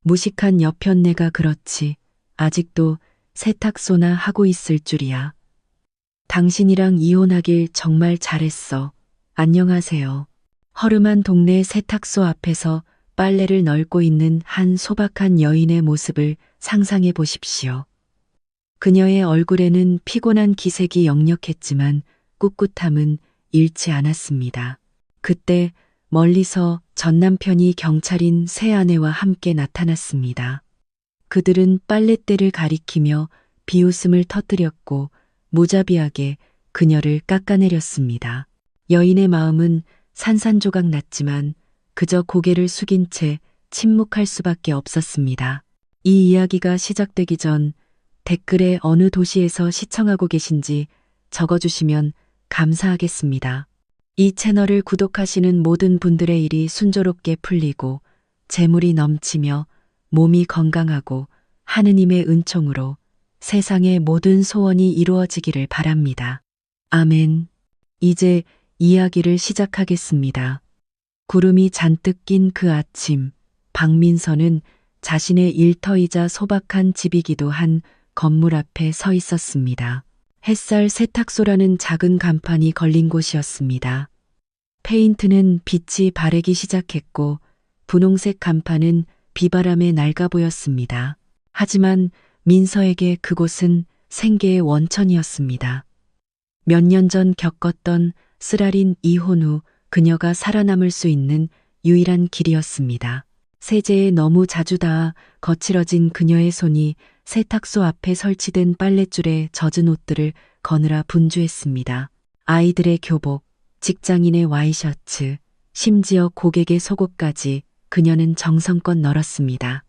무식한 여편네가 그렇지. 아직도 세탁소나 하고 있을 줄이야. 당신이랑 이혼하길 정말 잘했어. 안녕하세요. 허름한 동네 세탁소 앞에서 빨래를 널고 있는 한 소박한 여인의 모습을 상상해 보십시오. 그녀의 얼굴에는 피곤한 기색이 역력했지만 꿋꿋함은 잃지 않았습니다. 그때 멀리서 전 남편이 경찰인 새 아내와 함께 나타났습니다. 그들은 빨랫대를 가리키며 비웃음을 터뜨렸고 무자비하게 그녀를 깎아내렸습니다. 여인의 마음은 산산조각 났지만 그저 고개를 숙인 채 침묵할 수밖에 없었습니다. 이 이야기가 시작되기 전 댓글에 어느 도시에서 시청하고 계신지 적어주시면 감사하겠습니다. 이 채널을 구독하시는 모든 분들의 일이 순조롭게 풀리고 재물이 넘치며 몸이 건강하고 하느님의 은총으로 세상의 모든 소원이 이루어지기를 바랍니다. 아멘. 이제 이야기를 시작하겠습니다. 구름이 잔뜩 낀 그 아침, 박민서는 자신의 일터이자 소박한 집이기도 한 건물 앞에 서 있었습니다. 햇살 세탁소라는 작은 간판이 걸린 곳이었습니다. 페인트는 빛이 바래기 시작했고 분홍색 간판은 비바람에 낡아 보였습니다. 하지만 민서에게 그곳은 생계의 원천이었습니다. 몇 년 전 겪었던 쓰라린 이혼 후 그녀가 살아남을 수 있는 유일한 길이었습니다. 세제에 너무 자주 닿아 거칠어진 그녀의 손이 세탁소 앞에 설치된 빨랫줄에 젖은 옷들을 거느라 분주했습니다. 아이들의 교복, 직장인의 와이셔츠, 심지어 고객의 속옷까지 그녀는 정성껏 널었습니다.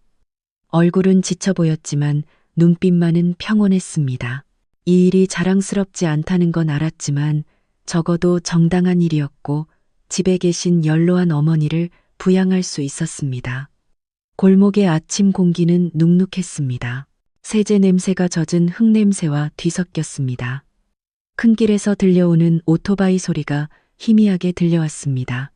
얼굴은 지쳐 보였지만 눈빛만은 평온했습니다. 이 일이 자랑스럽지 않다는 건 알았지만 적어도 정당한 일이었고 집에 계신 연로한 어머니를 부양할 수 있었습니다. 골목의 아침 공기는 눅눅했습니다. 세제 냄새가 젖은 흙냄새와 뒤섞였습니다. 큰 길에서 들려오는 오토바이 소리가 희미하게 들려왔습니다.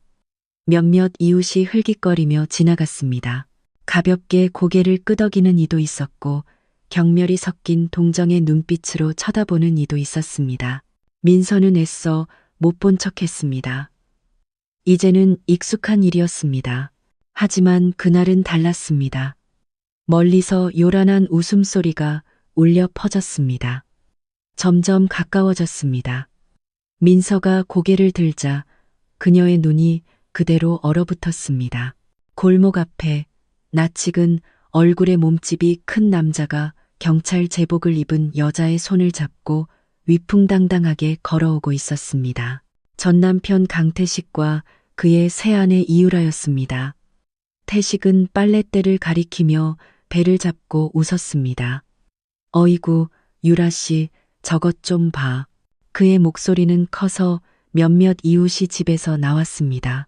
몇몇 이웃이 흘깃거리며 지나갔습니다. 가볍게 고개를 끄덕이는 이도 있었고 경멸이 섞인 동정의 눈빛으로 쳐다보는 이도 있었습니다. 민서는 애써 못 본 척했습니다. 이제는 익숙한 일이었습니다. 하지만 그날은 달랐습니다. 멀리서 요란한 웃음소리가 울려 퍼졌습니다. 점점 가까워졌습니다. 민서가 고개를 들자 그녀의 눈이 그대로 얼어붙었습니다. 골목 앞에 낯익은 얼굴의 몸집이 큰 남자가 경찰 제복을 입은 여자의 손을 잡고 위풍당당하게 걸어오고 있었습니다. 전 남편 강태식과 그의 새 아내 이유라였습니다. 태식은 빨랫대를 가리키며 배를 잡고 웃었습니다. 어이구, 유라씨, 저것 좀 봐. 그의 목소리는 커서 몇몇 이웃이 집에서 나왔습니다.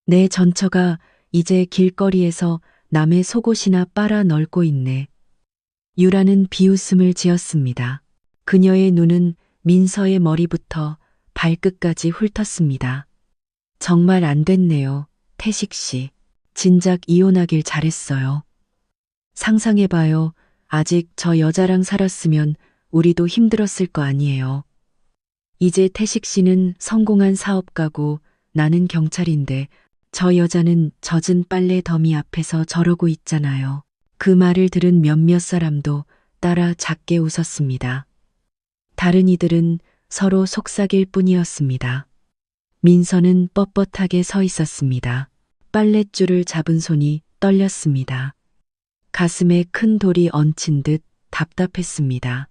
내 전처가 이제 길거리에서 남의 속옷이나 빨아 널고 있네. 유라는 비웃음을 지었습니다. 그녀의 눈은 민서의 머리부터 발끝까지 훑었습니다. 정말 안 됐네요, 태식 씨. 진작 이혼하길 잘했어요. 상상해봐요. 아직 저 여자랑 살았으면 우리도 힘들었을 거 아니에요. 이제 태식 씨는 성공한 사업가고 나는 경찰인데 저 여자는 젖은 빨래 더미 앞에서 저러고 있잖아요. 그 말을 들은 몇몇 사람도 따라 작게 웃었습니다. 다른 이들은 서로 속삭일 뿐이었습니다. 민서는 뻣뻣하게 서 있었습니다. 빨랫줄을 잡은 손이 떨렸습니다. 가슴에 큰 돌이 얹힌 듯 답답했습니다.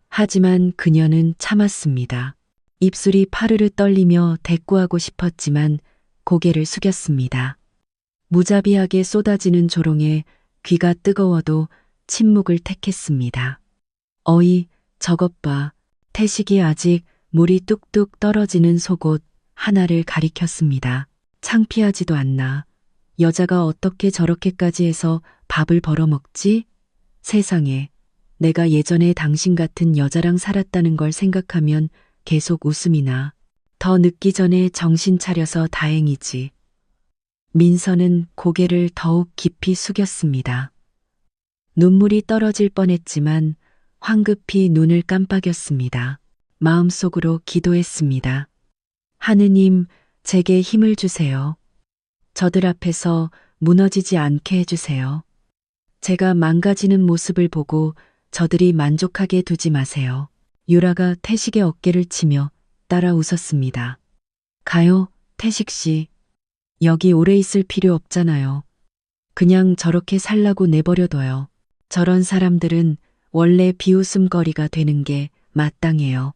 하지만 그녀는 참았습니다. 입술이 파르르 떨리며 대꾸하고 싶었지만 고개를 숙였습니다. 무자비하게 쏟아지는 조롱에 귀가 뜨거워도 침묵을 택했습니다. 어이, 저것 봐. 태식이 아직 물이 뚝뚝 떨어지는 속옷 하나를 가리켰습니다. 창피하지도 않나. 여자가 어떻게 저렇게까지 해서 밥을 벌어먹지? 세상에, 내가 예전에 당신 같은 여자랑 살았다는 걸 생각하면 계속 웃음이 나. 더 늦기 전에 정신 차려서 다행이지. 민서는 고개를 더욱 깊이 숙였습니다. 눈물이 떨어질 뻔했지만 황급히 눈을 깜빡였습니다. 마음속으로 기도했습니다. 하느님, 제게 힘을 주세요. 저들 앞에서 무너지지 않게 해주세요. 제가 망가지는 모습을 보고 저들이 만족하게 두지 마세요. 유라가 태식의 어깨를 치며 따라 웃었습니다. 가요, 태식 씨. 여기 오래 있을 필요 없잖아요. 그냥 저렇게 살라고 내버려둬요. 저런 사람들은 원래 비웃음거리가 되는 게 마땅해요.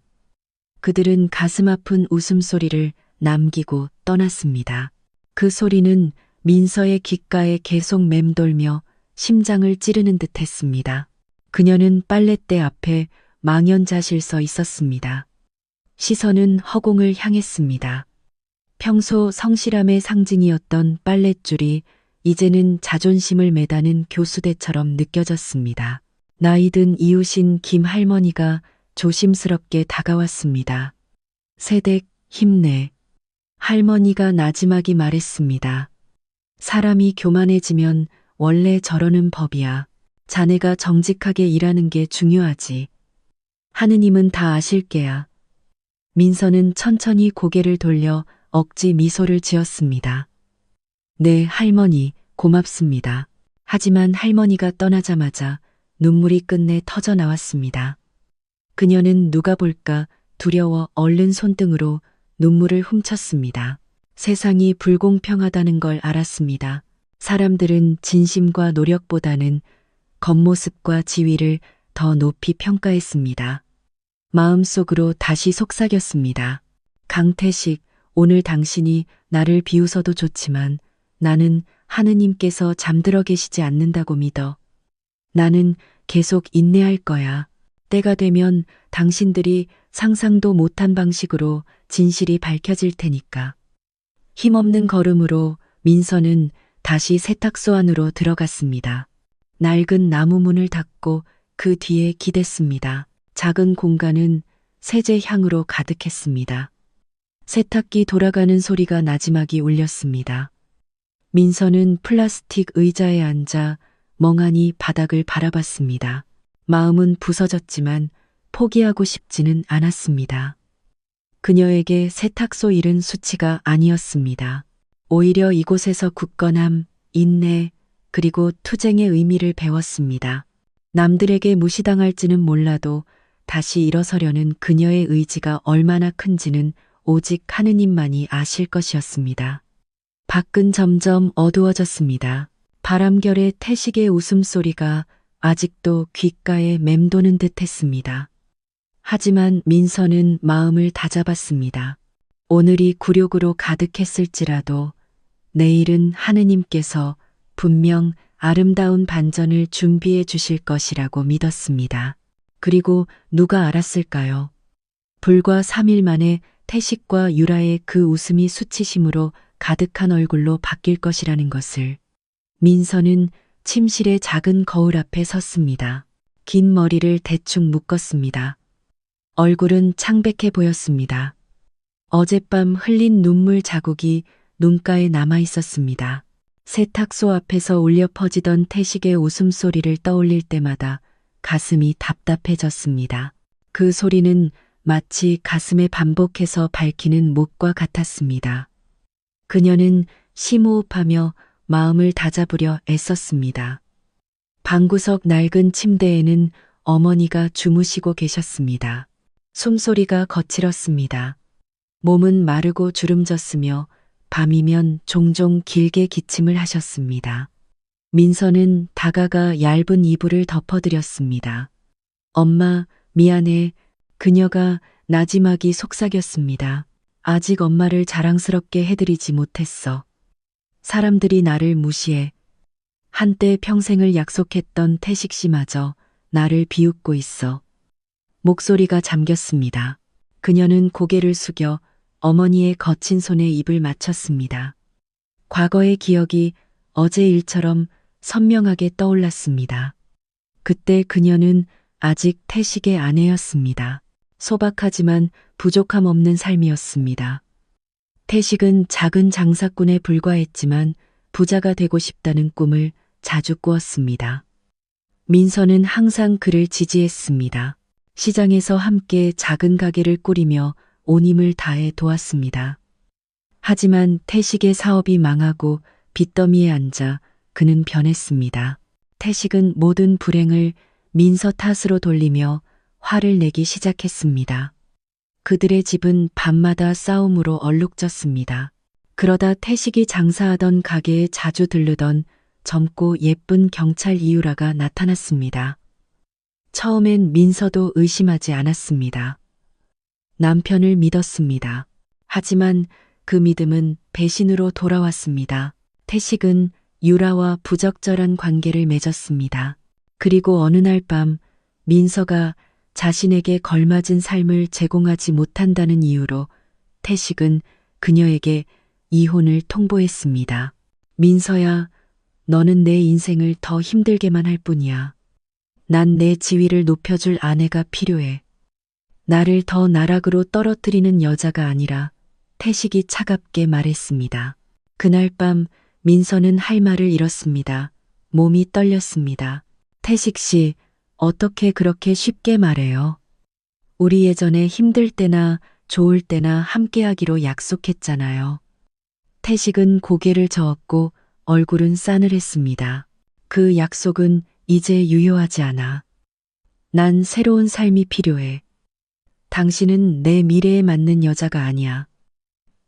그들은 가슴 아픈 웃음소리를 남기고 떠났습니다. 그 소리는 민서의 귓가에 계속 맴돌며 심장을 찌르는 듯 했습니다. 그녀는 빨랫대 앞에 망연자실 서 있었습니다. 시선은 허공을 향했습니다. 평소 성실함의 상징이었던 빨랫줄이 이제는 자존심을 매다는 교수대처럼 느껴졌습니다. 나이든 이웃인 김 할머니가 조심스럽게 다가왔습니다. 세댁, 힘내. 할머니가 나지막이 말했습니다. 사람이 교만해지면 원래 저러는 법이야. 자네가 정직하게 일하는 게 중요하지. 하느님은 다 아실 게야. 민서는 천천히 고개를 돌려 억지 미소를 지었습니다. 네, 할머니, 고맙습니다. 하지만 할머니가 떠나자마자 눈물이 끝내 터져 나왔습니다. 그녀는 누가 볼까 두려워 얼른 손등으로 눈물을 훔쳤습니다. 세상이 불공평하다는 걸 알았습니다. 사람들은 진심과 노력보다는 겉모습과 지위를 더 높이 평가했습니다. 마음속으로 다시 속삭였습니다. 강태식, 오늘 당신이 나를 비웃어도 좋지만 나는 하느님께서 잠들어 계시지 않는다고 믿어. 나는 계속 인내할 거야. 때가 되면 당신들이 상상도 못한 방식으로 진실이 밝혀질 테니까. 힘없는 걸음으로 민서는 다시 세탁소 안으로 들어갔습니다. 낡은 나무 문을 닫고 그 뒤에 기댔습니다. 작은 공간은 세제 향으로 가득했습니다. 세탁기 돌아가는 소리가 나지막이 울렸습니다. 민서는 플라스틱 의자에 앉아 멍하니 바닥을 바라봤습니다. 마음은 부서졌지만 포기하고 싶지는 않았습니다. 그녀에게 세탁소 일은 수치가 아니었습니다. 오히려 이곳에서 굳건함, 인내, 그리고 투쟁의 의미를 배웠습니다. 남들에게 무시당할지는 몰라도 다시 일어서려는 그녀의 의지가 얼마나 큰지는 오직 하느님만이 아실 것이었습니다. 밖은 점점 어두워졌습니다. 바람결에 태식의 웃음소리가 아직도 귓가에 맴도는 듯 했습니다. 하지만 민서는 마음을 다잡았습니다. 오늘이 굴욕으로 가득했을지라도 내일은 하느님께서 분명 아름다운 반전을 준비해 주실 것이라고 믿었습니다. 그리고 누가 알았을까요? 불과 3일 만에 태식과 유라의 그 웃음이 수치심으로 가득한 얼굴로 바뀔 것이라는 것을. 민서는 침실의 작은 거울 앞에 섰습니다. 긴 머리를 대충 묶었습니다. 얼굴은 창백해 보였습니다. 어젯밤 흘린 눈물 자국이 눈가에 남아 있었습니다. 세탁소 앞에서 울려 퍼지던 태식의 웃음소리를 떠올릴 때마다 가슴이 답답해졌습니다. 그 소리는 마치 가슴에 반복해서 밝히는 목과 같았습니다. 그녀는 심호흡하며 마음을 다잡으려 애썼습니다. 방구석 낡은 침대에는 어머니가 주무시고 계셨습니다. 숨소리가 거칠었습니다. 몸은 마르고 주름졌으며 밤이면 종종 길게 기침을 하셨습니다. 민서는 다가가 얇은 이불을 덮어드렸습니다. 엄마, 미안해. 그녀가 나지막이 속삭였습니다. 아직 엄마를 자랑스럽게 해드리지 못했어. 사람들이 나를 무시해. 한때 평생을 약속했던 태식 씨마저 나를 비웃고 있어. 목소리가 잠겼습니다. 그녀는 고개를 숙여 어머니의 거친 손에 입을 맞췄습니다. 과거의 기억이 어제 일처럼 선명하게 떠올랐습니다. 그때 그녀는 아직 태식의 아내였습니다. 소박하지만 부족함 없는 삶이었습니다. 태식은 작은 장사꾼에 불과했지만 부자가 되고 싶다는 꿈을 자주 꾸었습니다. 민서는 항상 그를 지지했습니다. 시장에서 함께 작은 가게를 꾸리며 온 힘을 다해 도왔습니다. 하지만 태식의 사업이 망하고 빚더미에 앉아 그는 변했습니다. 태식은 모든 불행을 민서 탓으로 돌리며 화를 내기 시작했습니다. 그들의 집은 밤마다 싸움으로 얼룩졌습니다. 그러다 태식이 장사하던 가게에 자주 들르던 젊고 예쁜 경찰 이유라가 나타났습니다. 처음엔 민서도 의심하지 않았습니다. 남편을 믿었습니다. 하지만 그 믿음은 배신으로 돌아왔습니다. 태식은 유라와 부적절한 관계를 맺었습니다. 그리고 어느 날 밤 민서가 자신에게 걸맞은 삶을 제공하지 못한다는 이유로 태식은 그녀에게 이혼을 통보했습니다. 민서야, 너는 내 인생을 더 힘들게만 할 뿐이야. 난 내 지위를 높여줄 아내가 필요해. 나를 더 나락으로 떨어뜨리는 여자가 아니라 태식이 차갑게 말했습니다. 그날 밤 민서는 할 말을 잃었습니다. 몸이 떨렸습니다. 태식 씨, 어떻게 그렇게 쉽게 말해요? 우리 예전에 힘들 때나 좋을 때나 함께하기로 약속했잖아요. 태식은 고개를 저었고 얼굴은 싸늘했습니다. 그 약속은 이제 유효하지 않아. 난 새로운 삶이 필요해. 당신은 내 미래에 맞는 여자가 아니야.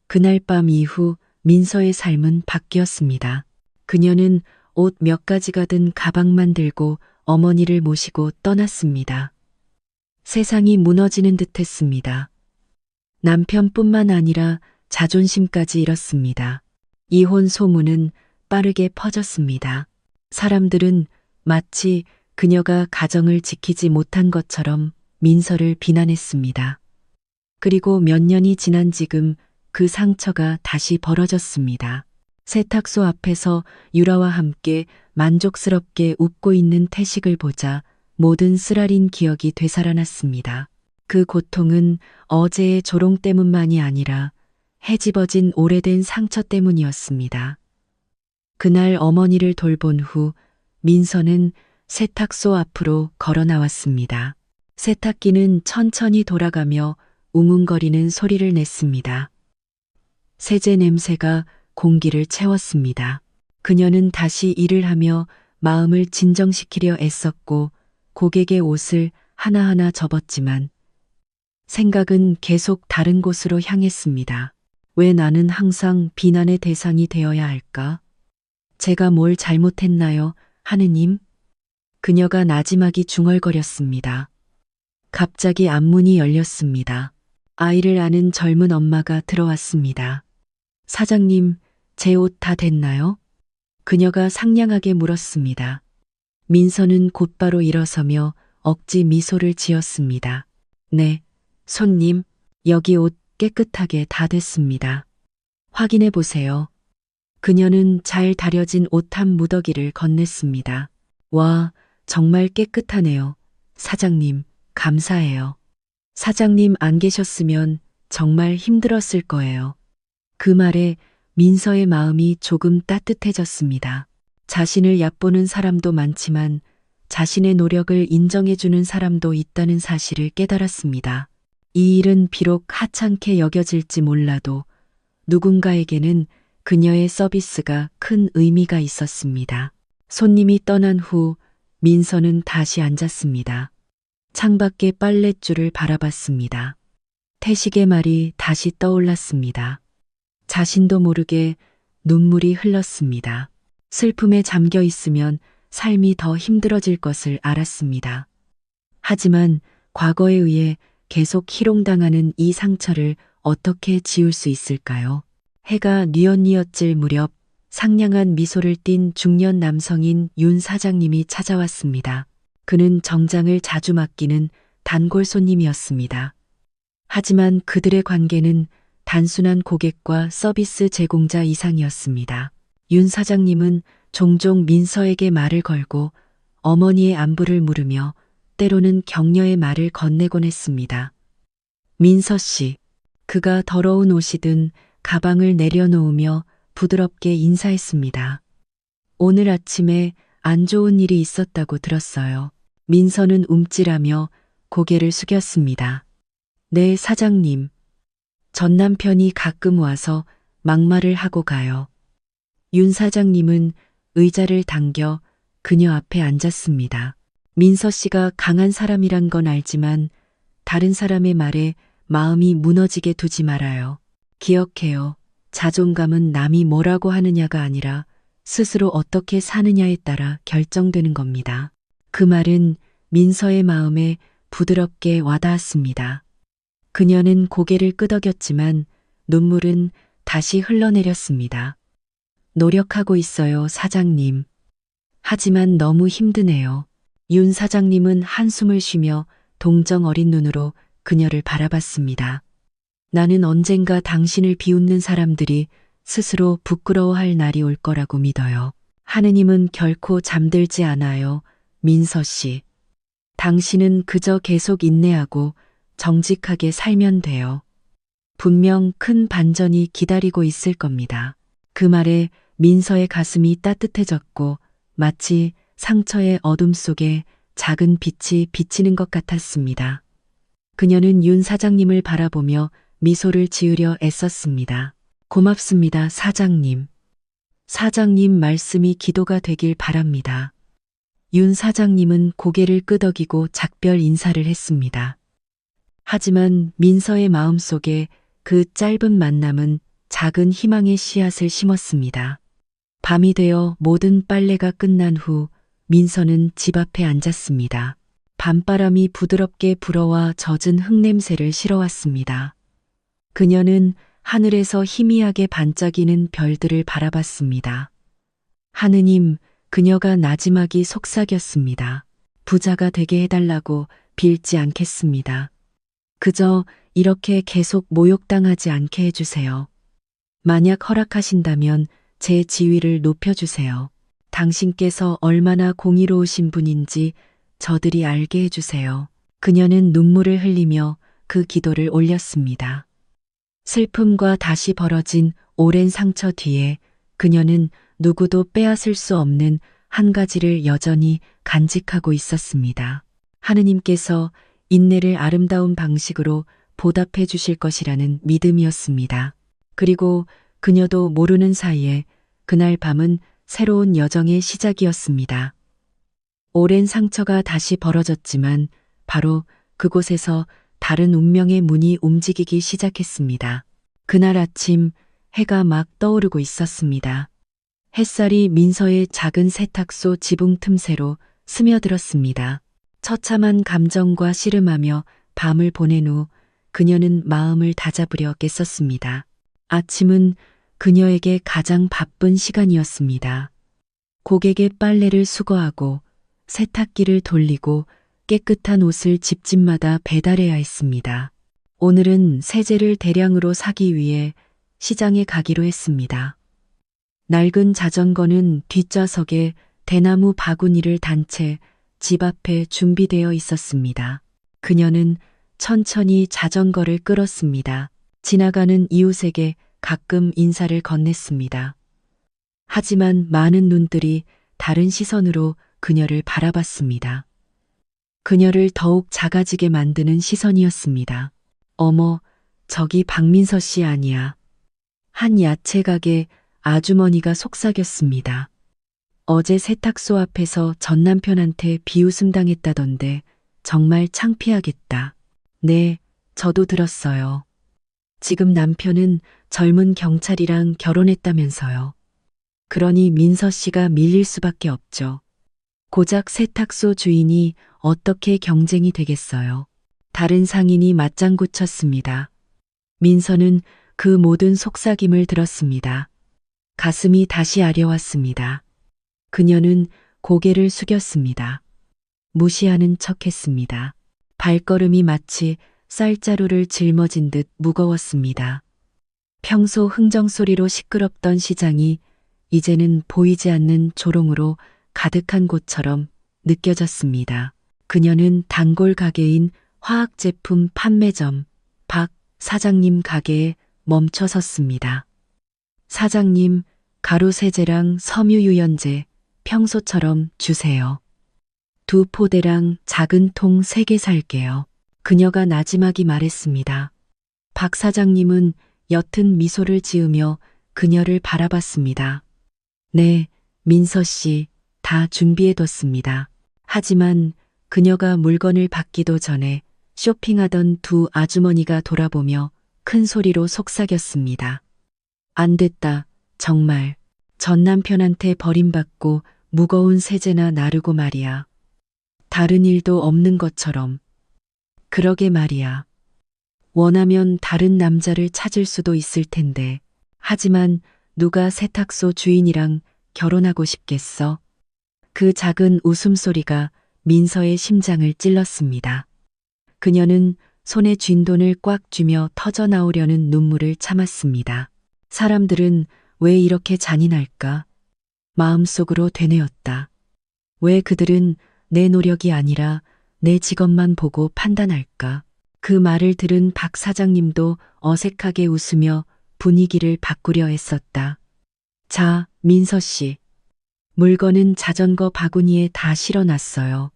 그날 밤 이후 민서의 삶은 바뀌었습니다. 그녀는 옷 몇 가지가 든 가방만 들고 어머니를 모시고 떠났습니다. 세상이 무너지는 듯했습니다. 남편뿐만 아니라 자존심까지 잃었습니다. 이혼 소문은 빠르게 퍼졌습니다. 사람들은 마치 그녀가 가정을 지키지 못한 것처럼 민서를 비난했습니다. 그리고 몇 년이 지난 지금 그 상처가 다시 벌어졌습니다. 세탁소 앞에서 유라와 함께 만족스럽게 웃고 있는 태식을 보자 모든 쓰라린 기억이 되살아났습니다. 그 고통은 어제의 조롱 때문만이 아니라 헤집어진 오래된 상처 때문이었습니다. 그날 어머니를 돌본 후 민서는 세탁소 앞으로 걸어 나왔습니다. 세탁기는 천천히 돌아가며 웅웅거리는 소리를 냈습니다. 세제 냄새가 공기를 채웠습니다. 그녀는 다시 일을 하며 마음을 진정시키려 애썼고 고객의 옷을 하나하나 접었지만 생각은 계속 다른 곳으로 향했습니다. 왜 나는 항상 비난의 대상이 되어야 할까? 제가 뭘 잘못했나요, 하느님? 그녀가 나지막이 중얼거렸습니다. 갑자기 앞문이 열렸습니다. 아이를 아는 젊은 엄마가 들어왔습니다. 사장님, 제 옷 다 됐나요? 그녀가 상냥하게 물었습니다. 민서는 곧바로 일어서며 억지 미소를 지었습니다. 네, 손님, 여기 옷 깨끗하게 다 됐습니다. 확인해 보세요. 그녀는 잘 다려진 옷 한 무더기를 건넸습니다. 와, 정말 깨끗하네요. 사장님, 감사해요. 사장님 안 계셨으면 정말 힘들었을 거예요. 그 말에 민서의 마음이 조금 따뜻해졌습니다. 자신을 얕보는 사람도 많지만 자신의 노력을 인정해주는 사람도 있다는 사실을 깨달았습니다. 이 일은 비록 하찮게 여겨질지 몰라도 누군가에게는 그녀의 서비스가 큰 의미가 있었습니다. 손님이 떠난 후 민서는 다시 앉았습니다. 창밖의 빨랫줄을 바라봤습니다. 태식의 말이 다시 떠올랐습니다. 자신도 모르게 눈물이 흘렀습니다. 슬픔에 잠겨 있으면 삶이 더 힘들어질 것을 알았습니다. 하지만 과거에 의해 계속 희롱당하는 이 상처를 어떻게 지울 수 있을까요? 해가 뉘엿뉘엿질 무렵 상냥한 미소를 띤 중년 남성인 윤 사장님이 찾아왔습니다. 그는 정장을 자주 맡기는 단골 손님이었습니다. 하지만 그들의 관계는 단순한 고객과 서비스 제공자 이상이었습니다. 윤 사장님은 종종 민서에게 말을 걸고 어머니의 안부를 물으며 때로는 격려의 말을 건네곤 했습니다. 민서 씨, 그가 더러운 옷이든 가방을 내려놓으며 부드럽게 인사했습니다. 오늘 아침에 안 좋은 일이 있었다고 들었어요. 민서는 움찔하며 고개를 숙였습니다. 네, 사장님. 전 남편이 가끔 와서 막말을 하고 가요. 윤 사장님은 의자를 당겨 그녀 앞에 앉았습니다. 민서 씨가 강한 사람이란 건 알지만 다른 사람의 말에 마음이 무너지게 두지 말아요. 기억해요. 자존감은 남이 뭐라고 하느냐가 아니라 스스로 어떻게 사느냐에 따라 결정되는 겁니다. 그 말은 민서의 마음에 부드럽게 와닿았습니다. 그녀는 고개를 끄덕였지만 눈물은 다시 흘러내렸습니다. 노력하고 있어요, 사장님. 하지만 너무 힘드네요. 윤 사장님은 한숨을 쉬며 동정 어린 눈으로 그녀를 바라봤습니다. 나는 언젠가 당신을 비웃는 사람들이 스스로 부끄러워할 날이 올 거라고 믿어요. 하느님은 결코 잠들지 않아요, 민서 씨. 당신은 그저 계속 인내하고 정직하게 살면 돼요. 분명 큰 반전이 기다리고 있을 겁니다. 그 말에 민서의 가슴이 따뜻해졌고 마치 상처의 어둠 속에 작은 빛이 비치는 것 같았습니다. 그녀는 윤 사장님을 바라보며 미소를 지으려 애썼습니다. 고맙습니다, 사장님. 사장님 말씀이 기도가 되길 바랍니다. 윤 사장님은 고개를 끄덕이고 작별 인사를 했습니다. 하지만 민서의 마음속에 그 짧은 만남은 작은 희망의 씨앗을 심었습니다. 밤이 되어 모든 빨래가 끝난 후 민서는 집 앞에 앉았습니다. 밤바람이 부드럽게 불어와 젖은 흙냄새를 실어왔습니다. 그녀는 하늘에서 희미하게 반짝이는 별들을 바라봤습니다. 하느님, 그녀가 나지막이 속삭였습니다. 부자가 되게 해달라고 빌지 않겠습니다. 그저 이렇게 계속 모욕당하지 않게 해주세요. 만약 허락하신다면 제 지위를 높여주세요. 당신께서 얼마나 공의로우신 분인지 저들이 알게 해주세요. 그녀는 눈물을 흘리며 그 기도를 올렸습니다. 슬픔과 다시 벌어진 오랜 상처 뒤에 그녀는 누구도 빼앗을 수 없는 한 가지를 여전히 간직하고 있었습니다. 하느님께서 인내를 아름다운 방식으로 보답해 주실 것이라는 믿음이었습니다. 그리고 그녀도 모르는 사이에 그날 밤은 새로운 여정의 시작이었습니다. 오랜 상처가 다시 벌어졌지만 바로 그곳에서 다른 운명의 문이 움직이기 시작했습니다. 그날 아침 해가 막 떠오르고 있었습니다. 햇살이 민서의 작은 세탁소 지붕 틈새로 스며들었습니다. 처참한 감정과 씨름하며 밤을 보낸 후 그녀는 마음을 다잡으려 깼었습니다. 아침은 그녀에게 가장 바쁜 시간이었습니다. 고객의 빨래를 수거하고 세탁기를 돌리고 깨끗한 옷을 집집마다 배달해야 했습니다. 오늘은 세제를 대량으로 사기 위해 시장에 가기로 했습니다. 낡은 자전거는 뒷좌석에 대나무 바구니를 단 채 집 앞에 준비되어 있었습니다. 그녀는 천천히 자전거를 끌었습니다. 지나가는 이웃에게 가끔 인사를 건넸습니다. 하지만 많은 눈들이 다른 시선으로 그녀를 바라봤습니다. 그녀를 더욱 작아지게 만드는 시선이었습니다. 어머, 저기 박민서 씨 아니야. 한 야채 가게 아주머니가 속삭였습니다. 어제 세탁소 앞에서 전 남편한테 비웃음 당했다던데 정말 창피하겠다. 네, 저도 들었어요. 지금 남편은 젊은 경찰이랑 결혼했다면서요. 그러니 민서 씨가 밀릴 수밖에 없죠. 고작 세탁소 주인이 어떻게 경쟁이 되겠어요. 다른 상인이 맞장구 쳤습니다. 민서는 그 모든 속삭임을 들었습니다. 가슴이 다시 아려왔습니다. 그녀는 고개를 숙였습니다. 무시하는 척했습니다. 발걸음이 마치 쌀자루를 짊어진 듯 무거웠습니다. 평소 흥정소리로 시끄럽던 시장이 이제는 보이지 않는 조롱으로 가득한 곳처럼 느껴졌습니다. 그녀는 단골 가게인 화학제품 판매점 박 사장님 가게에 멈춰 섰습니다. 사장님, 가루 세제랑 섬유 유연제 평소처럼 주세요. 2포대랑 작은 통 3개 살게요. 그녀가 나지막이 말했습니다. 박 사장님은 옅은 미소를 지으며 그녀를 바라봤습니다. 네, 민서 씨, 다 준비해뒀습니다. 하지만 그녀가 물건을 받기도 전에 쇼핑하던 두 아주머니가 돌아보며 큰 소리로 속삭였습니다. 안 됐다, 정말. 전 남편한테 버림받고 무거운 세제나 나르고 말이야. 다른 일도 없는 것처럼. 그러게 말이야. 원하면 다른 남자를 찾을 수도 있을 텐데. 하지만 누가 세탁소 주인이랑 결혼하고 싶겠어? 그 작은 웃음소리가 민서의 심장을 찔렀습니다. 그녀는 손에 쥔 돈을 꽉 쥐며 터져나오려는 눈물을 참았습니다. 사람들은 왜 이렇게 잔인할까? 마음속으로 되뇌었다. 왜 그들은 내 노력이 아니라 내 직업만 보고 판단할까? 그 말을 들은 박 사장님도 어색하게 웃으며 분위기를 바꾸려 했었다. 자, 민서 씨. 물건은 자전거 바구니에 다 실어놨어요.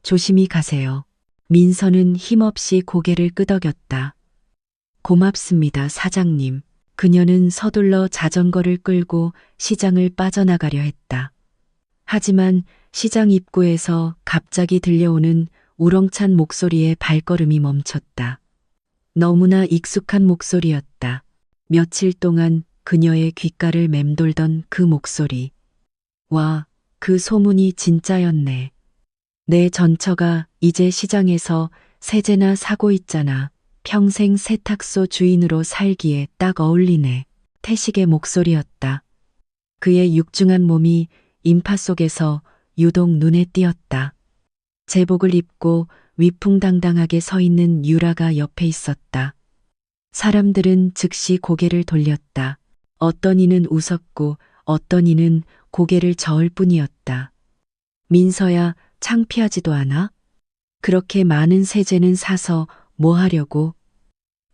조심히 가세요. 민서는 힘없이 고개를 끄덕였다. 고맙습니다, 사장님. 그녀는 서둘러 자전거를 끌고 시장을 빠져나가려 했다. 하지만 시장 입구에서 갑자기 들려오는 우렁찬 목소리에 발걸음이 멈췄다. 너무나 익숙한 목소리였다. 며칠 동안 그녀의 귓가를 맴돌던 그 목소리. 와, 그 소문이 진짜였네. 내 전처가 이제 시장에서 세제나 사고 있잖아. 평생 세탁소 주인으로 살기에 딱 어울리네. 태식의 목소리였다. 그의 육중한 몸이 인파 속에서 유독 눈에 띄었다. 제복을 입고 위풍당당하게 서 있는 유라가 옆에 있었다. 사람들은 즉시 고개를 돌렸다. 어떤 이는 웃었고 어떤 이는 고개를 저을 뿐이었다. 민서야, 창피하지도 않아? 그렇게 많은 세제는 사서 뭐 하려고?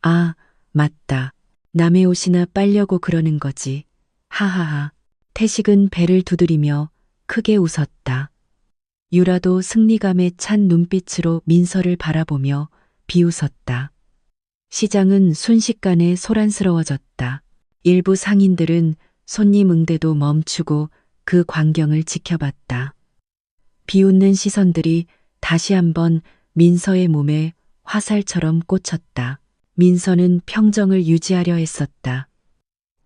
아, 맞다. 남의 옷이나 빨려고 그러는 거지. 하하하. 태식은 배를 두드리며 크게 웃었다. 유라도 승리감에 찬 눈빛으로 민서를 바라보며 비웃었다. 시장은 순식간에 소란스러워졌다. 일부 상인들은 손님 응대도 멈추고 그 광경을 지켜봤다. 비웃는 시선들이 다시 한번 민서의 몸에 화살처럼 꽂혔다. 민서는 평정을 유지하려 했었다.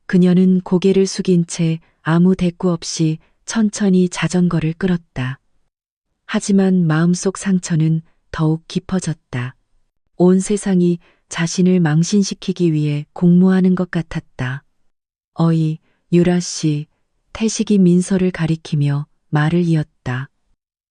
그녀는 고개를 숙인 채 아무 대꾸 없이 천천히 자전거를 끌었다. 하지만 마음속 상처는 더욱 깊어졌다. 온 세상이 자신을 망신시키기 위해 공모하는 것 같았다. 어이, 유라 씨, 태식이 민서를 가리키며 말을 이었다.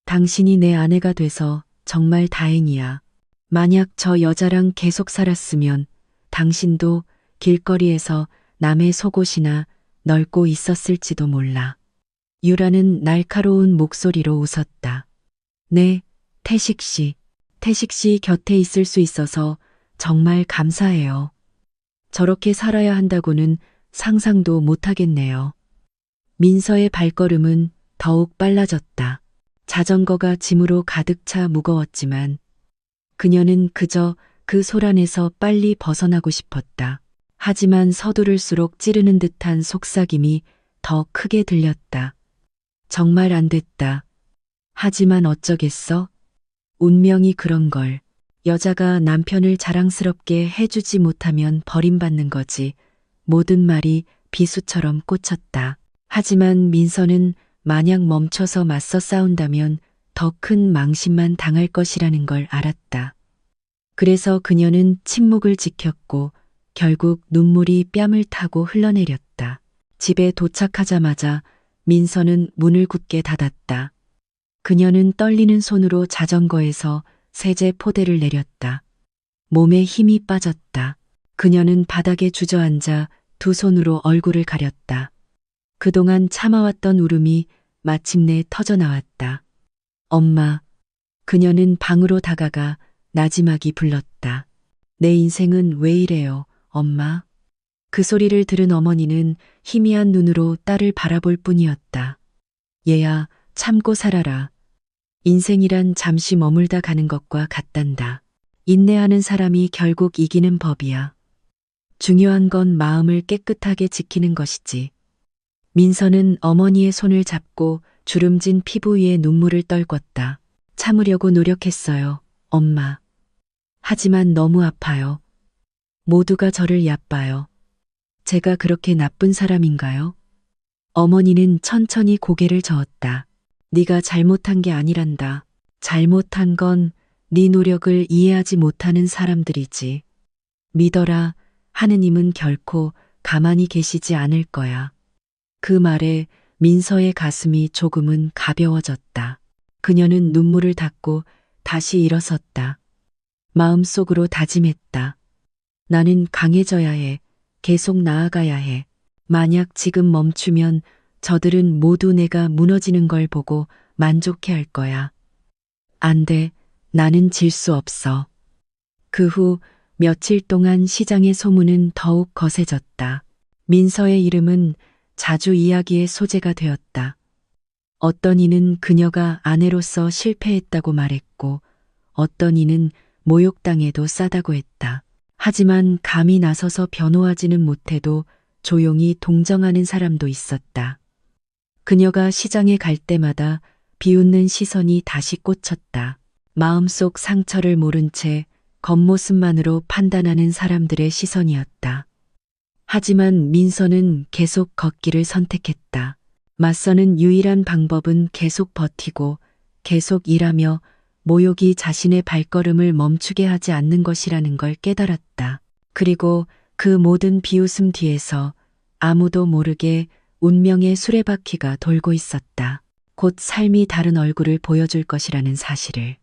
당신이 내 아내가 돼서 정말 다행이야. 만약 저 여자랑 계속 살았으면 당신도 길거리에서 남의 속옷이나 널고 있었을지도 몰라. 유라는 날카로운 목소리로 웃었다. 네, 태식 씨. 태식 씨 곁에 있을 수 있어서 정말 감사해요. 저렇게 살아야 한다고는 상상도 못하겠네요. 민서의 발걸음은 더욱 빨라졌다. 자전거가 짐으로 가득 차 무거웠지만 그녀는 그저 그 소란에서 빨리 벗어나고 싶었다. 하지만 서두를수록 찌르는 듯한 속삭임이 더 크게 들렸다. 정말 안 됐다. 하지만 어쩌겠어? 운명이 그런 걸. 여자가 남편을 자랑스럽게 해주지 못하면 버림받는 거지. 모든 말이 비수처럼 꽂혔다. 하지만 민서는 만약 멈춰서 맞서 싸운다면 더 큰 망신만 당할 것이라는 걸 알았다. 그래서 그녀는 침묵을 지켰고 결국 눈물이 뺨을 타고 흘러내렸다. 집에 도착하자마자 민서는 문을 굳게 닫았다. 그녀는 떨리는 손으로 자전거에서 세제 포대를 내렸다. 몸에 힘이 빠졌다. 그녀는 바닥에 주저앉아 두 손으로 얼굴을 가렸다. 그동안 참아왔던 울음이 마침내 터져나왔다. 엄마. 그녀는 방으로 다가가 나지막이 불렀다. 내 인생은 왜 이래요, 엄마? 그 소리를 들은 어머니는 희미한 눈으로 딸을 바라볼 뿐이었다. 얘야, 참고 살아라. 인생이란 잠시 머물다 가는 것과 같단다. 인내하는 사람이 결국 이기는 법이야. 중요한 건 마음을 깨끗하게 지키는 것이지. 민서는 어머니의 손을 잡고 주름진 피부 위에 눈물을 떨궜다. 참으려고 노력했어요, 엄마. 하지만 너무 아파요. 모두가 저를 얕봐요. 제가 그렇게 나쁜 사람인가요? 어머니는 천천히 고개를 저었다. 네가 잘못한 게 아니란다. 잘못한 건 네 노력을 이해하지 못하는 사람들이지. 믿어라, 하느님은 결코 가만히 계시지 않을 거야. 그 말에 민서의 가슴이 조금은 가벼워졌다. 그녀는 눈물을 닦고 다시 일어섰다. 마음속으로 다짐했다. 나는 강해져야 해. 계속 나아가야 해. 만약 지금 멈추면 저들은 모두 내가 무너지는 걸 보고 만족해 할 거야. 안 돼. 나는 질 수 없어. 그 후 며칠 동안 시장의 소문은 더욱 거세졌다. 민서의 이름은 자주 이야기의 소재가 되었다. 어떤 이는 그녀가 아내로서 실패했다고 말했고, 어떤 이는 모욕당해도 싸다고 했다. 하지만 감히 나서서 변호하지는 못해도 조용히 동정하는 사람도 있었다. 그녀가 시장에 갈 때마다 비웃는 시선이 다시 꽂혔다. 마음속 상처를 모른 채 겉모습만으로 판단하는 사람들의 시선이었다. 하지만 민서는 계속 걷기를 선택했다. 맞서는 유일한 방법은 계속 버티고 계속 일하며 모욕이 자신의 발걸음을 멈추게 하지 않는 것이라는 걸 깨달았다. 그리고 그 모든 비웃음 뒤에서 아무도 모르게 운명의 수레바퀴가 돌고 있었다. 곧 삶이 다른 얼굴을 보여줄 것이라는 사실을.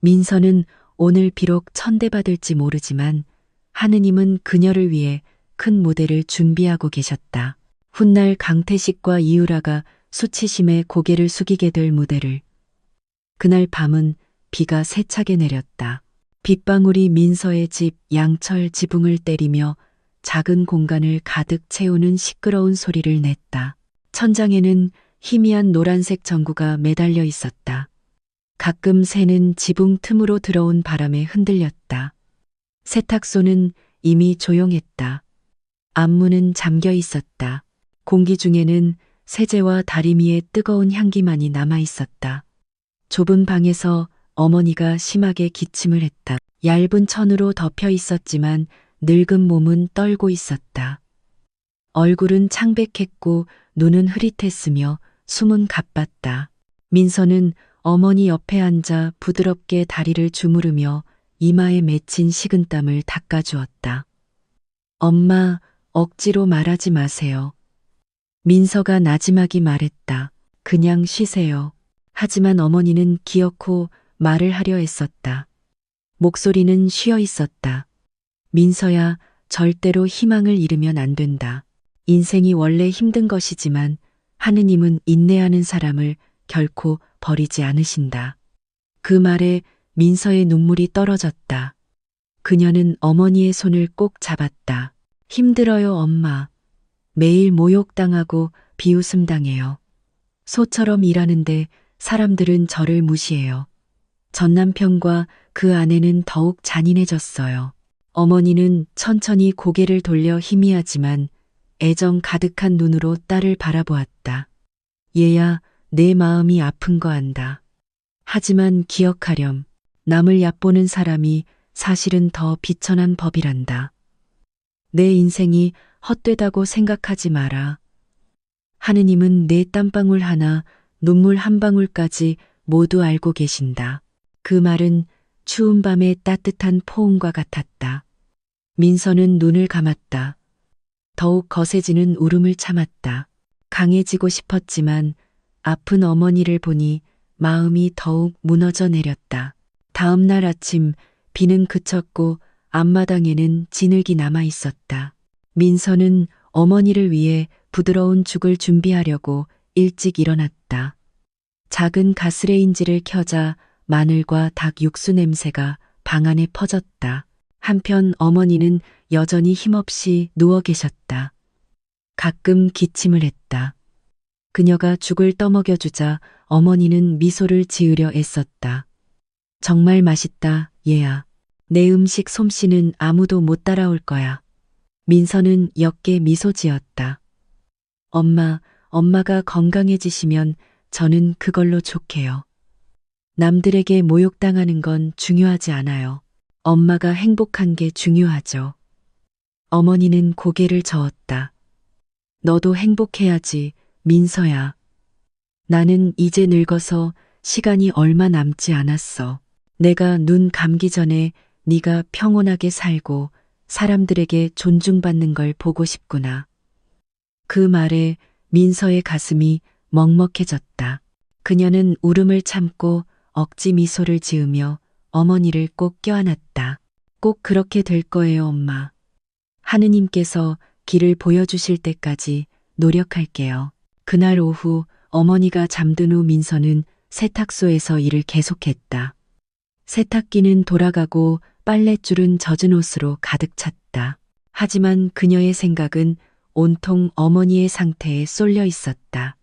민서는 오늘 비록 천대받을지 모르지만 하느님은 그녀를 위해 큰 무대를 준비하고 계셨다. 훗날 강태식과 이유라가 수치심에 고개를 숙이게 될 무대를. 그날 밤은 비가 세차게 내렸다. 빗방울이 민서의 집 양철 지붕을 때리며 작은 공간을 가득 채우는 시끄러운 소리를 냈다. 천장에는 희미한 노란색 전구가 매달려 있었다. 가끔 새는 지붕 틈으로 들어온 바람에 흔들렸다. 세탁소는 이미 조용했다. 앞문은 잠겨 있었다. 공기 중에는 세제와 다리미의 뜨거운 향기만이 남아 있었다. 좁은 방에서 어머니가 심하게 기침을 했다. 얇은 천으로 덮여 있었지만 늙은 몸은 떨고 있었다. 얼굴은 창백했고 눈은 흐릿했으며 숨은 가빴다. 민서는 어머니 옆에 앉아 부드럽게 다리를 주무르며 이마에 맺힌 식은땀을 닦아주었다. 엄마, 억지로 말하지 마세요. 민서가 나지막이 말했다. 그냥 쉬세요. 하지만 어머니는 기어코 말을 하려 했었다. 목소리는 쉬어 있었다. 민서야, 절대로 희망을 잃으면 안 된다. 인생이 원래 힘든 것이지만 하느님은 인내하는 사람을 결코 버리지 않으신다. 그 말에 민서의 눈물이 떨어졌다. 그녀는 어머니의 손을 꼭 잡았다. 힘들어요, 엄마. 매일 모욕당하고 비웃음 당해요. 소처럼 일하는데 사람들은 저를 무시해요. 전 남편과 그 아내는 더욱 잔인해졌어요. 어머니는 천천히 고개를 돌려 희미하지만 애정 가득한 눈으로 딸을 바라보았다. 얘야, 내 마음이 아픈 거 안다. 하지만 기억하렴. 남을 얕보는 사람이 사실은 더 비천한 법이란다. 내 인생이 헛되다고 생각하지 마라. 하느님은 내 땀방울 하나, 눈물 한 방울까지 모두 알고 계신다. 그 말은 추운 밤의 따뜻한 포옹과 같았다. 민서는 눈을 감았다. 더욱 거세지는 울음을 참았다. 강해지고 싶었지만 아픈 어머니를 보니 마음이 더욱 무너져 내렸다. 다음 날 아침 비는 그쳤고 앞마당에는 진흙이 남아 있었다. 민서는 어머니를 위해 부드러운 죽을 준비하려고 일찍 일어났다. 작은 가스레인지를 켜자 마늘과 닭 육수 냄새가 방 안에 퍼졌다. 한편 어머니는 여전히 힘없이 누워 계셨다. 가끔 기침을 했다. 그녀가 죽을 떠먹여주자 어머니는 미소를 지으려 애썼다. 정말 맛있다, 얘야. 내 음식 솜씨는 아무도 못 따라올 거야. 민서는 역게 미소 지었다. 엄마가 건강해지시면 저는 그걸로 족해요. 남들에게 모욕당하는 건 중요하지 않아요. 엄마가 행복한 게 중요하죠. 어머니는 고개를 저었다. 너도 행복해야지, 민서야. 나는 이제 늙어서 시간이 얼마 남지 않았어. 내가 눈 감기 전에 네가 평온하게 살고 사람들에게 존중받는 걸 보고 싶구나. 그 말에 민서의 가슴이 먹먹해졌다. 그녀는 울음을 참고 억지 미소를 지으며 어머니를 꼭 껴안았다. 꼭 그렇게 될 거예요, 엄마. 하느님께서 길을 보여주실 때까지 노력할게요. 그날 오후 어머니가 잠든 후 민서는 세탁소에서 일을 계속했다. 세탁기는 돌아가고 빨랫줄은 젖은 옷으로 가득 찼다. 하지만 그녀의 생각은 온통 어머니의 상태에 쏠려 있었다.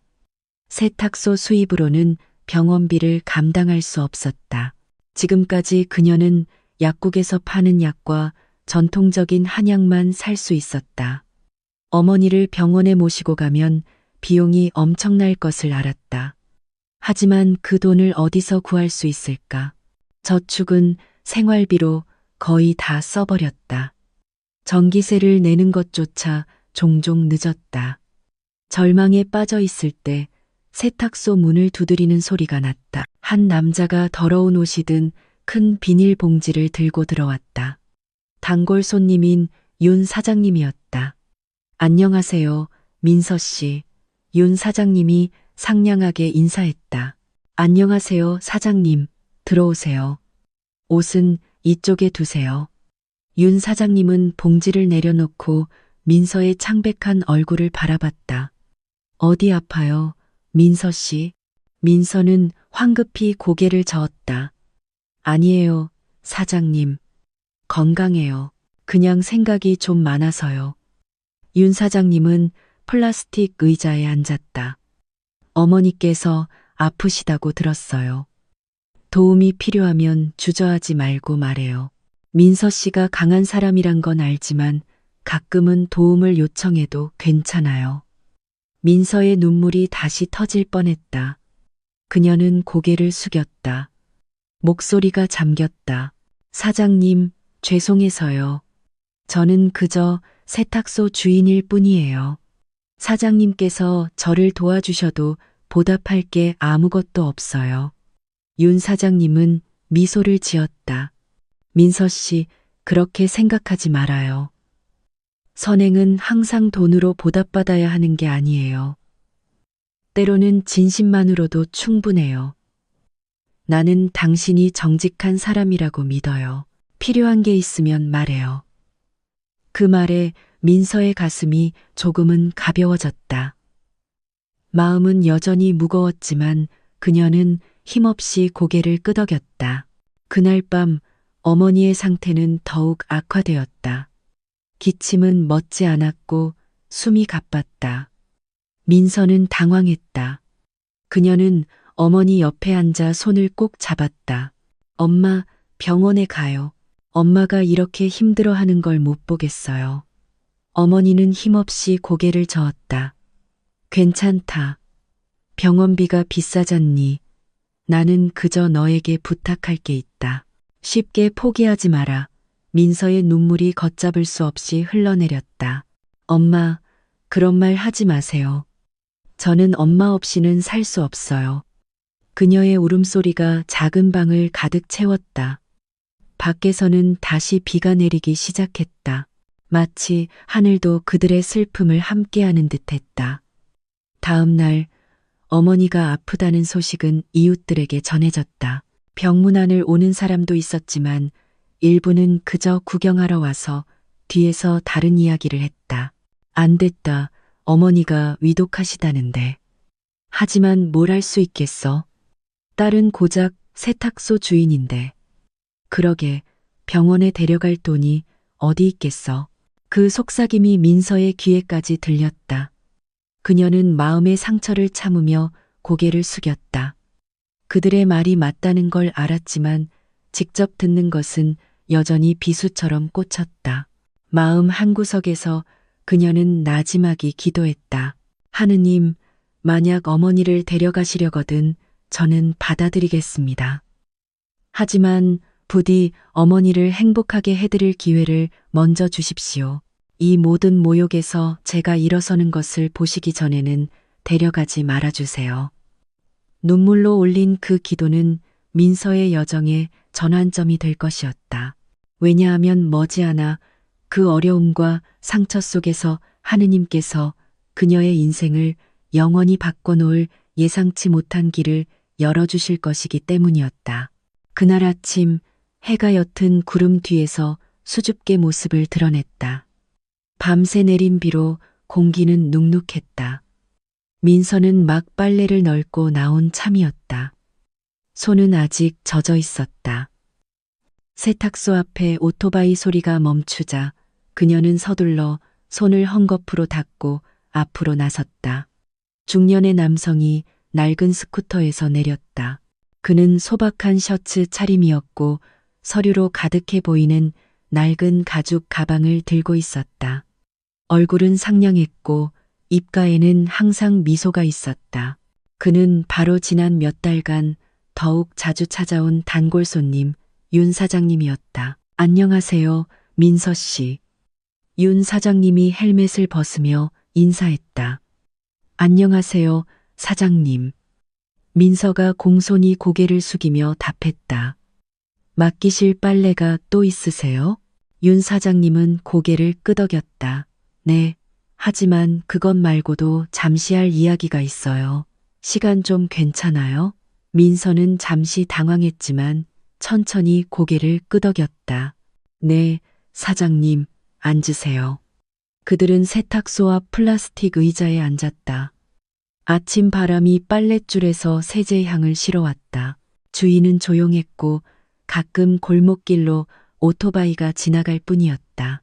세탁소 수입으로는 병원비를 감당할 수 없었다. 지금까지 그녀는 약국에서 파는 약과 전통적인 한약만 살 수 있었다. 어머니를 병원에 모시고 가면 비용이 엄청날 것을 알았다. 하지만 그 돈을 어디서 구할 수 있을까? 저축은 생활비로 거의 다 써버렸다. 전기세를 내는 것조차 종종 늦었다. 절망에 빠져 있을 때 세탁소 문을 두드리는 소리가 났다. 한 남자가 더러운 옷이 든 큰 비닐봉지를 들고 들어왔다. 단골 손님인 윤 사장님이었다. 안녕하세요, 민서 씨. 윤 사장님이 상냥하게 인사했다. 안녕하세요, 사장님. 들어오세요. 옷은 이쪽에 두세요. 윤 사장님은 봉지를 내려놓고 민서의 창백한 얼굴을 바라봤다. 어디 아파요, 민서 씨? 민서는 황급히 고개를 저었다. 아니에요, 사장님. 건강해요. 그냥 생각이 좀 많아서요. 윤 사장님은 플라스틱 의자에 앉았다. 어머니께서 아프시다고 들었어요. 도움이 필요하면 주저하지 말고 말해요. 민서 씨가 강한 사람이란 건 알지만 가끔은 도움을 요청해도 괜찮아요. 민서의 눈물이 다시 터질 뻔했다. 그녀는 고개를 숙였다. 목소리가 잠겼다. 사장님, 죄송해서요. 저는 그저 세탁소 주인일 뿐이에요. 사장님께서 저를 도와주셔도 보답할 게 아무것도 없어요. 윤 사장님은 미소를 지었다. 민서 씨, 그렇게 생각하지 말아요. 선행은 항상 돈으로 보답받아야 하는 게 아니에요. 때로는 진심만으로도 충분해요. 나는 당신이 정직한 사람이라고 믿어요. 필요한 게 있으면 말해요. 그 말에 민서의 가슴이 조금은 가벼워졌다. 마음은 여전히 무거웠지만 그녀는 힘없이 고개를 끄덕였다. 그날 밤 어머니의 상태는 더욱 악화되었다. 기침은 멎지 않았고 숨이 가빴다. 민서는 당황했다. 그녀는 어머니 옆에 앉아 손을 꼭 잡았다. 엄마, 병원에 가요. 엄마가 이렇게 힘들어하는 걸 못 보겠어요. 어머니는 힘없이 고개를 저었다. 괜찮다. 병원비가 비싸잖니. 나는 그저 너에게 부탁할 게 있다. 쉽게 포기하지 마라. 민서의 눈물이 걷잡을 수 없이 흘러내렸다. 엄마, 그런 말 하지 마세요. 저는 엄마 없이는 살 수 없어요. 그녀의 울음소리가 작은 방을 가득 채웠다. 밖에서는 다시 비가 내리기 시작했다. 마치 하늘도 그들의 슬픔을 함께하는 듯했다. 다음 날 어머니가 아프다는 소식은 이웃들에게 전해졌다. 병문안을 오는 사람도 있었지만 일부는 그저 구경하러 와서 뒤에서 다른 이야기를 했다. 안 됐다. 어머니가 위독하시다는데. 하지만 뭘 할 수 있겠어. 딸은 고작 세탁소 주인인데. 그러게 병원에 데려갈 돈이 어디 있겠어. 그 속삭임이 민서의 귀에까지 들렸다. 그녀는 마음의 상처를 참으며 고개를 숙였다. 그들의 말이 맞다는 걸 알았지만 직접 듣는 것은 여전히 비수처럼 꽂혔다. 마음 한구석에서 그녀는 나지막이 기도했다. 하느님, 만약 어머니를 데려가시려거든 저는 받아들이겠습니다. 하지만 부디 어머니를 행복하게 해드릴 기회를 먼저 주십시오. 이 모든 모욕에서 제가 일어서는 것을 보시기 전에는 데려가지 말아주세요. 눈물로 올린 그 기도는 민서의 여정의 전환점이 될 것이었다. 왜냐하면 머지않아 그 어려움과 상처 속에서 하느님께서 그녀의 인생을 영원히 바꿔놓을 예상치 못한 길을 열어주실 것이기 때문이었다. 그날 아침 해가 옅은 구름 뒤에서 수줍게 모습을 드러냈다. 밤새 내린 비로 공기는 눅눅했다. 민서는 막 빨래를 널고 나온 참이었다. 손은 아직 젖어 있었다. 세탁소 앞에 오토바이 소리가 멈추자 그녀는 서둘러 손을 헝겊으로 닦고 앞으로 나섰다. 중년의 남성이 낡은 스쿠터에서 내렸다. 그는 소박한 셔츠 차림이었고 서류로 가득해 보이는 낡은 가죽 가방을 들고 있었다. 얼굴은 상냥했고 입가에는 항상 미소가 있었다. 그는 바로 지난 몇 달간 더욱 자주 찾아온 단골 손님 윤 사장님이었다. 안녕하세요, 민서 씨. 윤 사장님이 헬멧을 벗으며 인사했다. 안녕하세요, 사장님. 민서가 공손히 고개를 숙이며 답했다. 맡기실 빨래가 또 있으세요? 윤 사장님은 고개를 끄덕였다. 네, 하지만 그것 말고도 잠시 할 이야기가 있어요. 시간 좀 괜찮아요? 민서는 잠시 당황했지만 천천히 고개를 끄덕였다. 네, 사장님, 앉으세요. 그들은 세탁소 앞 플라스틱 의자에 앉았다. 아침 바람이 빨랫줄에서 세제 향을 실어왔다. 주위는 조용했고 가끔 골목길로 오토바이가 지나갈 뿐이었다.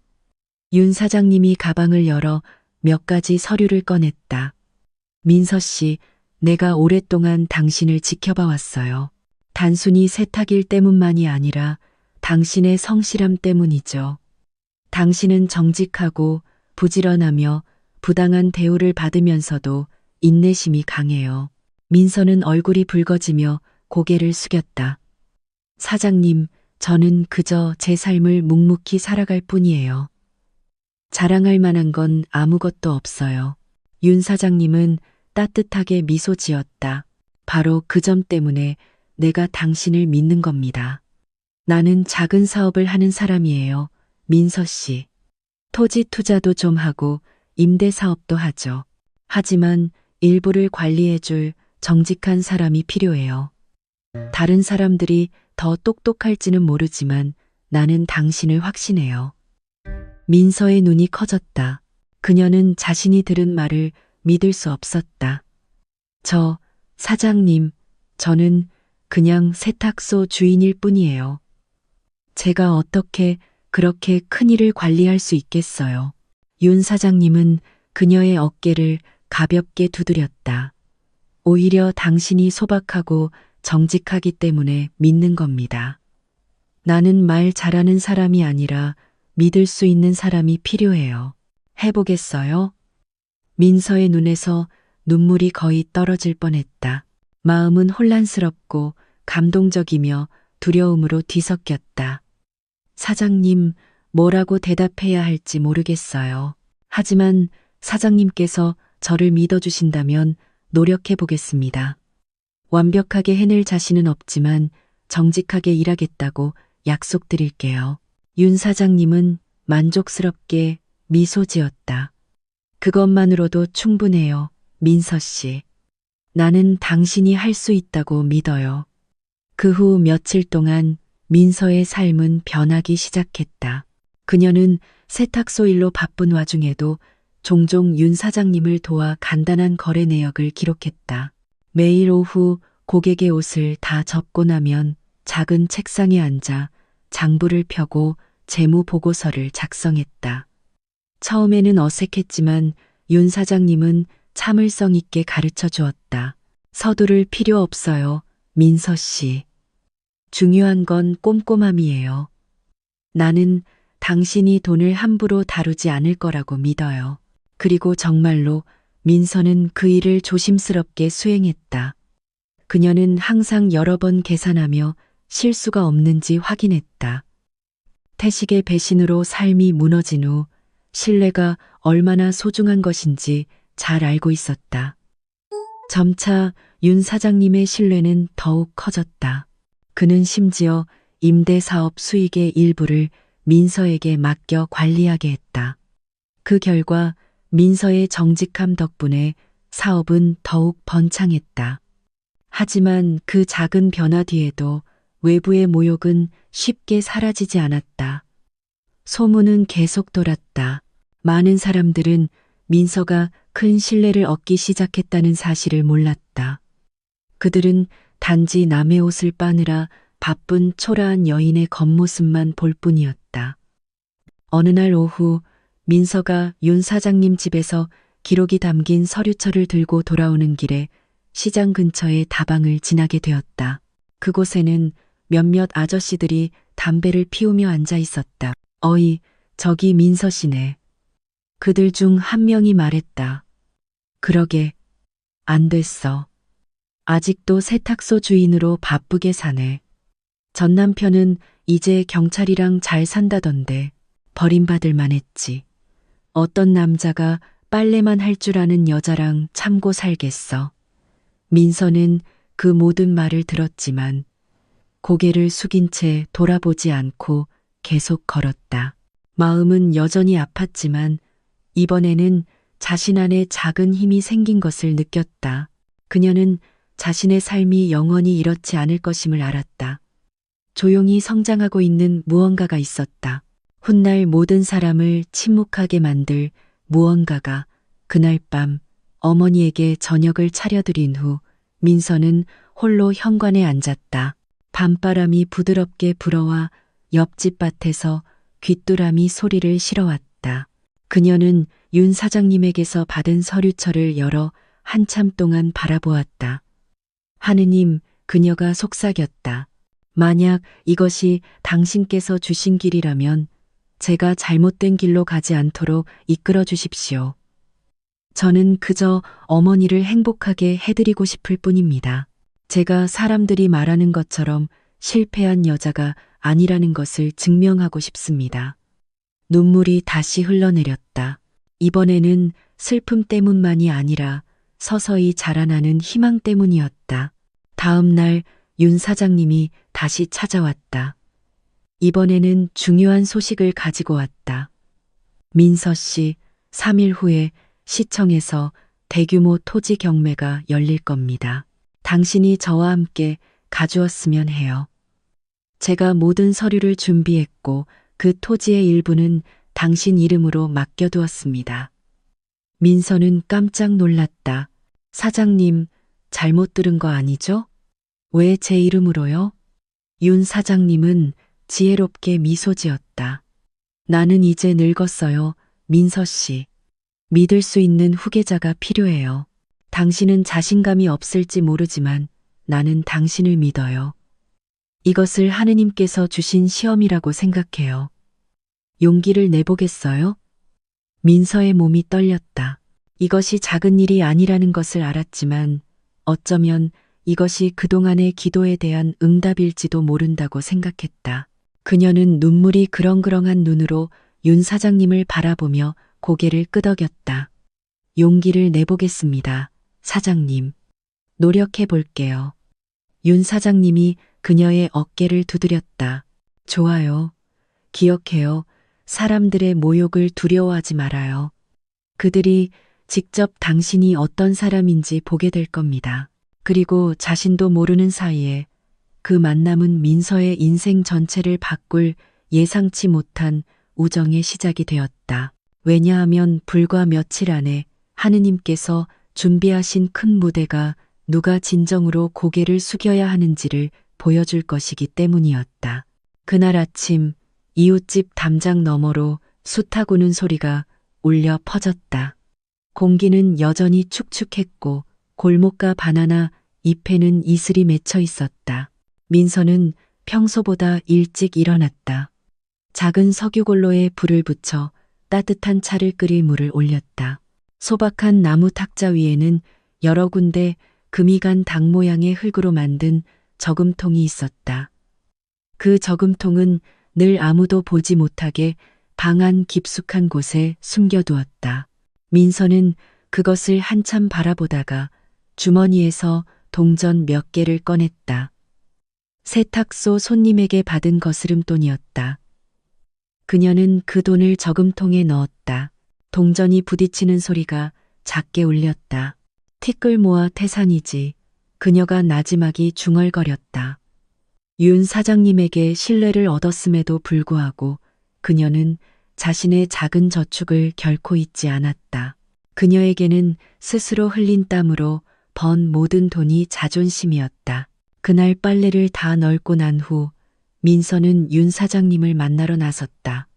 윤 사장님이 가방을 열어 몇 가지 서류를 꺼냈다. 민서 씨, 내가 오랫동안 당신을 지켜봐 왔어요. 단순히 세탁일 때문만이 아니라 당신의 성실함 때문이죠. 당신은 정직하고 부지런하며 부당한 대우를 받으면서도 인내심이 강해요. 민서는 얼굴이 붉어지며 고개를 숙였다. 사장님, 저는 그저 제 삶을 묵묵히 살아갈 뿐이에요. 자랑할 만한 건 아무것도 없어요. 윤 사장님은 따뜻하게 미소 지었다. 바로 그 점 때문에 내가 당신을 믿는 겁니다. 나는 작은 사업을 하는 사람이에요. 민서 씨. 토지 투자도 좀 하고 임대 사업도 하죠. 하지만 일부를 관리해줄 정직한 사람이 필요해요. 다른 사람들이 더 똑똑할지는 모르지만 나는 당신을 확신해요. 민서의 눈이 커졌다. 그녀는 자신이 들은 말을 믿을 수 없었다. 사장님, 저는 그냥 세탁소 주인일 뿐이에요. 제가 어떻게 그렇게 큰 일을 관리할 수 있겠어요. 윤 사장님은 그녀의 어깨를 가볍게 두드렸다. 오히려 당신이 소박하고 정직하기 때문에 믿는 겁니다. 나는 말 잘하는 사람이 아니라 믿을 수 있는 사람이 필요해요. 해보겠어요? 민서의 눈에서 눈물이 거의 떨어질 뻔했다. 마음은 혼란스럽고 감동적이며 두려움으로 뒤섞였다. 사장님, 뭐라고 대답해야 할지 모르겠어요. 하지만 사장님께서 저를 믿어주신다면 노력해 보겠습니다. 완벽하게 해낼 자신은 없지만 정직하게 일하겠다고 약속드릴게요. 윤 사장님은 만족스럽게 미소 지었다. 그것만으로도 충분해요, 민서 씨. 나는 당신이 할 수 있다고 믿어요. 그 후 며칠 동안 민서의 삶은 변하기 시작했다. 그녀는 세탁소 일로 바쁜 와중에도 종종 윤 사장님을 도와 간단한 거래 내역을 기록했다. 매일 오후 고객의 옷을 다 접고 나면 작은 책상에 앉아 장부를 펴고 재무 보고서를 작성했다. 처음에는 어색했지만 윤 사장님은 참을성 있게 가르쳐 주었다. 서두를 필요 없어요, 민서 씨. 중요한 건 꼼꼼함이에요. 나는 당신이 돈을 함부로 다루지 않을 거라고 믿어요. 그리고 정말로 민서는 그 일을 조심스럽게 수행했다. 그녀는 항상 여러 번 계산하며 실수가 없는지 확인했다. 태식의 배신으로 삶이 무너진 후 신뢰가 얼마나 소중한 것인지 잘 알고 있었다. 점차 윤 사장님의 신뢰는 더욱 커졌다. 그는 심지어 임대사업 수익의 일부를 민서에게 맡겨 관리하게 했다. 그 결과 민서의 정직함 덕분에 사업은 더욱 번창했다. 하지만 그 작은 변화 뒤에도 외부의 모욕은 쉽게 사라지지 않았다. 소문은 계속 돌았다. 많은 사람들은 민서가 큰 신뢰를 얻기 시작했다는 사실을 몰랐다. 그들은 단지 남의 옷을 빠느라 바쁜 초라한 여인의 겉모습만 볼 뿐이었다. 어느 날 오후 민서가 윤 사장님 집에서 기록이 담긴 서류철을 들고 돌아오는 길에 시장 근처의 다방을 지나게 되었다. 그곳에는 몇몇 아저씨들이 담배를 피우며 앉아 있었다. 어이, 저기 민서 씨네. 그들 중 한 명이 말했다. 그러게, 안 됐어. 아직도 세탁소 주인으로 바쁘게 사네. 전 남편은 이제 경찰이랑 잘 산다던데 버림받을 만했지. 어떤 남자가 빨래만 할 줄 아는 여자랑 참고 살겠어. 민서는 그 모든 말을 들었지만 고개를 숙인 채 돌아보지 않고 계속 걸었다. 마음은 여전히 아팠지만 이번에는 자신 안에 작은 힘이 생긴 것을 느꼈다. 그녀는 자신의 삶이 영원히 이렇지 않을 것임을 알았다. 조용히 성장하고 있는 무언가가 있었다. 훗날 모든 사람을 침묵하게 만들 무언가가 그날 밤 어머니에게 저녁을 차려드린 후 민서는 홀로 현관에 앉았다. 밤바람이 부드럽게 불어와 옆집 밭에서 귀뚜라미 소리를 실어왔다. 그녀는 윤 사장님에게서 받은 서류철을 열어 한참 동안 바라보았다. 하느님, 그녀가 속삭였다. 만약 이것이 당신께서 주신 길이라면 제가 잘못된 길로 가지 않도록 이끌어 주십시오. 저는 그저 어머니를 행복하게 해드리고 싶을 뿐입니다. 제가 사람들이 말하는 것처럼 실패한 여자가 아니라는 것을 증명하고 싶습니다. 눈물이 다시 흘러내렸다. 이번에는 슬픔 때문만이 아니라 서서히 자라나는 희망 때문이었다. 다음 날 윤 사장님이 다시 찾아왔다. 이번에는 중요한 소식을 가지고 왔다. 민서 씨, 3일 후에 시청에서 대규모 토지 경매가 열릴 겁니다. 당신이 저와 함께 가주었으면 해요. 제가 모든 서류를 준비했고 그 토지의 일부는 당신 이름으로 맡겨두었습니다. 민서는 깜짝 놀랐다. 사장님, 잘못 들은 거 아니죠? 왜 제 이름으로요? 윤 사장님은 지혜롭게 미소 지었다. 나는 이제 늙었어요, 민서 씨. 믿을 수 있는 후계자가 필요해요. 당신은 자신감이 없을지 모르지만 나는 당신을 믿어요. 이것을 하느님께서 주신 시험이라고 생각해요. 용기를 내보겠어요? 민서의 몸이 떨렸다. 이것이 작은 일이 아니라는 것을 알았지만 어쩌면 이것이 그동안의 기도에 대한 응답일지도 모른다고 생각했다. 그녀는 눈물이 그렁그렁한 눈으로 윤 사장님을 바라보며 고개를 끄덕였다. 용기를 내보겠습니다, 사장님. 노력해 볼게요. 윤 사장님이 그녀의 어깨를 두드렸다. 좋아요. 기억해요. 사람들의 모욕을 두려워하지 말아요. 그들이 직접 당신이 어떤 사람인지 보게 될 겁니다. 그리고 자신도 모르는 사이에 그 만남은 민서의 인생 전체를 바꿀 예상치 못한 우정의 시작이 되었다. 왜냐하면 불과 며칠 안에 하느님께서 준비하신 큰 무대가 누가 진정으로 고개를 숙여야 하는지를 보여줄 것이기 때문이었다. 그날 아침 이웃집 담장 너머로 수탉 우는 소리가 울려 퍼졌다. 공기는 여전히 축축했고 골목가 바나나 잎에는 이슬이 맺혀 있었다. 민서는 평소보다 일찍 일어났다. 작은 석유골로에 불을 붙여 따뜻한 차를 끓일 물을 올렸다. 소박한 나무 탁자 위에는 여러 군데 금이 간 닭 모양의 흙으로 만든 저금통이 있었다. 그 저금통은 늘 아무도 보지 못하게 방 안 깊숙한 곳에 숨겨두었다. 민서는 그것을 한참 바라보다가 주머니에서 동전 몇 개를 꺼냈다. 세탁소 손님에게 받은 거스름돈이었다. 그녀는 그 돈을 저금통에 넣었다. 동전이 부딪히는 소리가 작게 울렸다. 티끌 모아 태산이지. 그녀가 나지막이 중얼거렸다. 윤 사장님에게 신뢰를 얻었음에도 불구하고 그녀는 자신의 작은 저축을 결코 잊지 않았다. 그녀에게는 스스로 흘린 땀으로 번 모든 돈이 자존심이었다. 그날 빨래를 다 널고 난 후 민서는 윤 사장님을 만나러 나섰다.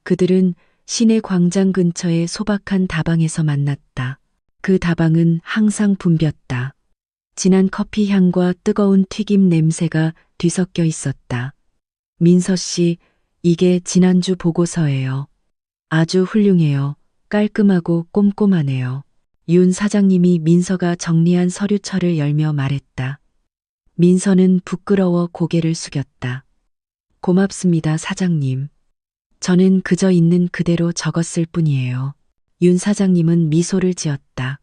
그들은 시내 광장 근처의 소박한 다방에서 만났다. 그 다방은 항상 붐볐다. 진한 커피 향과 뜨거운 튀김 냄새가 뒤섞여 있었다. 민서 씨, 이게 지난주 보고서예요. 아주 훌륭해요. 깔끔하고 꼼꼼하네요. 윤 사장님이 민서가 정리한 서류철을 열며 말했다. 민서는 부끄러워 고개를 숙였다. 고맙습니다, 사장님. 저는 그저 있는 그대로 적었을 뿐이에요. 윤 사장님은 미소를 지었다.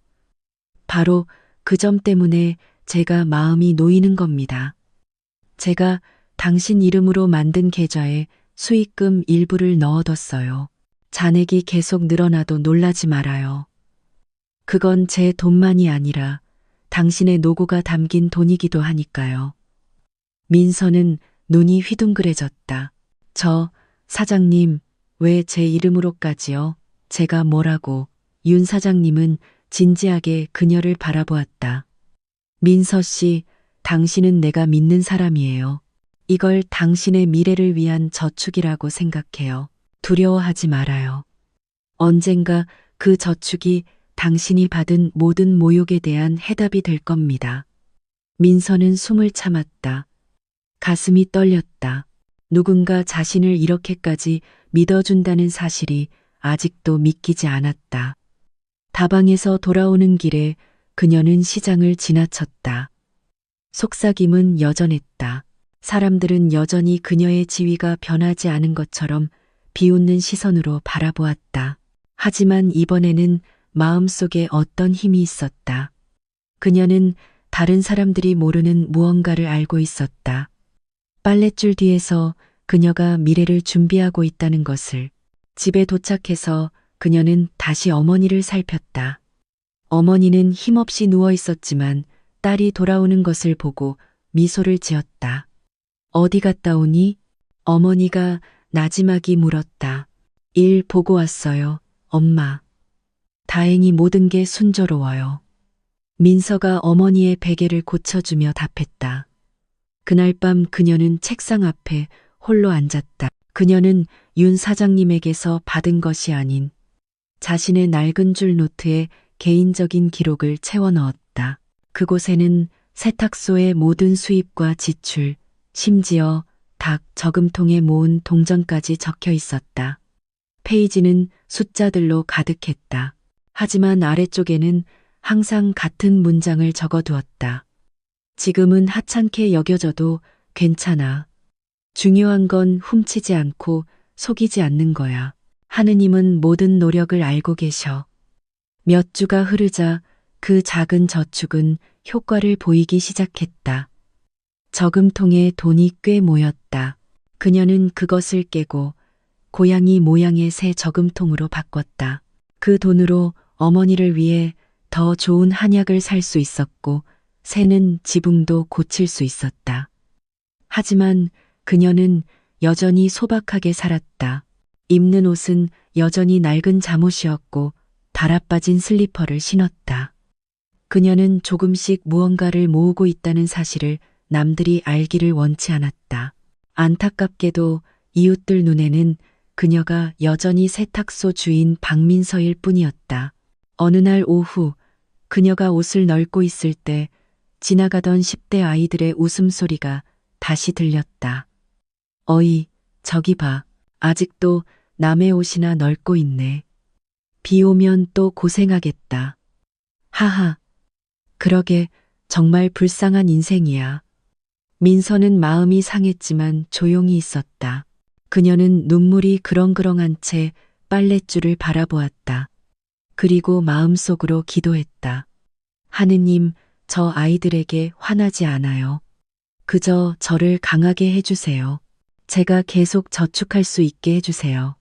바로 그 점 때문에 제가 마음이 놓이는 겁니다. 제가 당신 이름으로 만든 계좌에 수익금 일부를 넣어뒀어요. 잔액이 계속 늘어나도 놀라지 말아요. 그건 제 돈만이 아니라 당신의 노고가 담긴 돈이기도 하니까요. 민서는 눈이 휘둥그레졌다. 사장님, 왜 제 이름으로까지요? 제가 뭐라고? 윤 사장님은 진지하게 그녀를 바라보았다. 민서 씨, 당신은 내가 믿는 사람이에요. 이걸 당신의 미래를 위한 저축이라고 생각해요. 두려워하지 말아요. 언젠가 그 저축이 당신이 받은 모든 모욕에 대한 해답이 될 겁니다. 민서는 숨을 참았다. 가슴이 떨렸다. 누군가 자신을 이렇게까지 믿어준다는 사실이 아직도 믿기지 않았다. 다방에서 돌아오는 길에 그녀는 시장을 지나쳤다. 속삭임은 여전했다. 사람들은 여전히 그녀의 지위가 변하지 않은 것처럼 비웃는 시선으로 바라보았다. 하지만 이번에는 마음속에 어떤 힘이 있었다. 그녀는 다른 사람들이 모르는 무언가를 알고 있었다. 빨랫줄 뒤에서 그녀가 미래를 준비하고 있다는 것을. 집에 도착해서 그녀는 다시 어머니를 살폈다. 어머니는 힘없이 누워 있었지만 딸이 돌아오는 것을 보고 미소를 지었다. 어디 갔다 오니? 어머니가 나지막이 물었다. 일 보고 왔어요, 엄마. 다행히 모든 게 순조로워요. 민서가 어머니의 베개를 고쳐주며 답했다. 그날 밤 그녀는 책상 앞에 홀로 앉았다. 그녀는 윤 사장님에게서 받은 것이 아닌 자신의 낡은 줄 노트에 개인적인 기록을 채워 넣었다. 그곳에는 세탁소의 모든 수입과 지출, 심지어 닭 저금통에 모은 동전까지 적혀 있었다. 페이지는 숫자들로 가득했다. 하지만 아래쪽에는 항상 같은 문장을 적어두었다. 지금은 하찮게 여겨져도 괜찮아. 중요한 건 훔치지 않고 속이지 않는 거야. 하느님은 모든 노력을 알고 계셔. 몇 주가 흐르자 그 작은 저축은 효과를 보이기 시작했다. 저금통에 돈이 꽤 모였다. 그녀는 그것을 깨고 고양이 모양의 새 저금통으로 바꿨다. 그 돈으로 어머니를 위해 더 좋은 한약을 살 수 있었고 새는 지붕도 고칠 수 있었다. 하지만 그녀는 여전히 소박하게 살았다. 입는 옷은 여전히 낡은 잠옷이었고 달아빠진 슬리퍼를 신었다. 그녀는 조금씩 무언가를 모으고 있다는 사실을 남들이 알기를 원치 않았다. 안타깝게도 이웃들 눈에는 그녀가 여전히 세탁소 주인 박민서일 뿐이었다. 어느 날 오후 그녀가 옷을 널고 있을 때 지나가던 10대 아이들의 웃음소리가 다시 들렸다. 어이, 저기 봐. 아직도 남의 옷이나 널고 있네. 비 오면 또 고생하겠다. 하하. 그러게 정말 불쌍한 인생이야. 민서는 마음이 상했지만 조용히 있었다. 그녀는 눈물이 그렁그렁한 채 빨랫줄을 바라보았다. 그리고 마음속으로 기도했다. 하느님, 저 아이들에게 화나지 않아요. 그저 저를 강하게 해주세요. 제가 계속 저축할 수 있게 해주세요.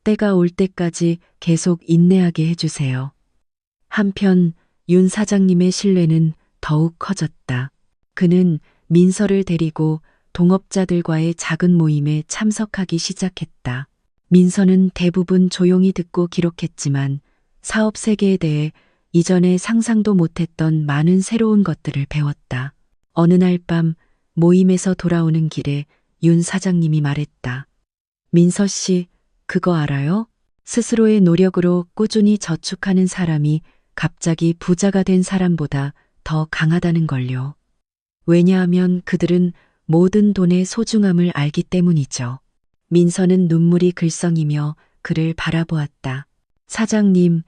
때가 올 때까지 계속 인내하게 해주세요. 한편 윤 사장님의 신뢰는 더욱 커졌다. 그는 민서를 데리고 동업자들과의 작은 모임에 참석하기 시작했다. 민서는 대부분 조용히 듣고 기록했지만 사업 세계에 대해 이전에 상상도 못했던 많은 새로운 것들을 배웠다. 어느 날 밤 모임에서 돌아오는 길에 윤 사장님이 말했다. 민서 씨, 그거 알아요? 스스로의 노력으로 꾸준히 저축하는 사람이 갑자기 부자가 된 사람보다 더 강하다는 걸요. 왜냐하면 그들은 모든 돈의 소중함을 알기 때문이죠. 민서는 눈물이 글썽이며 그를 바라보았다. 사장님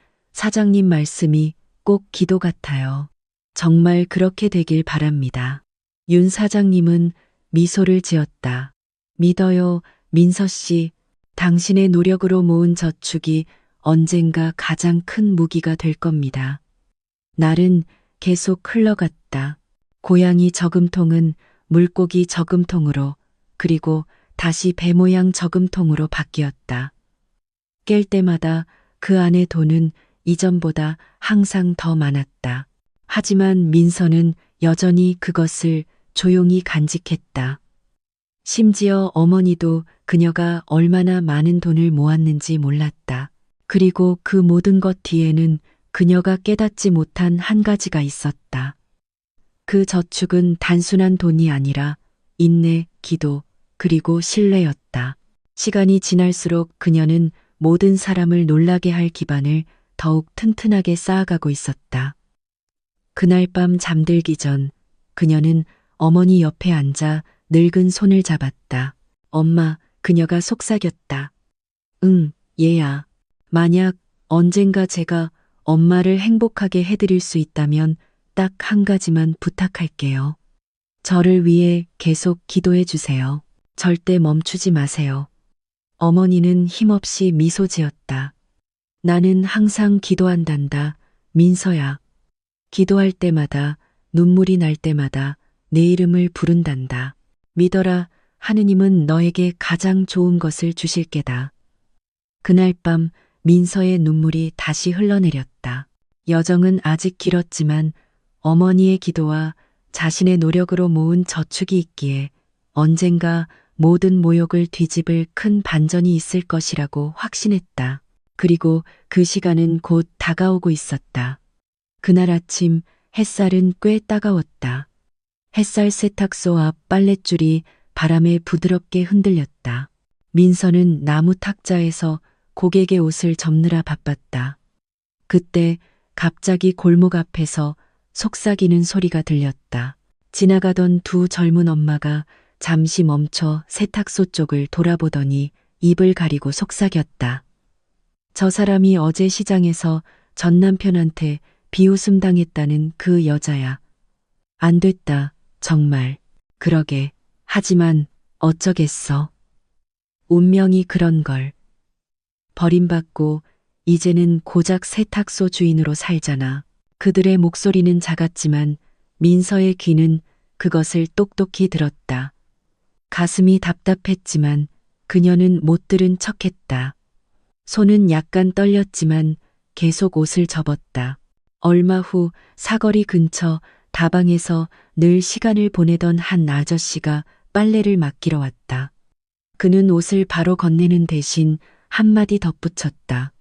말씀이 꼭 기도 같아요. 정말 그렇게 되길 바랍니다. 윤 사장님은 미소를 지었다. 믿어요, 민서 씨. 당신의 노력으로 모은 저축이 언젠가 가장 큰 무기가 될 겁니다. 날은 계속 흘러갔다. 고양이 저금통은 물고기 저금통으로, 그리고 다시 배 모양 저금통으로 바뀌었다. 깰 때마다 그 안의 돈은 이전보다 항상 더 많았다. 하지만 민서는 여전히 그것을 조용히 간직했다. 심지어 어머니도 그녀가 얼마나 많은 돈을 모았는지 몰랐다. 그리고 그 모든 것 뒤에는 그녀가 깨닫지 못한 한 가지가 있었다. 그 저축은 단순한 돈이 아니라 인내, 기도, 그리고 신뢰였다. 시간이 지날수록 그녀는 모든 사람을 놀라게 할 기반을 더욱 튼튼하게 쌓아가고 있었다. 그날 밤 잠들기 전 그녀는 어머니 옆에 앉아 늙은 손을 잡았다. 엄마, 그녀가 속삭였다. 응, 얘야. 만약 언젠가 제가 엄마를 행복하게 해드릴 수 있다면 딱 한 가지만 부탁할게요. 저를 위해 계속 기도해 주세요. 절대 멈추지 마세요. 어머니는 힘없이 미소 지었다. 나는 항상 기도한단다, 민서야. 기도할 때마다, 눈물이 날 때마다 내 이름을 부른단다. 믿어라, 하느님은 너에게 가장 좋은 것을 주실 게다. 그날 밤 민서의 눈물이 다시 흘러내렸다. 여정은 아직 길었지만 어머니의 기도와 자신의 노력으로 모은 저축이 있기에 언젠가 모든 모욕을 뒤집을 큰 반전이 있을 것이라고 확신했다. 그리고 그 시간은 곧 다가오고 있었다. 그날 아침 햇살은 꽤 따가웠다. 햇살 세탁소 앞 빨랫줄이 바람에 부드럽게 흔들렸다. 민서는 나무 탁자에서 고객의 옷을 접느라 바빴다. 그때 갑자기 골목 앞에서 속삭이는 소리가 들렸다. 지나가던 두 젊은 엄마가 잠시 멈춰 세탁소 쪽을 돌아보더니 입을 가리고 속삭였다. 저 사람이 어제 시장에서 전 남편한테 비웃음 당했다는 그 여자야. 안 됐다, 정말. 그러게. 하지만 어쩌겠어. 운명이 그런 걸. 버림받고 이제는 고작 세탁소 주인으로 살잖아. 그들의 목소리는 작았지만 민서의 귀는 그것을 똑똑히 들었다. 가슴이 답답했지만 그녀는 못 들은 척했다. 손은 약간 떨렸지만 계속 옷을 접었다. 얼마 후 사거리 근처 다방에서 늘 시간을 보내던 한 아저씨가 빨래를 맡기러 왔다. 그는 옷을 바로 건네는 대신 한마디 덧붙였다.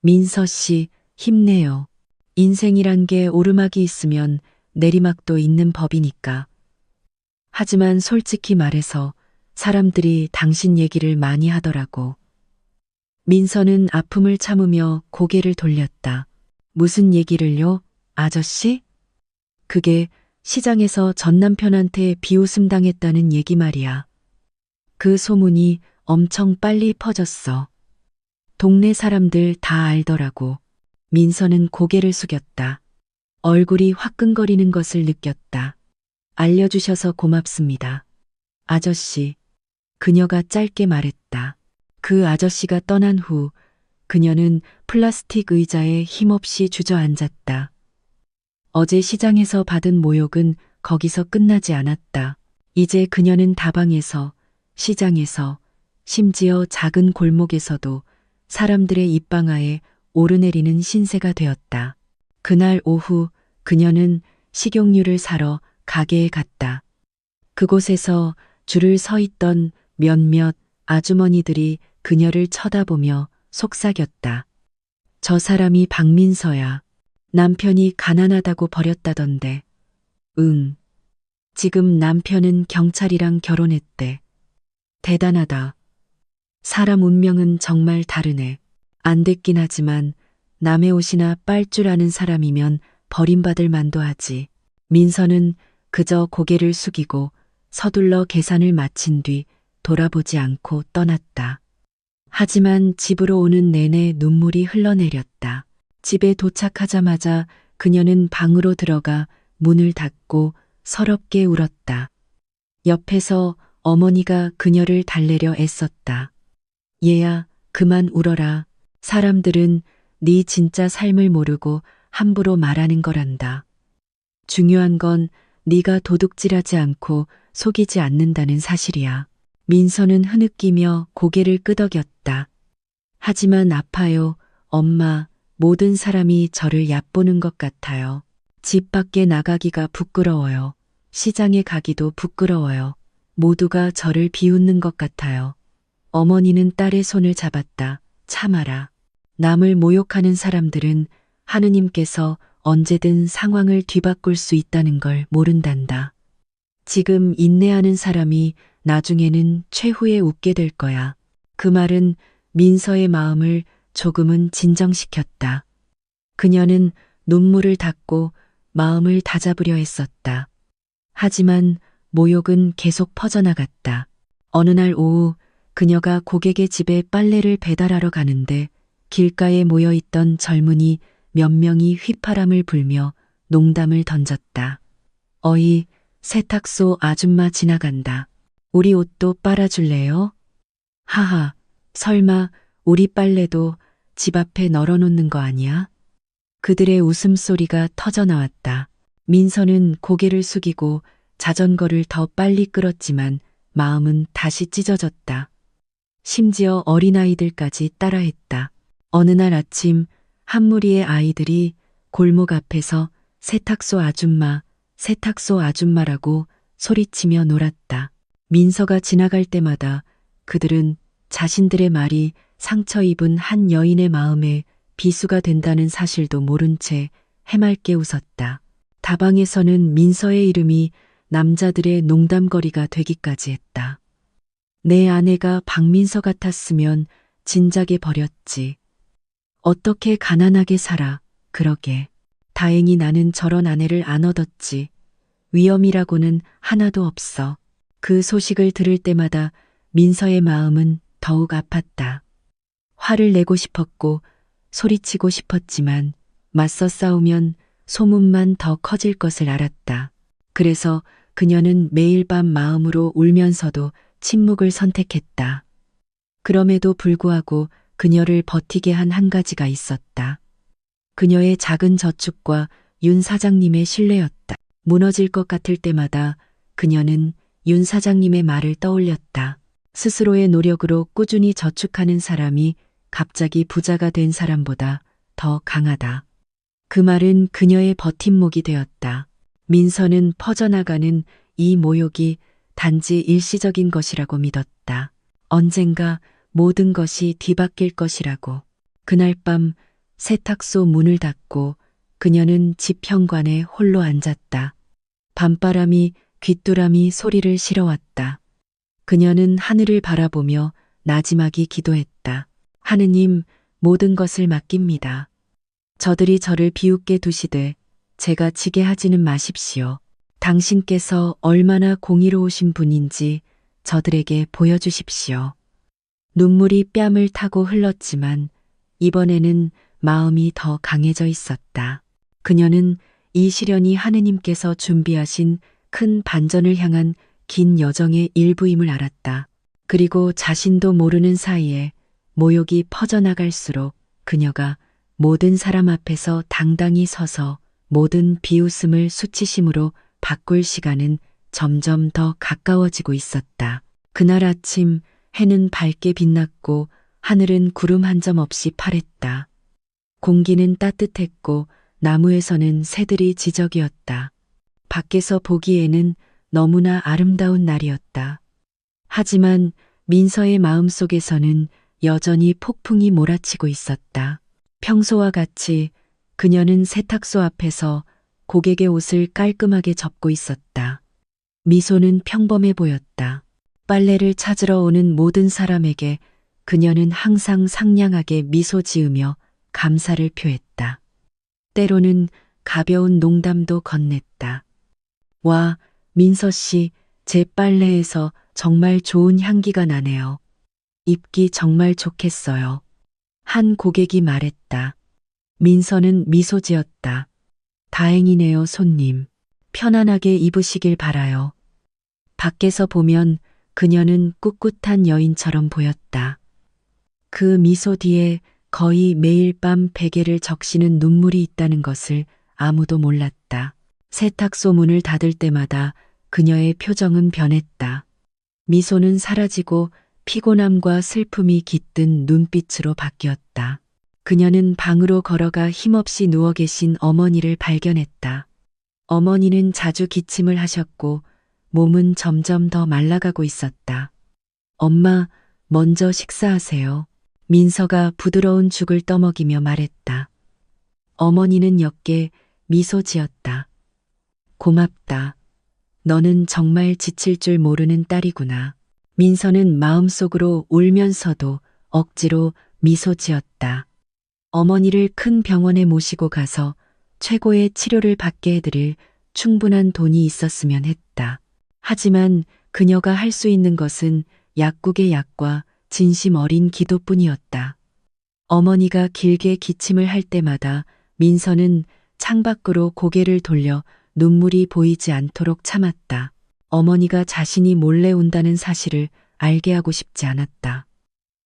민서 씨, 힘내요. 인생이란 게 오르막이 있으면 내리막도 있는 법이니까. 하지만 솔직히 말해서 사람들이 당신 얘기를 많이 하더라고. 민서는 아픔을 참으며 고개를 돌렸다. 무슨 얘기를요, 아저씨? 그게 시장에서 전 남편한테 비웃음 당했다는 얘기 말이야. 그 소문이 엄청 빨리 퍼졌어. 동네 사람들 다 알더라고. 민서는 고개를 숙였다. 얼굴이 화끈거리는 것을 느꼈다. 알려주셔서 고맙습니다. 아저씨, 그녀가 짧게 말했다. 그 아저씨가 떠난 후 그녀는 플라스틱 의자에 힘없이 주저앉았다. 어제 시장에서 받은 모욕은 거기서 끝나지 않았다. 이제 그녀는 다방에서, 시장에서, 심지어 작은 골목에서도 사람들의 입방아에 오르내리는 신세가 되었다. 그날 오후 그녀는 식용유를 사러 가게에 갔다. 그곳에서 줄을 서 있던 몇몇 아주머니들이 그녀를 쳐다보며 속삭였다. 저 사람이 박민서야. 남편이 가난하다고 버렸다던데. 응. 지금 남편은 경찰이랑 결혼했대. 대단하다. 사람 운명은 정말 다르네. 안 됐긴 하지만 남의 옷이나 빨 줄 아는 사람이면 버림받을 만도 하지. 민서는 그저 고개를 숙이고 서둘러 계산을 마친 뒤 돌아보지 않고 떠났다. 하지만 집으로 오는 내내 눈물이 흘러내렸다. 집에 도착하자마자 그녀는 방으로 들어가 문을 닫고 서럽게 울었다. 옆에서 어머니가 그녀를 달래려 애썼다. 얘야, 그만 울어라. 사람들은 네 진짜 삶을 모르고 함부로 말하는 거란다. 중요한 건 네가 도둑질하지 않고 속이지 않는다는 사실이야. 민서는 흐느끼며 고개를 끄덕였다. 하지만 아파요, 엄마. 모든 사람이 저를 얕보는 것 같아요. 집 밖에 나가기가 부끄러워요. 시장에 가기도 부끄러워요. 모두가 저를 비웃는 것 같아요. 어머니는 딸의 손을 잡았다. 참아라. 남을 모욕하는 사람들은 하느님께서 언제든 상황을 뒤바꿀 수 있다는 걸 모른단다. 지금 인내하는 사람이 나중에는 최후에 웃게 될 거야. 그 말은 민서의 마음을 조금은 진정시켰다. 그녀는 눈물을 닦고 마음을 다잡으려 했었다. 하지만 모욕은 계속 퍼져나갔다. 어느 날 오후 그녀가 고객의 집에 빨래를 배달하러 가는데 길가에 모여있던 젊은이 몇 명이 휘파람을 불며 농담을 던졌다. 어이, 세탁소 아줌마 지나간다. 우리 옷도 빨아줄래요? 하하, 설마 우리 빨래도 집 앞에 널어놓는 거 아니야? 그들의 웃음소리가 터져나왔다. 민서는 고개를 숙이고 자전거를 더 빨리 끌었지만 마음은 다시 찢어졌다. 심지어 어린아이들까지 따라했다. 어느 날 아침 한 무리의 아이들이 골목 앞에서 세탁소 아줌마, 세탁소 아줌마라고 소리치며 놀았다. 민서가 지나갈 때마다 그들은 자신들의 말이 상처 입은 한 여인의 마음에 비수가 된다는 사실도 모른 채 해맑게 웃었다. 다방에서는 민서의 이름이 남자들의 농담거리가 되기까지 했다. 내 아내가 박민서 같았으면 진작에 버렸지. 어떻게 가난하게 살아. 그러게. 다행히 나는 저런 아내를 안 얻었지. 위험이라고는 하나도 없어. 그 소식을 들을 때마다 민서의 마음은 더욱 아팠다. 화를 내고 싶었고 소리치고 싶었지만 맞서 싸우면 소문만 더 커질 것을 알았다. 그래서 그녀는 매일 밤 마음으로 울면서도 침묵을 선택했다. 그럼에도 불구하고 그녀를 버티게 한 한 가지가 있었다. 그녀의 작은 저축과 윤 사장님의 신뢰였다. 무너질 것 같을 때마다 그녀는 윤 사장님의 말을 떠올렸다. 스스로의 노력으로 꾸준히 저축하는 사람이 갑자기 부자가 된 사람보다 더 강하다. 그 말은 그녀의 버팀목이 되었다. 민서는 퍼져나가는 이 모욕이 단지 일시적인 것이라고 믿었다. 언젠가 모든 것이 뒤바뀔 것이라고. 그날 밤 세탁소 문을 닫고 그녀는 집 현관에 홀로 앉았다. 밤바람이 귀뚜라미 소리를 실어왔다. 그녀는 하늘을 바라보며 나지막이 기도했다. 하느님, 모든 것을 맡깁니다. 저들이 저를 비웃게 두시되 제가 지게 하지는 마십시오. 당신께서 얼마나 공의로우신 분인지 저들에게 보여주십시오. 눈물이 뺨을 타고 흘렀지만 이번에는 마음이 더 강해져 있었다. 그녀는 이 시련이 하느님께서 준비하신 큰 반전을 향한 긴 여정의 일부임을 알았다. 그리고 자신도 모르는 사이에 모욕이 퍼져나갈수록 그녀가 모든 사람 앞에서 당당히 서서 모든 비웃음을 수치심으로 바꿀 시간은 점점 더 가까워지고 있었다. 그날 아침 해는 밝게 빛났고 하늘은 구름 한 점 없이 파랬다. 공기는 따뜻했고 나무에서는 새들이 지저귀었다. 밖에서 보기에는 너무나 아름다운 날이었다. 하지만 민서의 마음속에서는 여전히 폭풍이 몰아치고 있었다. 평소와 같이 그녀는 세탁소 앞에서 고객의 옷을 깔끔하게 접고 있었다. 미소는 평범해 보였다. 빨래를 찾으러 오는 모든 사람에게 그녀는 항상 상냥하게 미소 지으며 감사를 표했다. 때로는 가벼운 농담도 건넸다. 와, 민서 씨, 제 빨래에서 정말 좋은 향기가 나네요. 입기 정말 좋겠어요. 한 고객이 말했다. 민서는 미소 지었다. 다행이네요, 손님. 편안하게 입으시길 바라요. 밖에서 보면 그녀는 꿋꿋한 여인처럼 보였다. 그 미소 뒤에 거의 매일 밤 베개를 적시는 눈물이 있다는 것을 아무도 몰랐다. 세탁소 문을 닫을 때마다 그녀의 표정은 변했다. 미소는 사라지고 피곤함과 슬픔이 깃든 눈빛으로 바뀌었다. 그녀는 방으로 걸어가 힘없이 누워 계신 어머니를 발견했다. 어머니는 자주 기침을 하셨고 몸은 점점 더 말라가고 있었다. 엄마, 먼저 식사하세요. 민서가 부드러운 죽을 떠먹이며 말했다. 어머니는 옅게 미소 지었다. 고맙다. 너는 정말 지칠 줄 모르는 딸이구나. 민서는 마음속으로 울면서도 억지로 미소 지었다. 어머니를 큰 병원에 모시고 가서 최고의 치료를 받게 해드릴 충분한 돈이 있었으면 했다. 하지만 그녀가 할 수 있는 것은 약국의 약과 진심 어린 기도뿐이었다. 어머니가 길게 기침을 할 때마다 민서는 창밖으로 고개를 돌려 눈물이 보이지 않도록 참았다. 어머니가 자신이 몰래 운다는 사실을 알게 하고 싶지 않았다.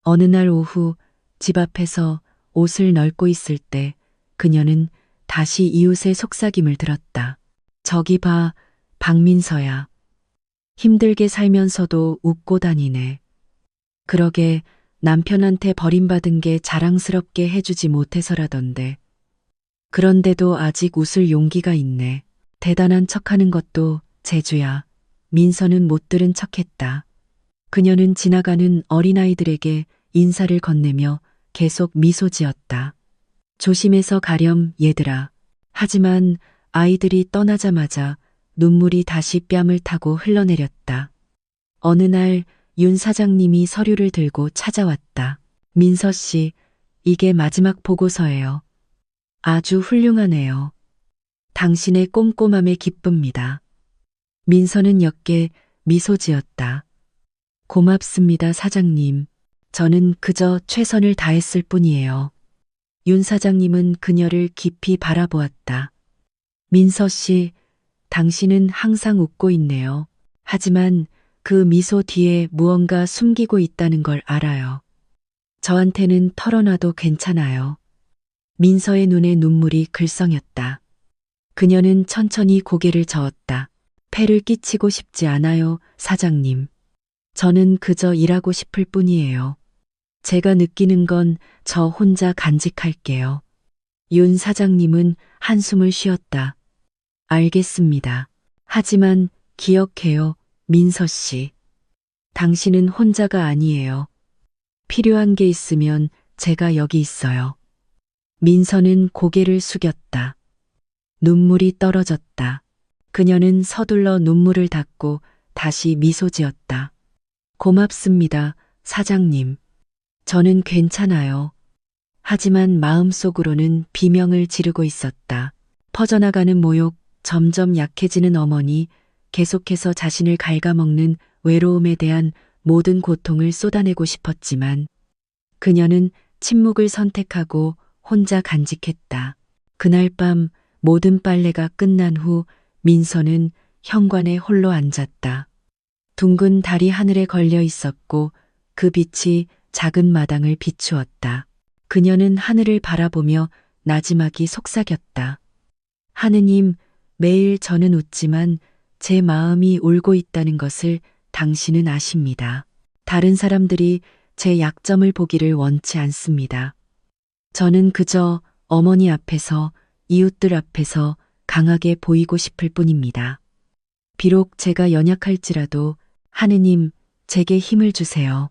어느 날 오후 집 앞에서 옷을 널고 있을 때 그녀는 다시 이웃의 속삭임을 들었다. 저기 봐, 박민서야. 힘들게 살면서도 웃고 다니네. 그러게 남편한테 버림받은 게 자랑스럽게 해주지 못해서라던데. 그런데도 아직 웃을 용기가 있네. 대단한 척하는 것도 재주야. 민서는 못 들은 척했다. 그녀는 지나가는 어린아이들에게 인사를 건네며 계속 미소 지었다. 조심해서 가렴, 얘들아. 하지만 아이들이 떠나자마자 눈물이 다시 뺨을 타고 흘러내렸다. 어느 날 윤 사장님이 서류를 들고 찾아왔다. 민서 씨, 이게 마지막 보고서예요. 아주 훌륭하네요. 당신의 꼼꼼함에 기쁩니다. 민서는 옅게 미소 지었다. 고맙습니다, 사장님. 저는 그저 최선을 다했을 뿐이에요. 윤 사장님은 그녀를 깊이 바라보았다. 민서 씨, 당신은 항상 웃고 있네요. 하지만 그 미소 뒤에 무언가 숨기고 있다는 걸 알아요. 저한테는 털어놔도 괜찮아요. 민서의 눈에 눈물이 글썽였다. 그녀는 천천히 고개를 저었다. 폐를 끼치고 싶지 않아요, 사장님. 저는 그저 일하고 싶을 뿐이에요. 제가 느끼는 건 저 혼자 간직할게요. 윤 사장님은 한숨을 쉬었다. 알겠습니다. 하지만 기억해요, 민서 씨. 당신은 혼자가 아니에요. 필요한 게 있으면 제가 여기 있어요. 민서는 고개를 숙였다. 눈물이 떨어졌다. 그녀는 서둘러 눈물을 닦고 다시 미소 지었다. 고맙습니다, 사장님. 저는 괜찮아요. 하지만 마음속으로는 비명을 지르고 있었다. 퍼져나가는 모욕, 점점 약해지는 어머니, 계속해서 자신을 갉아먹는 외로움에 대한 모든 고통을 쏟아내고 싶었지만 그녀는 침묵을 선택하고 혼자 간직했다. 그날 밤 모든 빨래가 끝난 후 민서는 현관에 홀로 앉았다. 둥근 달이 하늘에 걸려 있었고 그 빛이 작은 마당을 비추었다. 그녀는 하늘을 바라보며 나지막이 속삭였다. 하느님, 매일 저는 웃지만 제 마음이 울고 있다는 것을 당신은 아십니다. 다른 사람들이 제 약점을 보기를 원치 않습니다. 저는 그저 어머니 앞에서, 이웃들 앞에서 강하게 보이고 싶을 뿐입니다. 비록 제가 연약할지라도 하느님, 제게 힘을 주세요.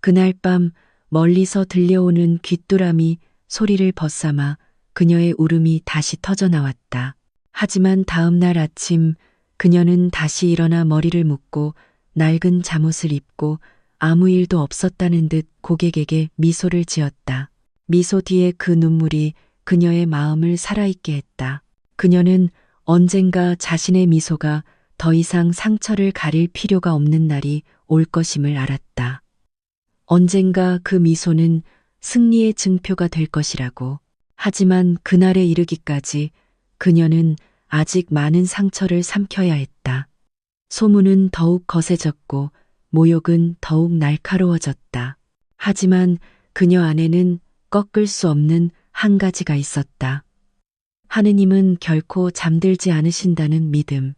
그날 밤 멀리서 들려오는 귀뚜라미 소리를 벗삼아 그녀의 울음이 다시 터져 나왔다. 하지만 다음 날 아침 그녀는 다시 일어나 머리를 묶고 낡은 잠옷을 입고 아무 일도 없었다는 듯 고객에게 미소를 지었다. 미소 뒤에 그 눈물이 그녀의 마음을 살아있게 했다. 그녀는 언젠가 자신의 미소가 더 이상 상처를 가릴 필요가 없는 날이 올 것임을 알았다. 언젠가 그 미소는 승리의 증표가 될 것이라고. 하지만 그날에 이르기까지 그녀는 아직 많은 상처를 삼켜야 했다. 소문은 더욱 거세졌고 모욕은 더욱 날카로워졌다. 하지만 그녀 안에는 꺾을 수 없는 한 가지가 있었다. 하느님은 결코 잠들지 않으신다는 믿음.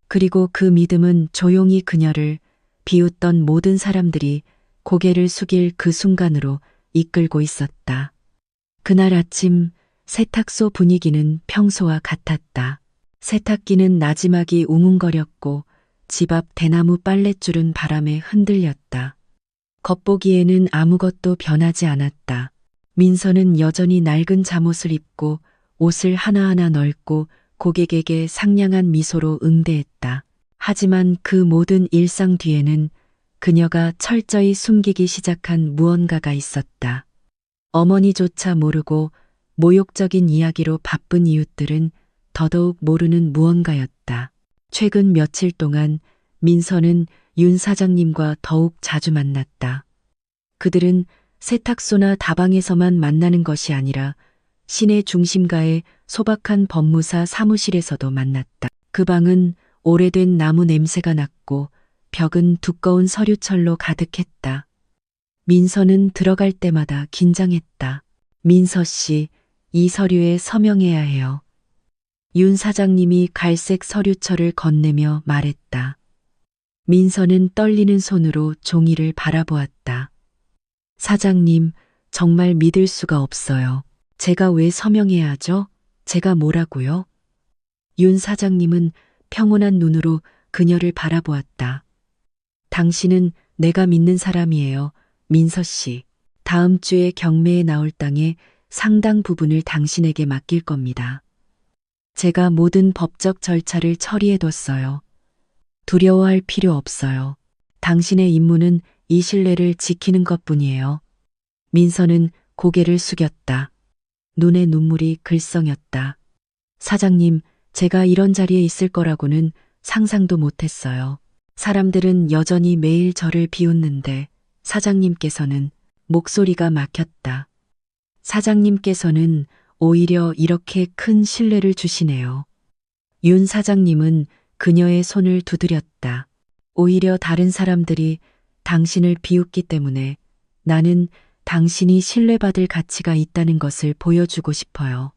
그리고 그 믿음은 조용히 그녀를 비웃던 모든 사람들이 고개를 숙일 그 순간으로 이끌고 있었다. 그날 아침 세탁소 분위기는 평소와 같았다. 세탁기는 나지막이 웅웅거렸고 집 앞 대나무 빨랫줄은 바람에 흔들렸다. 겉보기에는 아무것도 변하지 않았다. 민서는 여전히 낡은 잠옷을 입고 옷을 하나하나 널고 고객에게 상냥한 미소로 응대했다. 하지만 그 모든 일상 뒤에는 그녀가 철저히 숨기기 시작한 무언가가 있었다. 어머니조차 모르고 모욕적인 이야기로 바쁜 이웃들은 더더욱 모르는 무언가였다. 최근 며칠 동안 민서는 윤 사장님과 더욱 자주 만났다. 그들은 세탁소나 다방에서만 만나는 것이 아니라 시내 중심가의 소박한 법무사 사무실에서도 만났다. 그 방은 오래된 나무 냄새가 났고 벽은 두꺼운 서류철로 가득했다. 민서는 들어갈 때마다 긴장했다. 민서 씨, 이 서류에 서명해야 해요. 윤 사장님이 갈색 서류철을 건네며 말했다. 민서는 떨리는 손으로 종이를 바라보았다. 사장님, 정말 믿을 수가 없어요. 제가 왜 서명해야 하죠? 제가 뭐라고요? 윤 사장님은 평온한 눈으로 그녀를 바라보았다. 당신은 내가 믿는 사람이에요, 민서 씨. 다음 주에 경매에 나올 땅의 상당 부분을 당신에게 맡길 겁니다. 제가 모든 법적 절차를 처리해뒀어요. 두려워할 필요 없어요. 당신의 임무는 이 신뢰를 지키는 것뿐이에요. 민서는 고개를 숙였다. 눈에 눈물이 글썽였다. 사장님, 제가 이런 자리에 있을 거라고는 상상도 못했어요. 사람들은 여전히 매일 저를 비웃는데 사장님께서는 목소리가 막혔다. 사장님께서는 오히려 이렇게 큰 신뢰를 주시네요. 윤 사장님은 그녀의 손을 두드렸다. 오히려 다른 사람들이 당신을 비웃기 때문에 나는 당신이 신뢰받을 가치가 있다는 것을 보여주고 싶어요.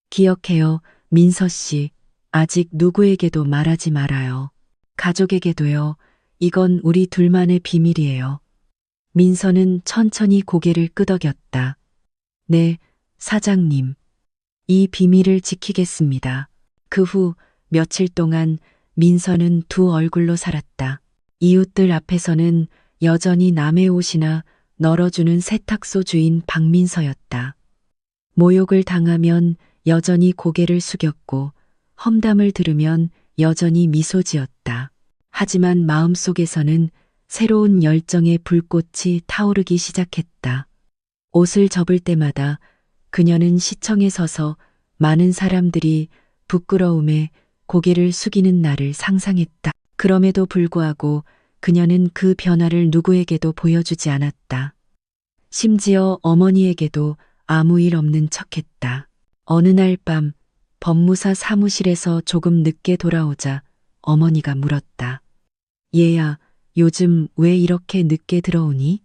기억해요, 민서 씨. 아직 누구에게도 말하지 말아요. 가족에게도요. 이건 우리 둘만의 비밀이에요. 민서는 천천히 고개를 끄덕였다. 네, 사장님. 이 비밀을 지키겠습니다. 그 후 며칠 동안 민서는 두 얼굴로 살았다. 이웃들 앞에서는 여전히 남의 옷이나 널어주는 세탁소 주인 박민서였다. 모욕을 당하면 여전히 고개를 숙였고 험담을 들으면 여전히 미소 지었다. 하지만 마음속에서는 새로운 열정의 불꽃이 타오르기 시작했다. 옷을 접을 때마다 그녀는 시청에 서서 많은 사람들이 부끄러움에 고개를 숙이는 날을 상상했다. 그럼에도 불구하고 그녀는 그 변화를 누구에게도 보여주지 않았다. 심지어 어머니에게도 아무 일 없는 척했다. 어느 날 밤 법무사 사무실에서 조금 늦게 돌아오자 어머니가 물었다. 얘야, 요즘 왜 이렇게 늦게 들어오니?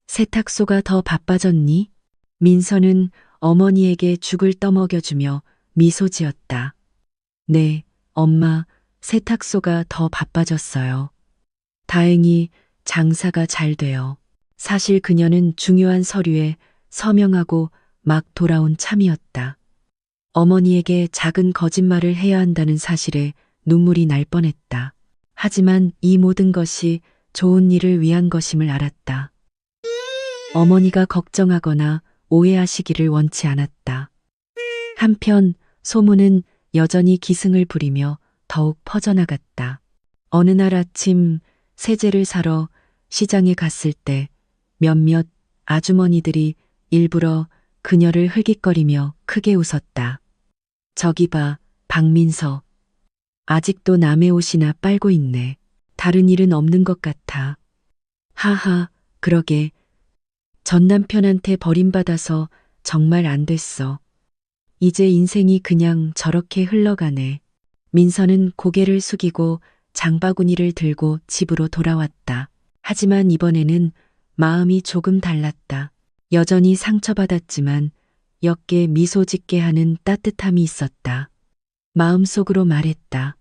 세탁소가 더 바빠졌니? 민서는 어머니에게 죽을 떠먹여주며 미소 지었다. 네, 엄마, 세탁소가 더 바빠졌어요. 다행히 장사가 잘 돼요. 사실 그녀는 중요한 서류에 서명하고 막 돌아온 참이었다. 어머니에게 작은 거짓말을 해야 한다는 사실에 눈물이 날 뻔했다. 하지만 이 모든 것이 좋은 일을 위한 것임을 알았다. 어머니가 걱정하거나 오해하시기를 원치 않았다. 한편 소문은 여전히 기승을 부리며 더욱 퍼져나갔다. 어느 날 아침 세제를 사러 시장에 갔을 때 몇몇 아주머니들이 일부러 그녀를 흘깃거리며 크게 웃었다. 저기 봐, 박민서. 아직도 남의 옷이나 빨고 있네. 다른 일은 없는 것 같아. 하하, 그러게. 전 남편한테 버림받아서 정말 안 됐어. 이제 인생이 그냥 저렇게 흘러가네. 민서는 고개를 숙이고 장바구니를 들고 집으로 돌아왔다. 하지만 이번에는 마음이 조금 달랐다. 여전히 상처받았지만 옅게 미소 짓게 하는 따뜻함이 있었다. 마음속으로 말했다.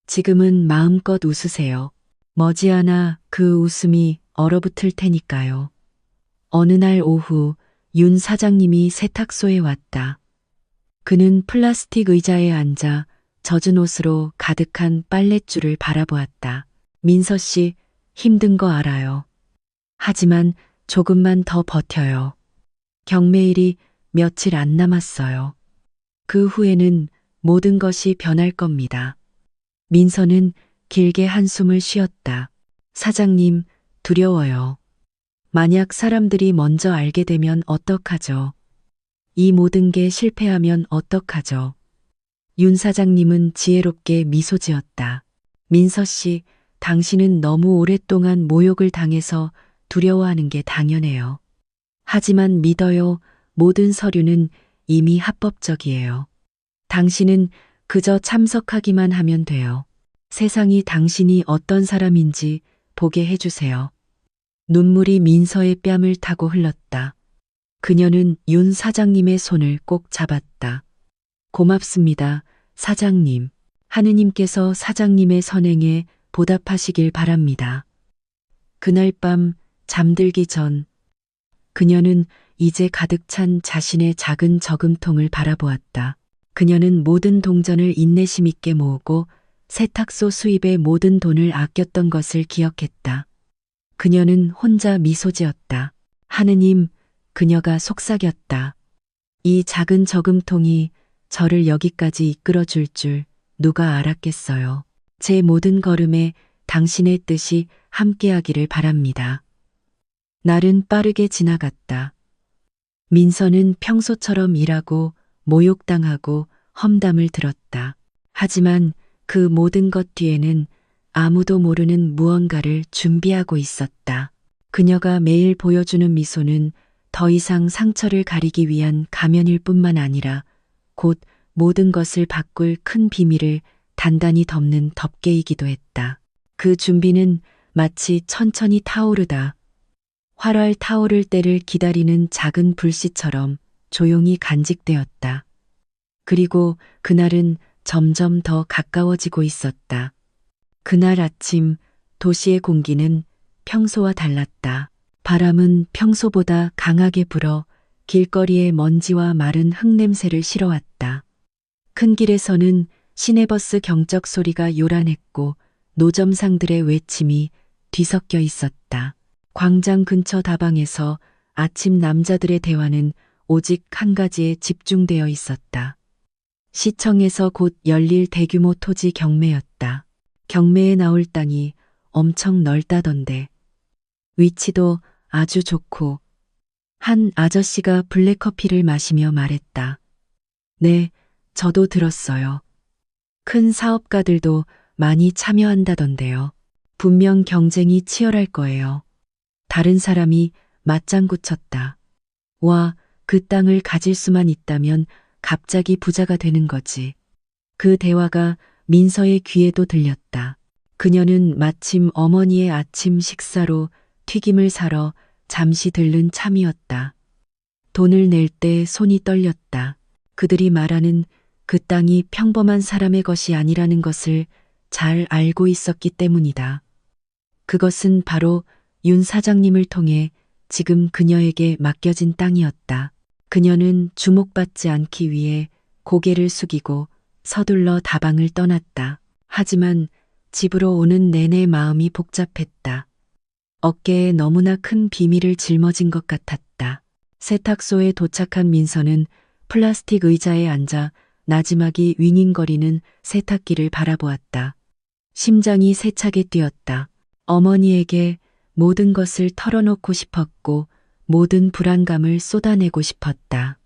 지금은 마음껏 웃으세요. 머지않아 그 웃음이 얼어붙을 테니까요. 어느 날 오후 윤 사장님이 세탁소에 왔다. 그는 플라스틱 의자에 앉아 젖은 옷으로 가득한 빨랫줄을 바라보았다. 민서 씨, 힘든 거 알아요. 하지만 조금만 더 버텨요. 경매일이 며칠 안 남았어요. 그 후에는 모든 것이 변할 겁니다. 민서는 길게 한숨을 쉬었다. 사장님, 두려워요. 만약 사람들이 먼저 알게 되면 어떡하죠? 이 모든 게 실패하면 어떡하죠? 윤 사장님은 지혜롭게 미소 지었다. 민서 씨, 당신은 너무 오랫동안 모욕을 당해서 두려워하는 게 당연해요. 하지만 믿어요. 모든 서류는 이미 합법적이에요. 당신은 그저 참석하기만 하면 돼요. 세상이 당신이 어떤 사람인지 보게 해주세요. 눈물이 민서의 뺨을 타고 흘렀다. 그녀는 윤 사장님의 손을 꼭 잡았다. 고맙습니다, 사장님. 하느님께서 사장님의 선행에 보답하시길 바랍니다. 그날 밤 잠들기 전 그녀는 이제 가득 찬 자신의 작은 저금통을 바라보았다. 그녀는 모든 동전을 인내심 있게 모으고 세탁소 수입의 모든 돈을 아꼈던 것을 기억했다. 그녀는 혼자 미소 지었다. 하느님, 그녀가 속삭였다. 이 작은 저금통이 저를 여기까지 이끌어줄 줄 누가 알았겠어요. 제 모든 걸음에 당신의 뜻이 함께하기를 바랍니다. 날은 빠르게 지나갔다. 민서는 평소처럼 일하고 모욕당하고 험담을 들었다. 하지만 그 모든 것 뒤에는 아무도 모르는 무언가를 준비하고 있었다. 그녀가 매일 보여주는 미소는 더 이상 상처를 가리기 위한 가면일 뿐만 아니라 곧 모든 것을 바꿀 큰 비밀을 단단히 덮는 덮개이기도 했다. 그 준비는 마치 천천히 타오르다 활활 타오를 때를 기다리는 작은 불씨처럼 조용히 간직되었다. 그리고 그날은 점점 더 가까워지고 있었다. 그날 아침 도시의 공기는 평소와 달랐다. 바람은 평소보다 강하게 불어 길거리의 먼지와 마른 흙냄새를 실어왔다. 큰 길에서는 시내버스 경적 소리가 요란했고 노점상들의 외침이 뒤섞여 있었다. 광장 근처 다방에서 아침 남자들의 대화는 오직 한 가지에 집중되어 있었다. 시청에서 곧 열릴 대규모 토지 경매였다. 경매에 나올 땅이 엄청 넓다던데 위치도 아주 좋고. 한 아저씨가 블랙커피를 마시며 말했다. 네, 저도 들었어요. 큰 사업가들도 많이 참여한다던데요. 분명 경쟁이 치열할 거예요. 다른 사람이 맞장구 쳤다. 와, 그 땅을 가질 수만 있다면 갑자기 부자가 되는 거지. 그 대화가 민서의 귀에도 들렸다. 그녀는 마침 어머니의 아침 식사로 튀김을 사러 잠시 들른 참이었다. 돈을 낼 때 손이 떨렸다. 그들이 말하는 그 땅이 평범한 사람의 것이 아니라는 것을 잘 알고 있었기 때문이다. 그것은 바로 윤 사장님을 통해 지금 그녀에게 맡겨진 땅이었다. 그녀는 주목받지 않기 위해 고개를 숙이고 서둘러 다방을 떠났다. 하지만 집으로 오는 내내 마음이 복잡했다. 어깨에 너무나 큰 비밀을 짊어진 것 같았다. 세탁소에 도착한 민서는 플라스틱 의자에 앉아 나지막이 윙윙거리는 세탁기를 바라보았다. 심장이 세차게 뛰었다. 어머니에게 모든 것을 털어놓고 싶었고 모든 불안감을 쏟아내고 싶었다.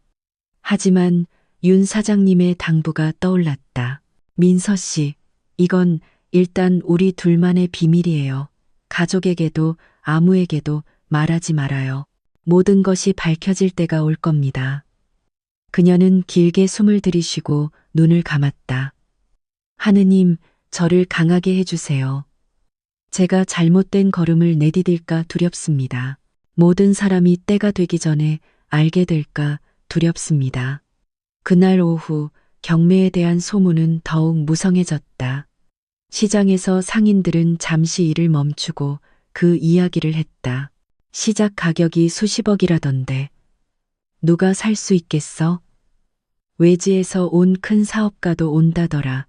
하지만 윤 사장님의 당부가 떠올랐다. 민서 씨, 이건 일단 우리 둘만의 비밀이에요. 가족에게도 아무에게도 말하지 말아요. 모든 것이 밝혀질 때가 올 겁니다. 그녀는 길게 숨을 들이쉬고 눈을 감았다. 하느님, 저를 강하게 해주세요. 제가 잘못된 걸음을 내디딜까 두렵습니다. 모든 사람이 때가 되기 전에 알게 될까 두렵습니다. 그날 오후 경매에 대한 소문은 더욱 무성해졌다. 시장에서 상인들은 잠시 일을 멈추고 그 이야기를 했다. 시작 가격이 수십억이라던데. 누가 살 수 있겠어? 외지에서 온 큰 사업가도 온다더라.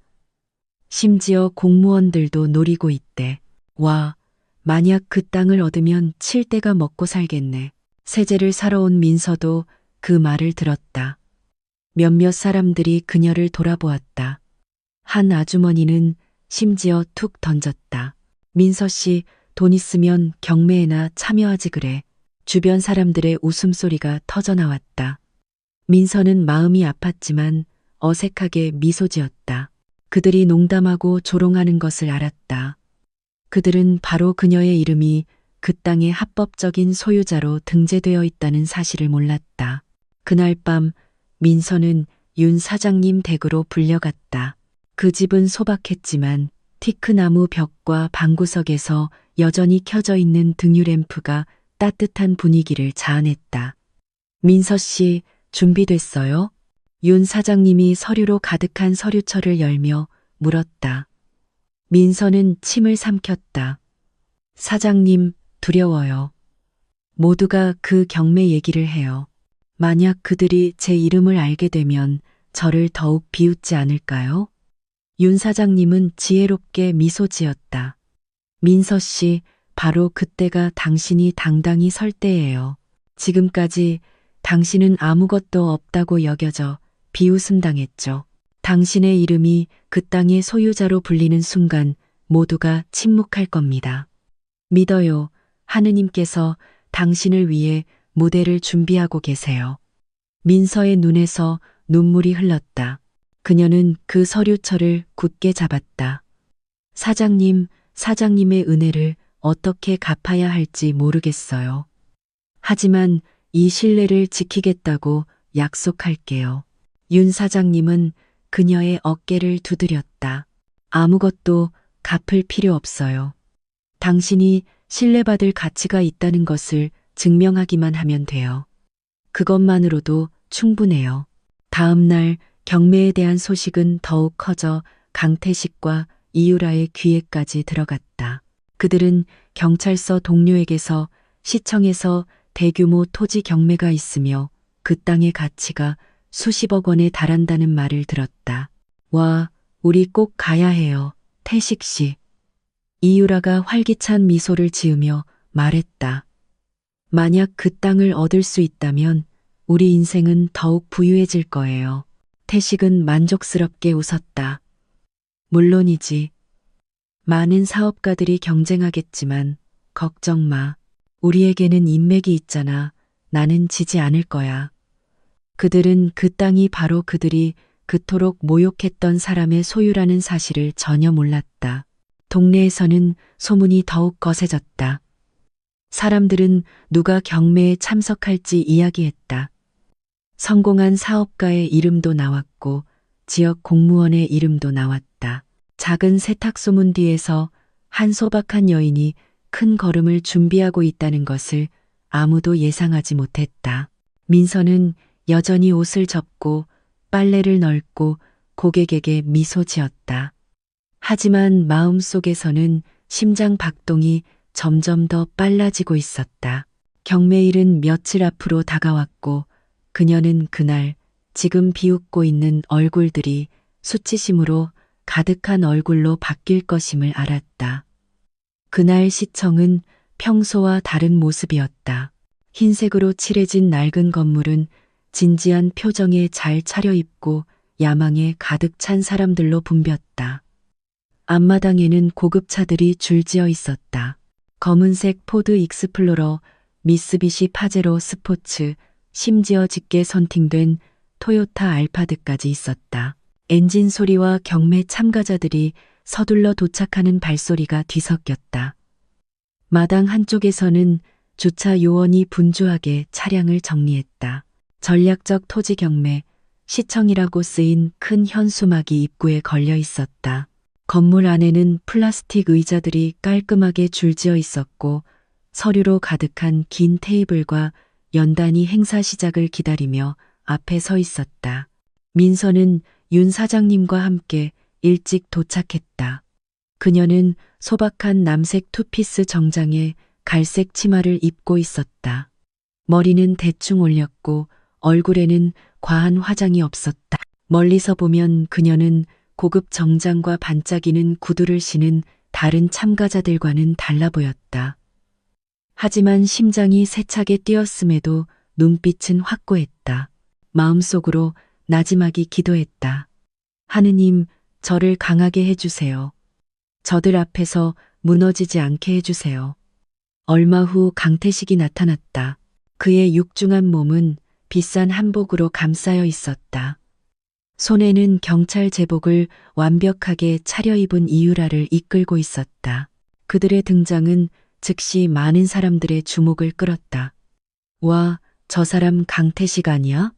심지어 공무원들도 노리고 있대. 와, 만약 그 땅을 얻으면 칠대가 먹고 살겠네. 세제를 사러 온 민서도 그 말을 들었다. 몇몇 사람들이 그녀를 돌아보았다. 한 아주머니는 심지어 툭 던졌다. 민서 씨, 돈 있으면 경매에나 참여하지 그래. 주변 사람들의 웃음소리가 터져나왔다. 민서는 마음이 아팠지만 어색하게 미소 지었다. 그들이 농담하고 조롱하는 것을 알았다. 그들은 바로 그녀의 이름이 그 땅의 합법적인 소유자로 등재되어 있다는 사실을 몰랐다. 그날 밤 민서는 윤 사장님 댁으로 불려갔다. 그 집은 소박했지만 티크나무 벽과 방구석에서 여전히 켜져 있는 등유램프가 따뜻한 분위기를 자아냈다. 민서 씨, 준비됐어요? 윤 사장님이 서류로 가득한 서류철을 열며 물었다. 민서는 침을 삼켰다. 사장님, 두려워요. 모두가 그 경매 얘기를 해요. 만약 그들이 제 이름을 알게 되면 저를 더욱 비웃지 않을까요? 윤 사장님은 지혜롭게 미소 지었다. 민서 씨, 바로 그때가 당신이 당당히 설 때예요. 지금까지 당신은 아무것도 없다고 여겨져 비웃음 당했죠. 당신의 이름이 그 땅의 소유자로 불리는 순간 모두가 침묵할 겁니다. 믿어요. 하느님께서 당신을 위해 무대를 준비하고 계세요. 민서의 눈에서 눈물이 흘렀다. 그녀는 그 서류철을 굳게 잡았다. 사장님, 사장님의 은혜를 어떻게 갚아야 할지 모르겠어요. 하지만 이 신뢰를 지키겠다고 약속할게요. 윤 사장님은 그녀의 어깨를 두드렸다. 아무것도 갚을 필요 없어요. 당신이 신뢰받을 가치가 있다는 것을 증명하기만 하면 돼요. 그것만으로도 충분해요. 다음 날 경매에 대한 소식은 더욱 커져 강태식과 이유라의 귀에까지 들어갔다. 그들은 경찰서 동료에게서 시청에서 대규모 토지 경매가 있으며 그 땅의 가치가 수십억 원에 달한다는 말을 들었다. 와, 우리 꼭 가야 해요. 태식 씨. 이유라가 활기찬 미소를 지으며 말했다. 만약 그 땅을 얻을 수 있다면 우리 인생은 더욱 부유해질 거예요. 태식은 만족스럽게 웃었다. 물론이지. 많은 사업가들이 경쟁하겠지만 걱정 마. 우리에게는 인맥이 있잖아. 나는 지지 않을 거야. 그들은 그 땅이 바로 그들이 그토록 모욕했던 사람의 소유라는 사실을 전혀 몰랐다. 동네에서는 소문이 더욱 거세졌다. 사람들은 누가 경매에 참석할지 이야기했다. 성공한 사업가의 이름도 나왔고 지역 공무원의 이름도 나왔다. 작은 세탁소문 뒤에서 한 소박한 여인이 큰 걸음을 준비하고 있다는 것을 아무도 예상하지 못했다. 민서는 여전히 옷을 접고 빨래를 널고 고객에게 미소 지었다. 하지만 마음속에서는 심장 박동이 점점 더 빨라지고 있었다. 경매일은 며칠 앞으로 다가왔고 그녀는 그날 지금 비웃고 있는 얼굴들이 수치심으로 가득한 얼굴로 바뀔 것임을 알았다. 그날 시청은 평소와 다른 모습이었다. 흰색으로 칠해진 낡은 건물은 진지한 표정에 잘 차려입고 야망에 가득 찬 사람들로 붐볐다. 앞마당에는 고급차들이 줄지어 있었다. 검은색 포드 익스플로러, 미쓰비시 파제로 스포츠, 심지어 짙게 선팅된 토요타 알파드까지 있었다. 엔진 소리와 경매 참가자들이 서둘러 도착하는 발소리가 뒤섞였다. 마당 한쪽에서는 주차 요원이 분주하게 차량을 정리했다. 전략적 토지 경매, 시청이라고 쓰인 큰 현수막이 입구에 걸려 있었다. 건물 안에는 플라스틱 의자들이 깔끔하게 줄지어 있었고 서류로 가득한 긴 테이블과 연단이 행사 시작을 기다리며 앞에 서 있었다. 민서는 윤 사장님과 함께 일찍 도착했다. 그녀는 소박한 남색 투피스 정장에 갈색 치마를 입고 있었다. 머리는 대충 올렸고 얼굴에는 과한 화장이 없었다. 멀리서 보면 그녀는 고급 정장과 반짝이는 구두를 신은 다른 참가자들과는 달라 보였다. 하지만 심장이 세차게 뛰었음에도 눈빛은 확고했다. 마음속으로 나지막이 기도했다. 하느님, 저를 강하게 해주세요. 저들 앞에서 무너지지 않게 해주세요. 얼마 후 강태식이 나타났다. 그의 육중한 몸은 비싼 한복으로 감싸여 있었다. 손에는 경찰 제복을 완벽하게 차려입은 이유라를 이끌고 있었다. 그들의 등장은 즉시 많은 사람들의 주목을 끌었다. 와, 저 사람 강태식 아니야?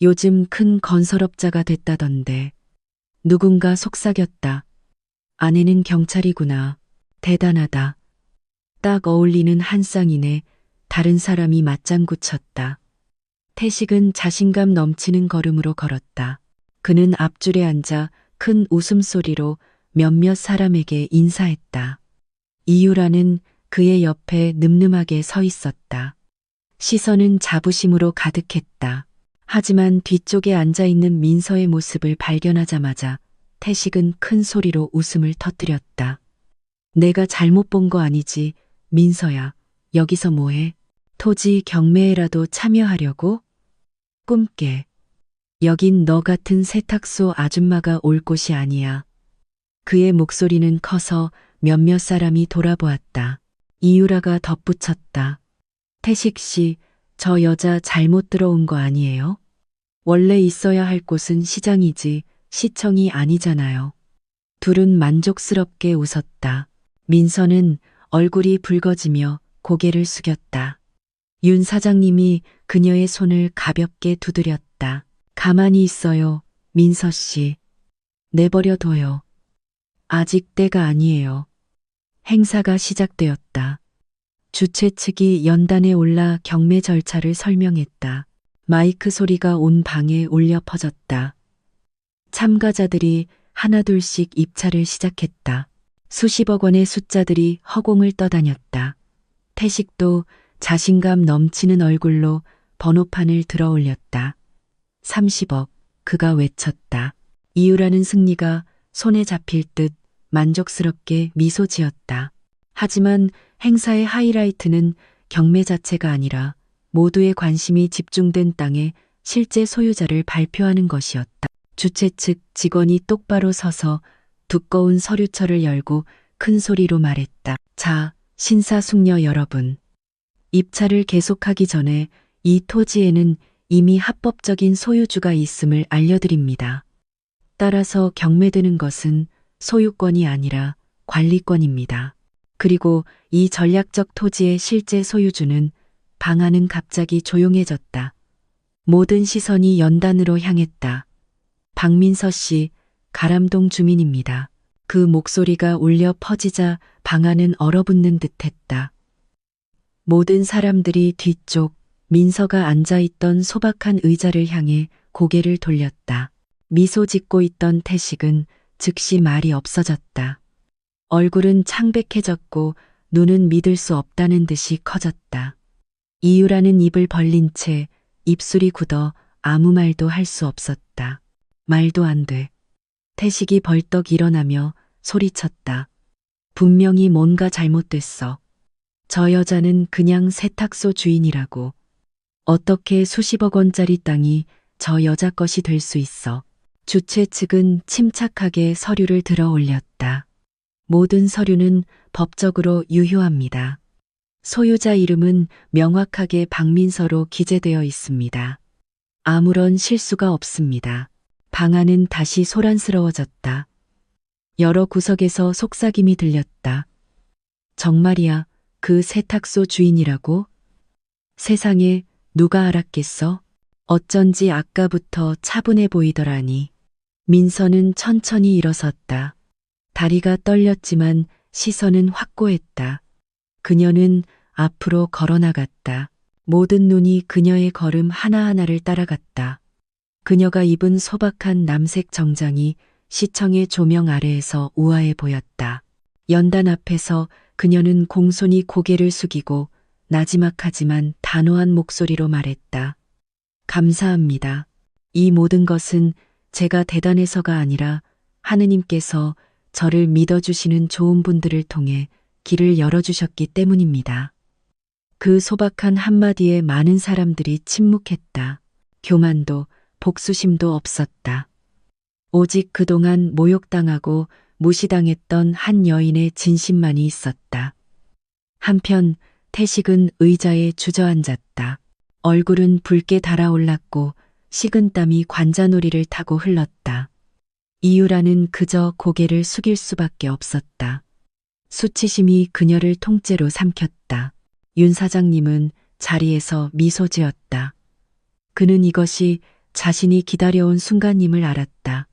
요즘 큰 건설업자가 됐다던데. 누군가 속삭였다. 아내는 경찰이구나. 대단하다. 딱 어울리는 한 쌍이네. 다른 사람이 맞장구 쳤다. 태식은 자신감 넘치는 걸음으로 걸었다. 그는 앞줄에 앉아 큰 웃음소리로 몇몇 사람에게 인사했다. 이유라는 그의 옆에 늠름하게 서 있었다. 시선은 자부심으로 가득했다. 하지만 뒤쪽에 앉아있는 민서의 모습을 발견하자마자 태식은 큰 소리로 웃음을 터뜨렸다. 내가 잘못 본 거 아니지, 민서야. 여기서 뭐해? 토지 경매에라도 참여하려고? 꿈깨. 여긴 너 같은 세탁소 아줌마가 올 곳이 아니야. 그의 목소리는 커서 몇몇 사람이 돌아보았다. 이유라가 덧붙였다. 태식 씨, 저 여자 잘못 들어온 거 아니에요? 원래 있어야 할 곳은 시장이지 시청이 아니잖아요. 둘은 만족스럽게 웃었다. 민서는 얼굴이 붉어지며 고개를 숙였다. 윤 사장님이 그녀의 손을 가볍게 두드렸다. 가만히 있어요, 민서 씨. 내버려 둬요. 아직 때가 아니에요. 행사가 시작되었다. 주최 측이 연단에 올라 경매 절차를 설명했다. 마이크 소리가 온 방에 울려 퍼졌다. 참가자들이 하나둘씩 입찰을 시작했다. 수십억 원의 숫자들이 허공을 떠다녔다. 태식도 자신감 넘치는 얼굴로 번호판을 들어 올렸다. 30억, 그가 외쳤다. 이유라는 승리가 손에 잡힐 듯 만족스럽게 미소 지었다. 하지만 행사의 하이라이트는 경매 자체가 아니라 모두의 관심이 집중된 땅의 실제 소유자를 발표하는 것이었다. 주최 측 직원이 똑바로 서서 두꺼운 서류철을 열고 큰 소리로 말했다. 자, 신사숙녀 여러분. 입찰을 계속하기 전에 이 토지에는 이미 합법적인 소유주가 있음을 알려드립니다. 따라서 경매되는 것은 소유권이 아니라 관리권입니다. 그리고 이 전략적 토지의 실제 소유주는 방 안은 갑자기 조용해졌다. 모든 시선이 연단으로 향했다. 박민서 씨, 가람동 주민입니다. 그 목소리가 울려 퍼지자 방 안은 얼어붙는 듯했다. 모든 사람들이 뒤쪽 민서가 앉아있던 소박한 의자를 향해 고개를 돌렸다. 미소 짓고 있던 태식은 즉시 말이 없어졌다. 얼굴은 창백해졌고 눈은 믿을 수 없다는 듯이 커졌다. 이유라는 입을 벌린 채 입술이 굳어 아무 말도 할 수 없었다. 말도 안 돼. 태식이 벌떡 일어나며 소리쳤다. 분명히 뭔가 잘못됐어. 저 여자는 그냥 세탁소 주인이라고. 어떻게 수십억 원짜리 땅이 저 여자 것이 될 수 있어. 주최 측은 침착하게 서류를 들어 올렸다. 모든 서류는 법적으로 유효합니다. 소유자 이름은 명확하게 박민서로 기재되어 있습니다. 아무런 실수가 없습니다. 방 안은 다시 소란스러워졌다. 여러 구석에서 속삭임이 들렸다. 정말이야, 그 세탁소 주인이라고? 세상에 누가 알았겠어? 어쩐지 아까부터 차분해 보이더라니. 민서는 천천히 일어섰다. 다리가 떨렸지만 시선은 확고했다. 그녀는 앞으로 걸어나갔다. 모든 눈이 그녀의 걸음 하나하나를 따라갔다. 그녀가 입은 소박한 남색 정장이 시청의 조명 아래에서 우아해 보였다. 연단 앞에서 그녀는 공손히 고개를 숙이고 나지막하지만 단호한 목소리로 말했다. 감사합니다. 이 모든 것은 제가 대단해서가 아니라 하느님께서 저를 믿어주시는 좋은 분들을 통해 길을 열어주셨기 때문입니다. 그 소박한 한마디에 많은 사람들이 침묵했다. 교만도 복수심도 없었다. 오직 그동안 모욕당하고 무시당했던 한 여인의 진심만이 있었다. 한편 태식은 의자에 주저앉았다. 얼굴은 붉게 달아올랐고 식은땀이 관자놀이를 타고 흘렀다. 이유라는 그저 고개를 숙일 수밖에 없었다. 수치심이 그녀를 통째로 삼켰다. 윤 사장님은 자리에서 미소 지었다. 그는 이것이 자신이 기다려온 순간임을 알았다.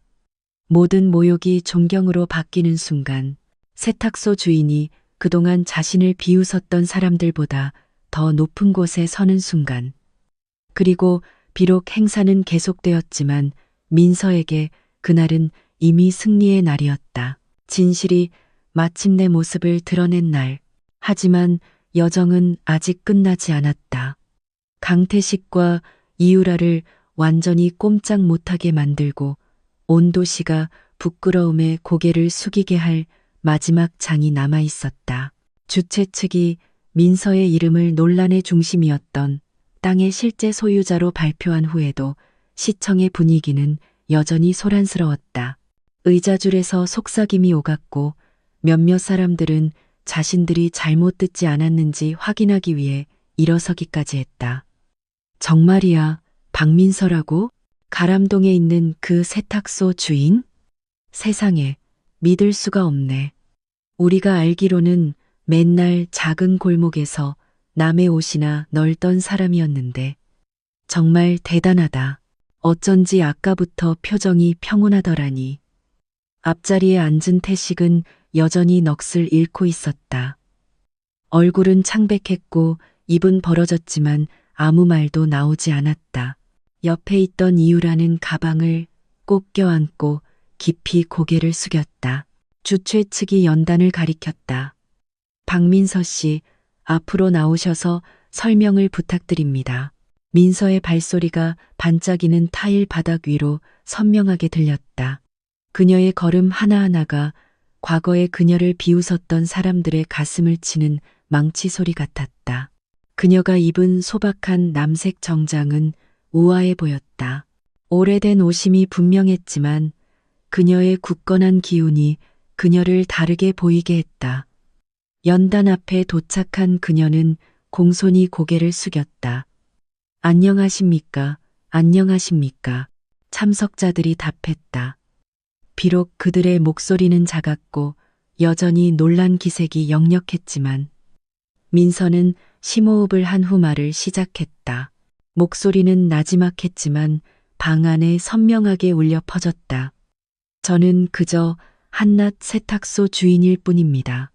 모든 모욕이 존경으로 바뀌는 순간, 세탁소 주인이 그동안 자신을 비웃었던 사람들보다 더 높은 곳에 서는 순간, 그리고 비록 행사는 계속되었지만 민서에게 그날은 이미 승리의 날이었다. 진실이 마침내 모습을 드러낸 날. 하지만 여정은 아직 끝나지 않았다. 강태식과 이유라를 완전히 꼼짝 못하게 만들고 온 도시가 부끄러움에 고개를 숙이게 할 마지막 장이 남아 있었다. 주최 측이 민서의 이름을 논란의 중심이었던 땅의 실제 소유자로 발표한 후에도 시청의 분위기는 여전히 소란스러웠다. 의자줄에서 속삭임이 오갔고 몇몇 사람들은 자신들이 잘못 듣지 않았는지 확인하기 위해 일어서기까지 했다. 정말이야, 박민서라고? 가람동에 있는 그 세탁소 주인? 세상에, 믿을 수가 없네. 우리가 알기로는 맨날 작은 골목에서 남의 옷이나 널던 사람이었는데 정말 대단하다. 어쩐지 아까부터 표정이 평온하더라니. 앞자리에 앉은 태식은 여전히 넋을 잃고 있었다. 얼굴은 창백했고 입은 벌어졌지만 아무 말도 나오지 않았다. 옆에 있던 이유라는 가방을 꼭 껴안고 깊이 고개를 숙였다. 주최 측이 연단을 가리켰다. 박민서 씨, 앞으로 나오셔서 설명을 부탁드립니다. 민서의 발소리가 반짝이는 타일 바닥 위로 선명하게 들렸다. 그녀의 걸음 하나하나가 과거에 그녀를 비웃었던 사람들의 가슴을 치는 망치 소리 같았다. 그녀가 입은 소박한 남색 정장은 우아해 보였다. 오래된 오심이 분명했지만 그녀의 굳건한 기운이 그녀를 다르게 보이게 했다. 연단 앞에 도착한 그녀는 공손히 고개를 숙였다. 안녕하십니까? 안녕하십니까? 참석자들이 답했다. 비록 그들의 목소리는 작았고 여전히 놀란 기색이 역력했지만 민서는 심호흡을 한 후 말을 시작했다. 목소리는 나지막했지만 방 안에 선명하게 울려 퍼졌다. 저는 그저 한낱 세탁소 주인일 뿐입니다.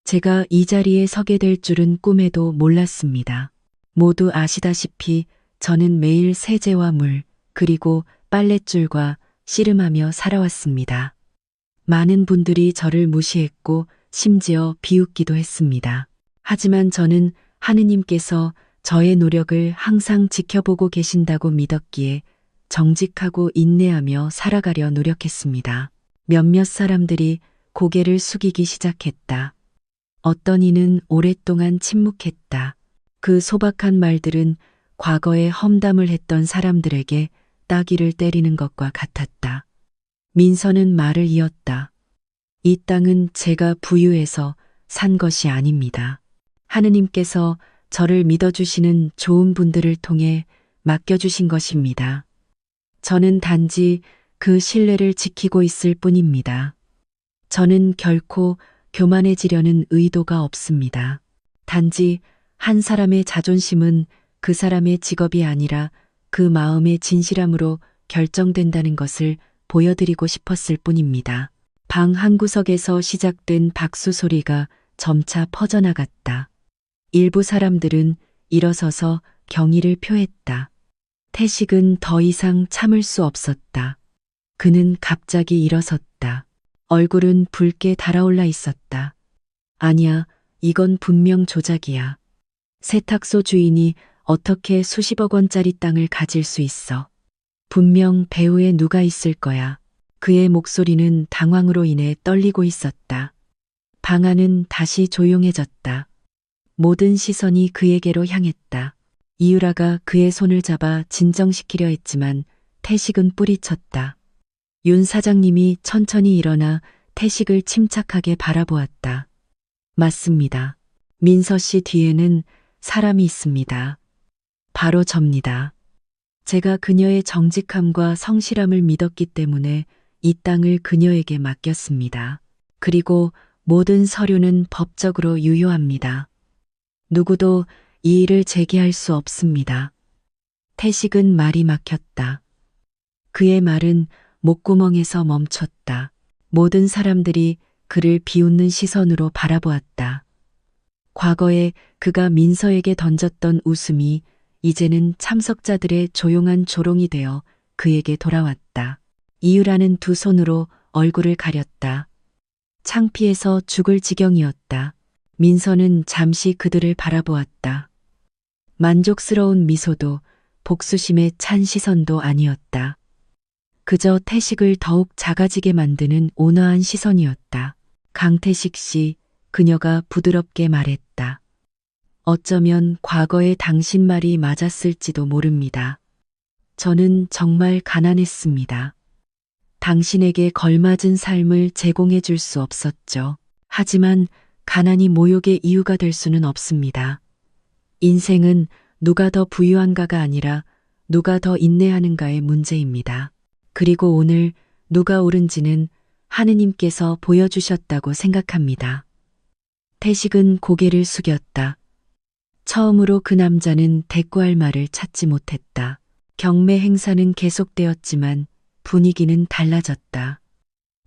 제가 이 자리에 서게 될 줄은 꿈에도 몰랐습니다. 모두 아시다시피 저는 매일 세제와 물, 그리고 빨랫줄과 씨름하며 살아왔습니다. 많은 분들이 저를 무시했고 심지어 비웃기도 했습니다. 하지만 저는 하느님께서 저의 노력을 항상 지켜보고 계신다고 믿었기에 정직하고 인내하며 살아가려 노력했습니다. 몇몇 사람들이 고개를 숙이기 시작했다. 어떤 이는 오랫동안 침묵했다. 그 소박한 말들은 과거에 험담을 했던 사람들에게 따귀를 때리는 것과 같았다. 민서는 말을 이었다. 이 땅은 제가 부유해서 산 것이 아닙니다. 하느님께서 저를 믿어주시는 좋은 분들을 통해 맡겨주신 것입니다. 저는 단지 그 신뢰를 지키고 있을 뿐입니다. 저는 결코 교만해지려는 의도가 없습니다. 단지 한 사람의 자존심은 그 사람의 직업이 아니라 그 마음의 진실함으로 결정된다는 것을 보여드리고 싶었을 뿐입니다. 방 한구석에서 시작된 박수 소리가 점차 퍼져나갔다. 일부 사람들은 일어서서 경의를 표했다. 태식은 더 이상 참을 수 없었다. 그는 갑자기 일어섰다. 얼굴은 붉게 달아올라 있었다. 아니야, 이건 분명 조작이야. 세탁소 주인이 어떻게 수십억 원짜리 땅을 가질 수 있어. 분명 배후에 누가 있을 거야. 그의 목소리는 당황으로 인해 떨리고 있었다. 방 안은 다시 조용해졌다. 모든 시선이 그에게로 향했다. 이유라가 그의 손을 잡아 진정시키려 했지만 태식은 뿌리쳤다. 윤 사장님이 천천히 일어나 태식을 침착하게 바라보았다. 맞습니다. 민서 씨 뒤에는 사람이 있습니다. 바로 접니다. 제가 그녀의 정직함과 성실함을 믿었기 때문에 이 땅을 그녀에게 맡겼습니다. 그리고 모든 서류는 법적으로 유효합니다. 누구도 이 일을 제기할 수 없습니다. 태식은 말이 막혔다. 그의 말은 목구멍에서 멈췄다. 모든 사람들이 그를 비웃는 시선으로 바라보았다. 과거에 그가 민서에게 던졌던 웃음이 이제는 참석자들의 조용한 조롱이 되어 그에게 돌아왔다. 이유라는 두 손으로 얼굴을 가렸다. 창피해서 죽을 지경이었다. 민서는 잠시 그들을 바라보았다. 만족스러운 미소도 복수심에 찬 시선도 아니었다. 그저 태식을 더욱 작아지게 만드는 온화한 시선이었다. 강태식 씨, 그녀가 부드럽게 말했다. 어쩌면 과거에 당신 말이 맞았을지도 모릅니다. 저는 정말 가난했습니다. 당신에게 걸맞은 삶을 제공해 줄 수 없었죠. 하지만 가난이 모욕의 이유가 될 수는 없습니다. 인생은 누가 더 부유한가가 아니라 누가 더 인내하는가의 문제입니다. 그리고 오늘 누가 옳은지는 하느님께서 보여주셨다고 생각합니다. 태식은 고개를 숙였다. 처음으로 그 남자는 대꾸할 말을 찾지 못했다. 경매 행사는 계속되었지만 분위기는 달라졌다.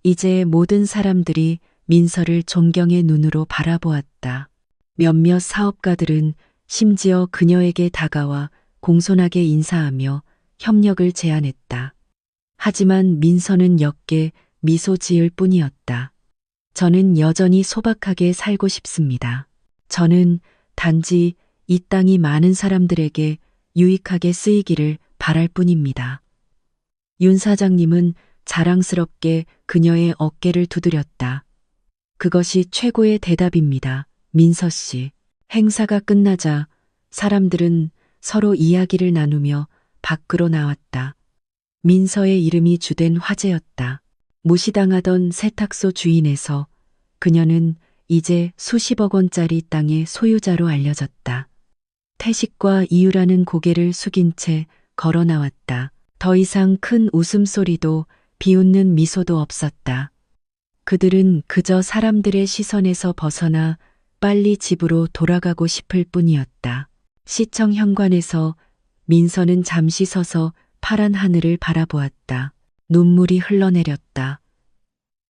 이제 모든 사람들이 민서를 존경의 눈으로 바라보았다. 몇몇 사업가들은 심지어 그녀에게 다가와 공손하게 인사하며 협력을 제안했다. 하지만 민서는 역게 미소 지을 뿐이었다. 저는 여전히 소박하게 살고 싶습니다. 저는 단지 이 땅이 많은 사람들에게 유익하게 쓰이기를 바랄 뿐입니다. 윤 사장님은 자랑스럽게 그녀의 어깨를 두드렸다. 그것이 최고의 대답입니다. 민서 씨. 행사가 끝나자 사람들은 서로 이야기를 나누며 밖으로 나왔다. 민서의 이름이 주된 화제였다. 무시당하던 세탁소 주인에서 그녀는 이제 수십억 원짜리 땅의 소유자로 알려졌다. 태식과 이유라는 고개를 숙인 채 걸어 나왔다. 더 이상 큰 웃음소리도 비웃는 미소도 없었다. 그들은 그저 사람들의 시선에서 벗어나 빨리 집으로 돌아가고 싶을 뿐이었다. 시청 현관에서 민서는 잠시 서서 파란 하늘을 바라보았다. 눈물이 흘러내렸다.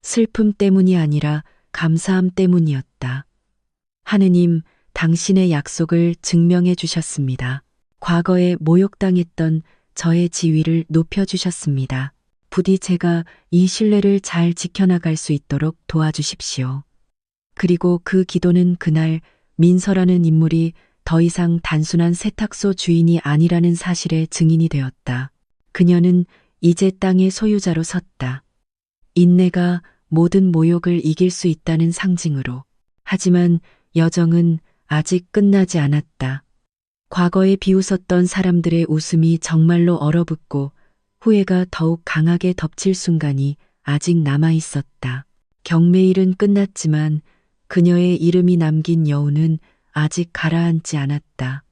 슬픔 때문이 아니라 감사함 때문이었다. 하느님, 당신의 약속을 증명해 주셨습니다. 과거에 모욕당했던 저의 지위를 높여주셨습니다. 부디 제가 이 신뢰를 잘 지켜나갈 수 있도록 도와주십시오. 그리고 그 기도는 그날 민서라는 인물이 더 이상 단순한 세탁소 주인이 아니라는 사실의 증인이 되었다. 그녀는 이제 땅의 소유자로 섰다. 인내가 모든 모욕을 이길 수 있다는 상징으로. 하지만 여정은 아직 끝나지 않았다. 과거에 비웃었던 사람들의 웃음이 정말로 얼어붙고 후회가 더욱 강하게 덮칠 순간이 아직 남아 있었다. 경매일은 끝났지만 그녀의 이름이 남긴 여운은 아직 가라앉지 않았다.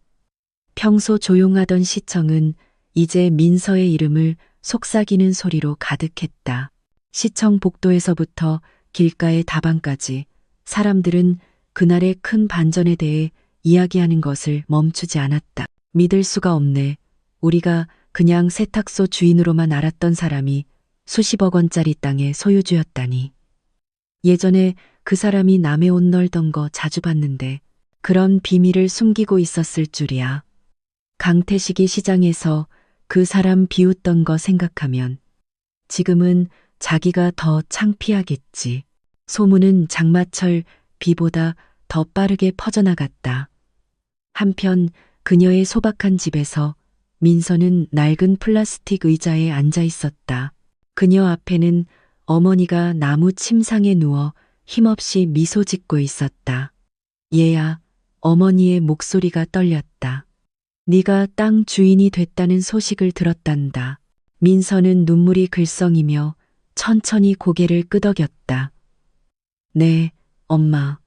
평소 조용하던 시청은 이제 민서의 이름을 속삭이는 소리로 가득했다. 시청 복도에서부터 길가의 다방까지 사람들은 그날의 큰 반전에 대해 이야기하는 것을 멈추지 않았다. 믿을 수가 없네. 우리가 그냥 세탁소 주인으로만 알았던 사람이 수십억 원짜리 땅의 소유주였다니. 예전에 그 사람이 남의 옷 널던 거 자주 봤는데 그런 비밀을 숨기고 있었을 줄이야. 강태식이 시장에서 그 사람 비웃던 거 생각하면 지금은 자기가 더 창피하겠지. 소문은 장마철 비보다 더 빠르게 퍼져나갔다. 한편 그녀의 소박한 집에서 민서는 낡은 플라스틱 의자에 앉아 있었다. 그녀 앞에는 어머니가 나무 침상에 누워 힘없이 미소 짓고 있었다. 얘야, 어머니의 목소리가 떨렸다. 네가 땅 주인이 됐다는 소식을 들었단다. 민서는 눈물이 글썽이며 천천히 고개를 끄덕였다. 네, 엄마.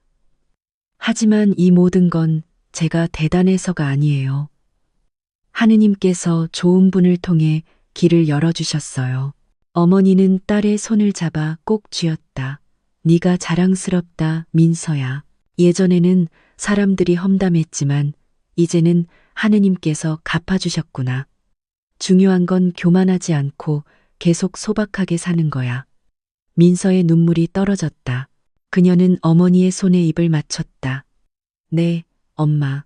하지만 이 모든 건 제가 대단해서가 아니에요. 하느님께서 좋은 분을 통해 길을 열어주셨어요. 어머니는 딸의 손을 잡아 꼭 쥐었다. 네가 자랑스럽다, 민서야. 예전에는 사람들이 험담했지만 이제는 하느님께서 갚아주셨구나. 중요한 건 교만하지 않고 계속 소박하게 사는 거야. 민서의 눈물이 떨어졌다. 그녀는 어머니의 손에 입을 맞췄다. 네, 엄마.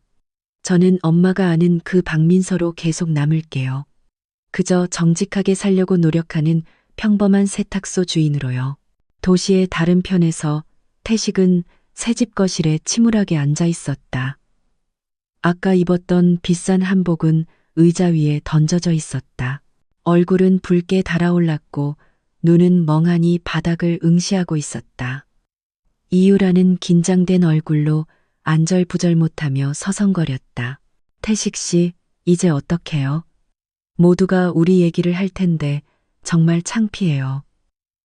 저는 엄마가 아는 그 박민서로 계속 남을게요. 그저 정직하게 살려고 노력하는 평범한 세탁소 주인으로요. 도시의 다른 편에서 태식은 새집 거실에 침울하게 앉아 있었다. 아까 입었던 비싼 한복은 의자 위에 던져져 있었다. 얼굴은 붉게 달아올랐고 눈은 멍하니 바닥을 응시하고 있었다. 이유라는 긴장된 얼굴로 안절부절 못하며 서성거렸다. 태식 씨, 이제 어떡해요? 모두가 우리 얘기를 할 텐데 정말 창피해요.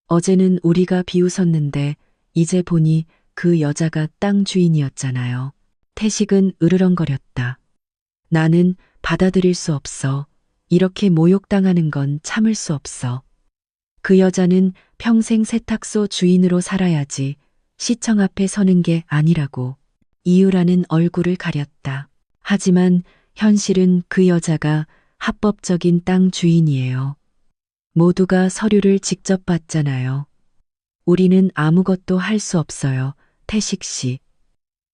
어제는 우리가 비웃었는데 이제 보니 그 여자가 땅 주인이었잖아요. 태식은 으르렁거렸다. 나는 받아들일 수 없어. 이렇게 모욕당하는 건 참을 수 없어. 그 여자는 평생 세탁소 주인으로 살아야지 시청 앞에 서는 게 아니라고. 이유라는 얼굴을 가렸다. 하지만 현실은 그 여자가 합법적인 땅 주인이에요. 모두가 서류를 직접 봤잖아요. 우리는 아무것도 할 수 없어요, 태식 씨.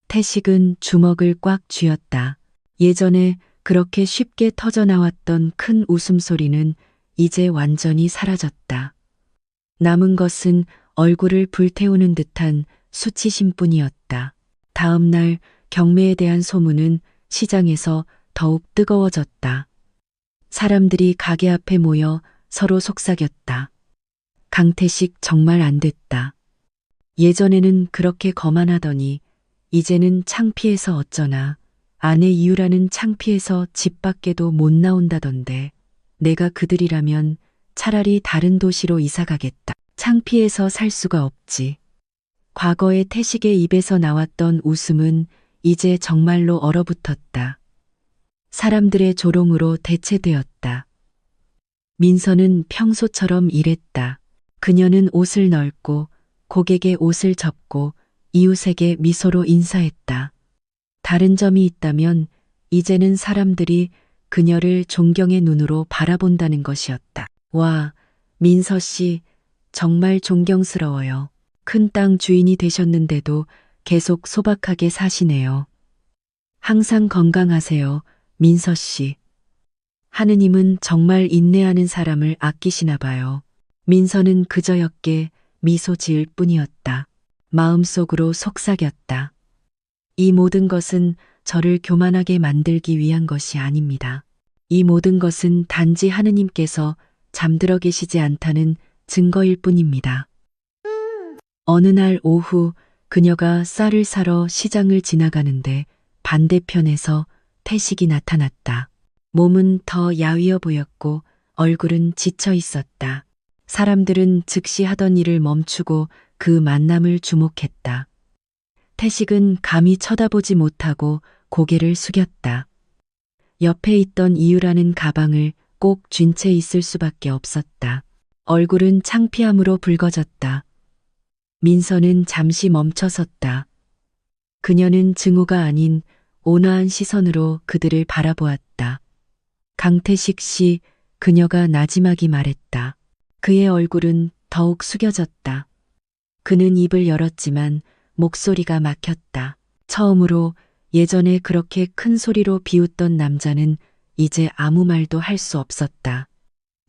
태식은 주먹을 꽉 쥐었다. 예전에 그렇게 쉽게 터져나왔던 큰 웃음소리는 이제 완전히 사라졌다. 남은 것은 얼굴을 불태우는 듯한 수치심뿐이었다. 다음 날 경매에 대한 소문은 시장에서 더욱 뜨거워졌다. 사람들이 가게 앞에 모여 서로 속삭였다. 강태식 정말 안 됐다. 예전에는 그렇게 거만하더니 이제는 창피해서 어쩌나. 아내 이유라는 창피해서 집 밖에도 못 나온다던데. 내가 그들이라면 차라리 다른 도시로 이사 가겠다. 창피해서 살 수가 없지. 과거의 태식의 입에서 나왔던 웃음은 이제 정말로 얼어붙었다. 사람들의 조롱으로 대체되었다. 민서는 평소처럼 일했다. 그녀는 옷을 널고 고객의 옷을 접고 이웃에게 미소로 인사했다. 다른 점이 있다면 이제는 사람들이 그녀를 존경의 눈으로 바라본다는 것이었다. 와, 민서 씨, 정말 존경스러워요. 큰 땅 주인이 되셨는데도 계속 소박하게 사시네요. 항상 건강하세요, 민서 씨. 하느님은 정말 인내하는 사람을 아끼시나 봐요. 민서는 그저였게 미소 지을 뿐이었다. 마음속으로 속삭였다. 이 모든 것은 저를 교만하게 만들기 위한 것이 아닙니다. 이 모든 것은 단지 하느님께서 잠들어 계시지 않다는 증거일 뿐입니다. 어느 날 오후 그녀가 쌀을 사러 시장을 지나가는데 반대편에서 태식이 나타났다. 몸은 더 야위어 보였고 얼굴은 지쳐 있었다. 사람들은 즉시 하던 일을 멈추고 그 만남을 주목했다. 태식은 감히 쳐다보지 못하고 고개를 숙였다. 옆에 있던 이유라는 가방을 꼭 쥔 채 있을 수밖에 없었다. 얼굴은 창피함으로 붉어졌다. 민서는 잠시 멈춰섰다. 그녀는 증오가 아닌 온화한 시선으로 그들을 바라보았다. 강태식 씨, 그녀가 나지막이 말했다. 그의 얼굴은 더욱 숙여졌다. 그는 입을 열었지만 목소리가 막혔다. 처음으로 예전에 그렇게 큰 소리로 비웃던 남자는 이제 아무 말도 할 수 없었다.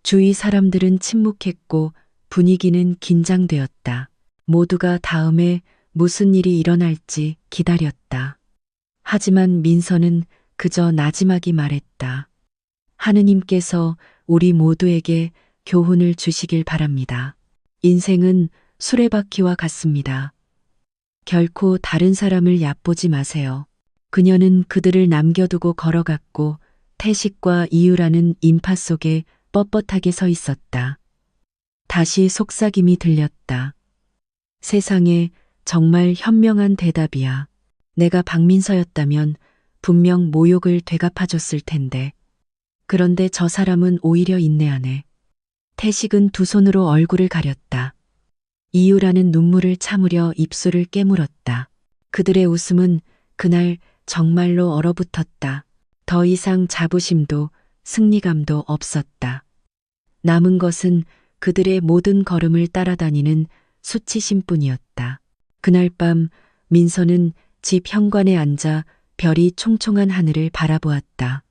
주위 사람들은 침묵했고 분위기는 긴장되었다. 모두가 다음에 무슨 일이 일어날지 기다렸다. 하지만 민서는 그저 나지막이 말했다. 하느님께서 우리 모두에게 교훈을 주시길 바랍니다. 인생은 수레바퀴와 같습니다. 결코 다른 사람을 얕보지 마세요. 그녀는 그들을 남겨두고 걸어갔고 태식과 이유라는 인파 속에 뻣뻣하게 서 있었다. 다시 속삭임이 들렸다. 세상에 정말 현명한 대답이야. 내가 박민서였다면 분명 모욕을 되갚아줬을 텐데. 그런데 저 사람은 오히려 인내하네. 태식은 두 손으로 얼굴을 가렸다. 이유라는 눈물을 참으려 입술을 깨물었다. 그들의 웃음은 그날 정말로 얼어붙었다. 더 이상 자부심도 승리감도 없었다. 남은 것은 그들의 모든 걸음을 따라다니는 수치심뿐이었다. 그날 밤 민서는 집 현관에 앉아 별이 총총한 하늘을 바라보았다.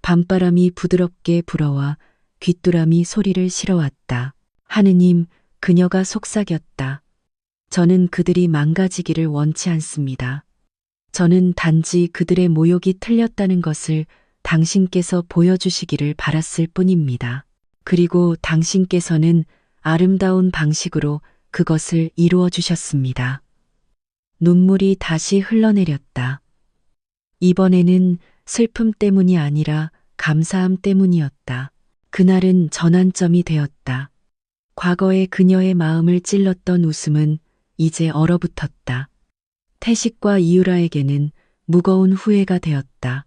밤바람이 부드럽게 불어와 귀뚜라미 소리를 실어왔다. 하느님, 그녀가 속삭였다. 저는 그들이 망가지기를 원치 않습니다. 저는 단지 그들의 모욕이 틀렸다는 것을 당신께서 보여주시기를 바랐을 뿐입니다. 그리고 당신께서는 아름다운 방식으로 그것을 이루어 주셨습니다. 눈물이 다시 흘러내렸다. 이번에는 슬픔 때문이 아니라 감사함 때문이었다. 그날은 전환점이 되었다. 과거의 그녀의 마음을 찔렀던 웃음은 이제 얼어붙었다. 태식과 이유라에게는 무거운 후회가 되었다.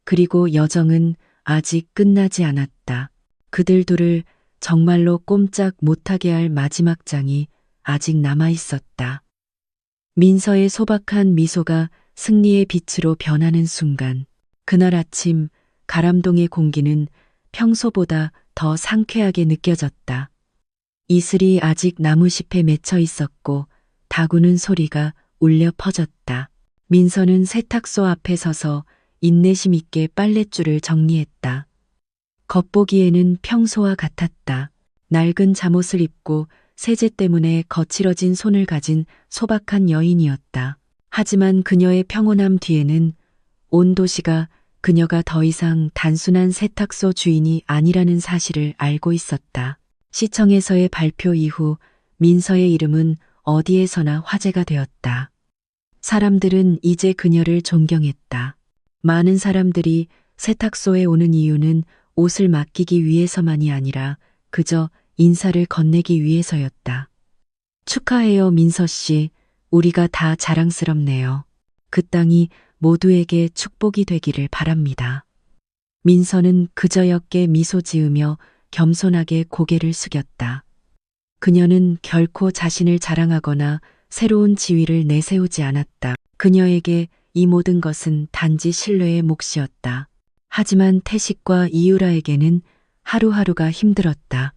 그리고 여정은 아직 끝나지 않았다. 그들 둘을 정말로 꼼짝 못하게 할 마지막 장이 아직 남아 있었다. 민서의 소박한 미소가 승리의 빛으로 변하는 순간, 그날 아침 가람동의 공기는 평소보다 더 상쾌하게 느껴졌다. 이슬이 아직 나무잎에 맺혀 있었고 다구는 소리가 울려 퍼졌다. 민서는 세탁소 앞에 서서 인내심 있게 빨랫줄을 정리했다. 겉보기에는 평소와 같았다. 낡은 잠옷을 입고 세제 때문에 거칠어진 손을 가진 소박한 여인이었다. 하지만 그녀의 평온함 뒤에는 온 도시가 그녀가 더 이상 단순한 세탁소 주인이 아니라는 사실을 알고 있었다. 시청에서의 발표 이후 민서의 이름은 어디에서나 화제가 되었다. 사람들은 이제 그녀를 존경했다. 많은 사람들이 세탁소에 오는 이유는 옷을 맡기기 위해서만이 아니라 그저 인사를 건네기 위해서였다. 축하해요, 민서 씨. 우리가 다 자랑스럽네요. 그 땅이 모두에게 축복이 되기를 바랍니다. 민서는 그저였게 미소 지으며 겸손하게 고개를 숙였다. 그녀는 결코 자신을 자랑하거나 새로운 지위를 내세우지 않았다. 그녀에게 이 모든 것은 단지 신뢰의 몫이었다. 하지만 태식과 이유라에게는 하루하루가 힘들었다.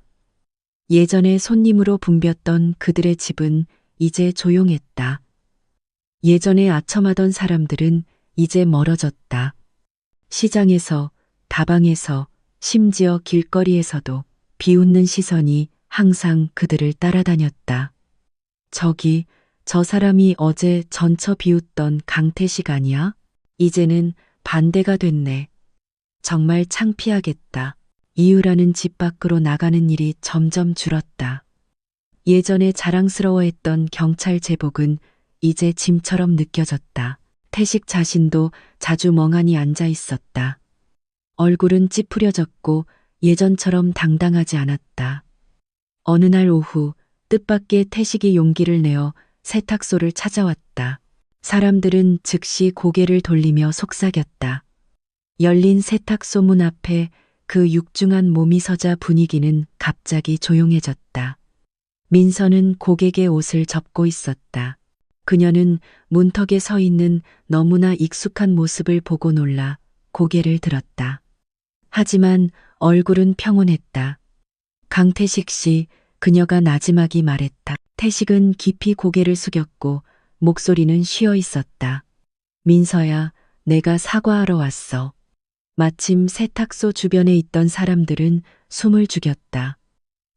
예전에 손님으로 붐볐던 그들의 집은 이제 조용했다. 예전에 아첨하던 사람들은 이제 멀어졌다. 시장에서, 다방에서, 심지어 길거리에서도 비웃는 시선이 항상 그들을 따라다녔다. 저기, 저 사람이 어제 전처 비웃던 강태식 아니야? 이제는 반대가 됐네. 정말 창피하겠다. 이유라는 집 밖으로 나가는 일이 점점 줄었다. 예전에 자랑스러워했던 경찰 제복은 이제 짐처럼 느껴졌다. 태식 자신도 자주 멍하니 앉아 있었다. 얼굴은 찌푸려졌고 예전처럼 당당하지 않았다. 어느 날 오후 뜻밖의 태식이 용기를 내어 세탁소를 찾아왔다. 사람들은 즉시 고개를 돌리며 속삭였다. 열린 세탁소 문 앞에 그 육중한 몸이 서자 분위기는 갑자기 조용해졌다. 민서는 고객의 옷을 접고 있었다. 그녀는 문턱에 서 있는 너무나 익숙한 모습을 보고 놀라 고개를 들었다. 하지만 얼굴은 평온했다. 강태식 씨, 그녀가 나지막이 말했다. 태식은 깊이 고개를 숙였고 목소리는 쉬어 있었다. 민서야, 내가 사과하러 왔어. 마침 세탁소 주변에 있던 사람들은 숨을 죽였다.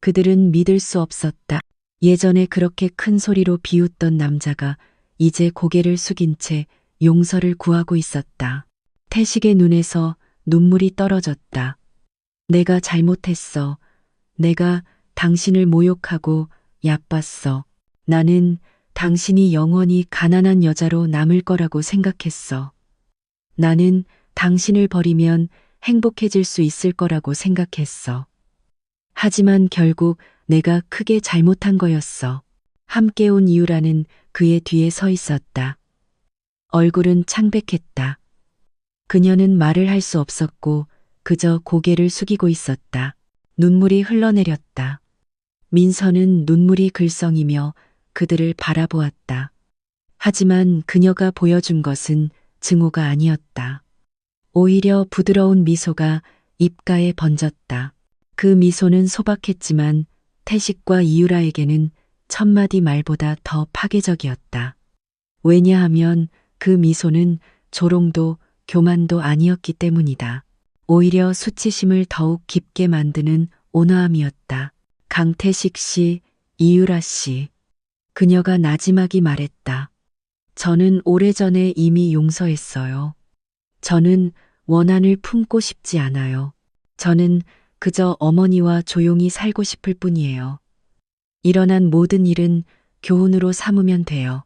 그들은 믿을 수 없었다. 예전에 그렇게 큰 소리로 비웃던 남자가 이제 고개를 숙인 채 용서를 구하고 있었다. 태식의 눈에서 눈물이 떨어졌다. 내가 잘못했어. 내가 당신을 모욕하고 얕봤어. 나는 당신이 영원히 가난한 여자로 남을 거라고 생각했어. 나는 당신을 버리면 행복해질 수 있을 거라고 생각했어. 하지만 결국 내가 크게 잘못한 거였어. 함께 온 이유라는 그의 뒤에 서 있었다. 얼굴은 창백했다. 그녀는 말을 할 수 없었고 그저 고개를 숙이고 있었다. 눈물이 흘러내렸다. 민서는 눈물이 글썽이며 그들을 바라보았다. 하지만 그녀가 보여준 것은 증오가 아니었다. 오히려 부드러운 미소가 입가에 번졌다. 그 미소는 소박했지만 태식과 이유라에게는 첫마디 말보다 더 파괴적이었다. 왜냐하면 그 미소는 조롱도 교만도 아니었기 때문이다. 오히려 수치심을 더욱 깊게 만드는 온화함이었다. 강태식 씨, 이유라 씨. 그녀가 나지막이 말했다. 저는 오래전에 이미 용서했어요. 저는 원한을 품고 싶지 않아요. 저는 그저 어머니와 조용히 살고 싶을 뿐이에요. 일어난 모든 일은 교훈으로 삼으면 돼요.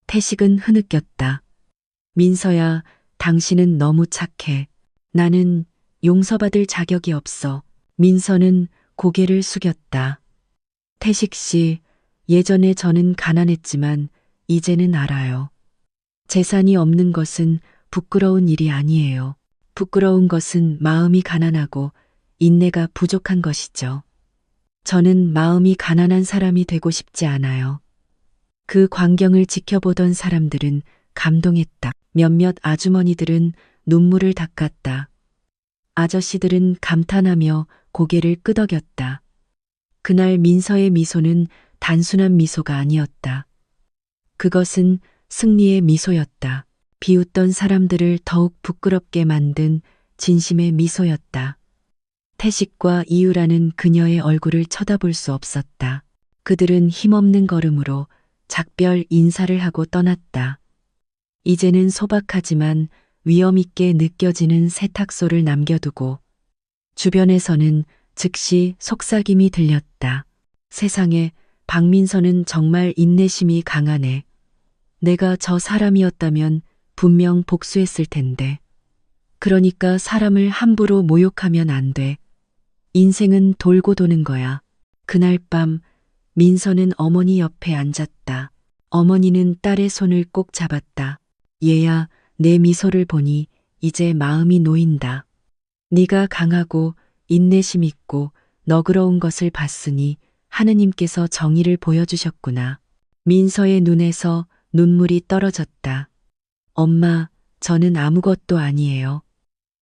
태식은 흐느꼈다. 민서야, 당신은 너무 착해. 나는 용서받을 자격이 없어. 민서는 고개를 숙였다. 태식 씨, 예전에 저는 가난했지만 이제는 알아요. 재산이 없는 것은 부끄러운 일이 아니에요. 부끄러운 것은 마음이 가난하고 인내가 부족한 것이죠. 저는 마음이 가난한 사람이 되고 싶지 않아요. 그 광경을 지켜보던 사람들은 감동했다. 몇몇 아주머니들은 눈물을 닦았다. 아저씨들은 감탄하며 고개를 끄덕였다. 그날 민서의 미소는 단순한 미소가 아니었다. 그것은 승리의 미소였다. 비웃던 사람들을 더욱 부끄럽게 만든 진심의 미소였다. 태식과 이유라는 그녀의 얼굴을 쳐다볼 수 없었다. 그들은 힘없는 걸음으로 작별 인사를 하고 떠났다. 이제는 소박하지만 위험 있게 느껴지는 세탁소를 남겨두고 주변에서는 즉시 속삭임이 들렸다. 세상에, 박민서는 정말 인내심이 강하네. 내가 저 사람이었다면 분명 복수했을 텐데. 그러니까 사람을 함부로 모욕하면 안 돼. 인생은 돌고 도는 거야. 그날 밤 민서는 어머니 옆에 앉았다. 어머니는 딸의 손을 꼭 잡았다. 얘야, 내 미소를 보니 이제 마음이 놓인다. 네가 강하고 인내심 있고 너그러운 것을 봤으니 하느님께서 정의를 보여주셨구나. 민서의 눈에서 눈물이 떨어졌다. 엄마, 저는 아무것도 아니에요.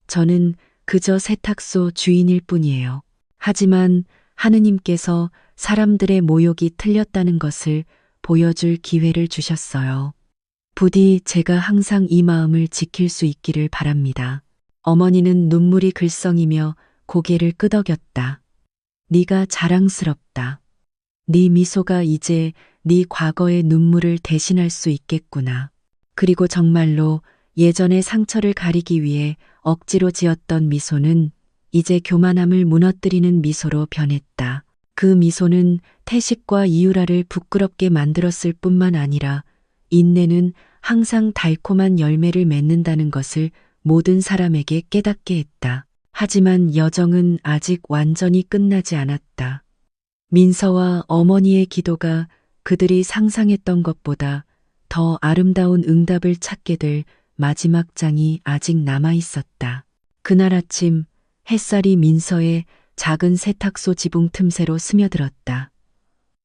저는 그저 세탁소 주인일 뿐이에요. 하지만 하느님께서 사람들의 모욕이 틀렸다는 것을 보여줄 기회를 주셨어요. 부디 제가 항상 이 마음을 지킬 수 있기를 바랍니다. 어머니는 눈물이 글썽이며 고개를 끄덕였다. 네가 자랑스럽다. 네 미소가 이제 네 과거의 눈물을 대신할 수 있겠구나. 그리고 정말로 예전의 상처를 가리기 위해 억지로 지었던 미소는 이제 교만함을 무너뜨리는 미소로 변했다. 그 미소는 태식과 이유라를 부끄럽게 만들었을 뿐만 아니라 인내는 항상 달콤한 열매를 맺는다는 것을 모든 사람에게 깨닫게 했다. 하지만 여정은 아직 완전히 끝나지 않았다. 민서와 어머니의 기도가 그들이 상상했던 것보다 더 아름다운 응답을 찾게 될 마지막 장이 아직 남아 있었다. 그날 아침 햇살이 민서의 작은 세탁소 지붕 틈새로 스며들었다.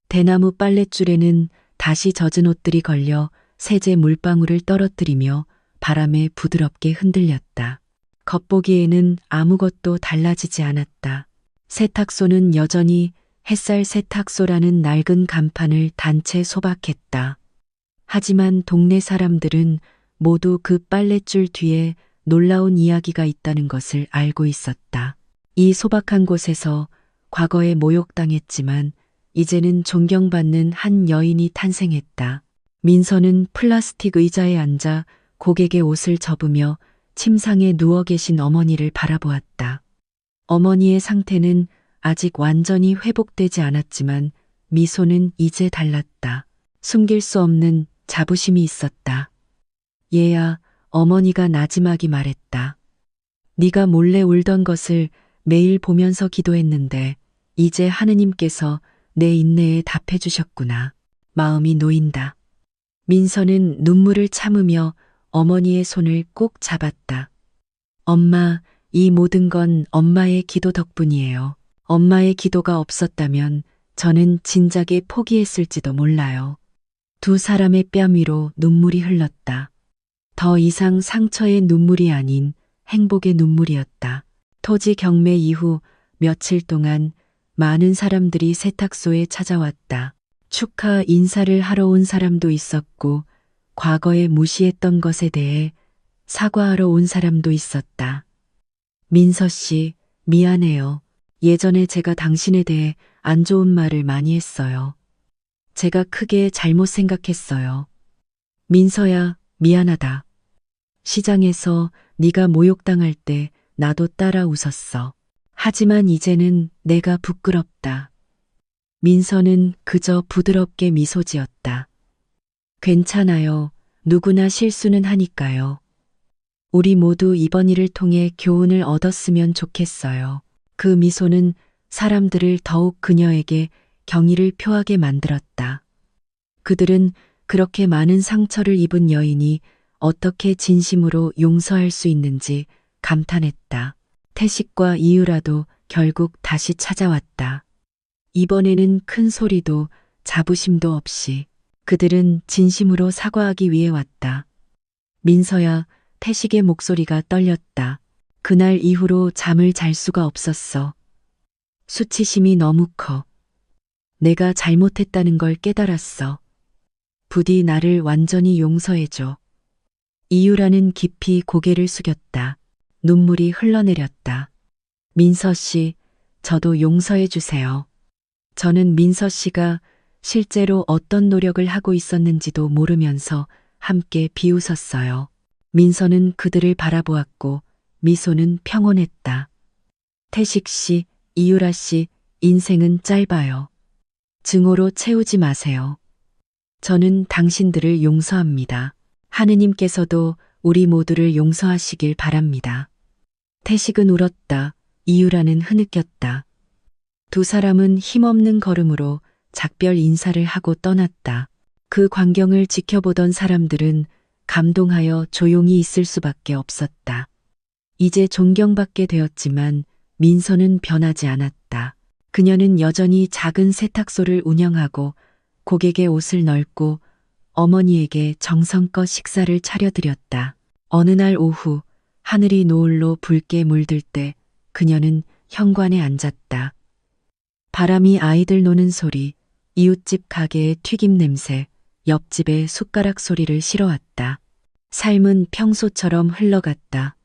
대나무 빨랫줄에는 다시 젖은 옷들이 걸려 세제 물방울을 떨어뜨리며 바람에 부드럽게 흔들렸다. 겉보기에는 아무것도 달라지지 않았다. 세탁소는 여전히 햇살 세탁소라는 낡은 간판을 단체 소박했다. 하지만 동네 사람들은 모두 그 빨랫줄 뒤에 놀라운 이야기가 있다는 것을 알고 있었다. 이 소박한 곳에서 과거에 모욕당했지만 이제는 존경받는 한 여인이 탄생했다. 민서는 플라스틱 의자에 앉아 고객의 옷을 접으며 침상에 누워 계신 어머니를 바라보았다. 어머니의 상태는 아직 완전히 회복되지 않았지만 미소는 이제 달랐다. 숨길 수 없는 자부심이 있었다. 얘야, 어머니가 나지막이 말했다. 네가 몰래 울던 것을 매일 보면서 기도했는데 이제 하느님께서 내 인내에 답해 주셨구나. 마음이 놓인다. 민서는 눈물을 참으며 어머니의 손을 꼭 잡았다. 엄마, 이 모든 건 엄마의 기도 덕분이에요. 엄마의 기도가 없었다면 저는 진작에 포기했을지도 몰라요. 두 사람의 뺨 위로 눈물이 흘렀다. 더 이상 상처의 눈물이 아닌 행복의 눈물이었다. 토지 경매 이후 며칠 동안 많은 사람들이 세탁소에 찾아왔다. 축하 인사를 하러 온 사람도 있었고 과거에 무시했던 것에 대해 사과하러 온 사람도 있었다. 민서 씨, 미안해요. 예전에 제가 당신에 대해 안 좋은 말을 많이 했어요. 제가 크게 잘못 생각했어요. 민서야, 미안하다. 시장에서 네가 모욕당할 때 나도 따라 웃었어. 하지만 이제는 내가 부끄럽다. 민서는 그저 부드럽게 미소 지었다. 괜찮아요. 누구나 실수는 하니까요. 우리 모두 이번 일을 통해 교훈을 얻었으면 좋겠어요. 그 미소는 사람들을 더욱 그녀에게 경의를 표하게 만들었다. 그들은 그렇게 많은 상처를 입은 여인이 어떻게 진심으로 용서할 수 있는지 감탄했다. 태식과 이유라도 결국 다시 찾아왔다. 이번에는 큰 소리도 자부심도 없이 그들은 진심으로 사과하기 위해 왔다. 민서야, 태식의 목소리가 떨렸다. 그날 이후로 잠을 잘 수가 없었어. 수치심이 너무 커. 내가 잘못했다는 걸 깨달았어. 부디 나를 완전히 용서해줘. 이유라는 깊이 고개를 숙였다. 눈물이 흘러내렸다. 민서 씨, 저도 용서해 주세요. 저는 민서 씨가 실제로 어떤 노력을 하고 있었는지도 모르면서 함께 비웃었어요. 민서는 그들을 바라보았고 미소는 평온했다. 태식 씨, 이유라 씨, 인생은 짧아요. 증오로 채우지 마세요. 저는 당신들을 용서합니다. 하느님께서도 우리 모두를 용서하시길 바랍니다. 태식은 울었다. 이유라는 흐느꼈다. 두 사람은 힘없는 걸음으로 작별 인사를 하고 떠났다. 그 광경을 지켜보던 사람들은 감동하여 조용히 있을 수밖에 없었다. 이제 존경받게 되었지만 민서는 변하지 않았다. 그녀는 여전히 작은 세탁소를 운영하고 고객의 옷을 널고 어머니에게 정성껏 식사를 차려드렸다. 어느 날 오후 하늘이 노을로 붉게 물들 때 그녀는 현관에 앉았다. 바람이 아이들 노는 소리, 이웃집 가게의 튀김 냄새, 옆집의 숟가락 소리를 실어왔다. 삶은 평소처럼 흘러갔다.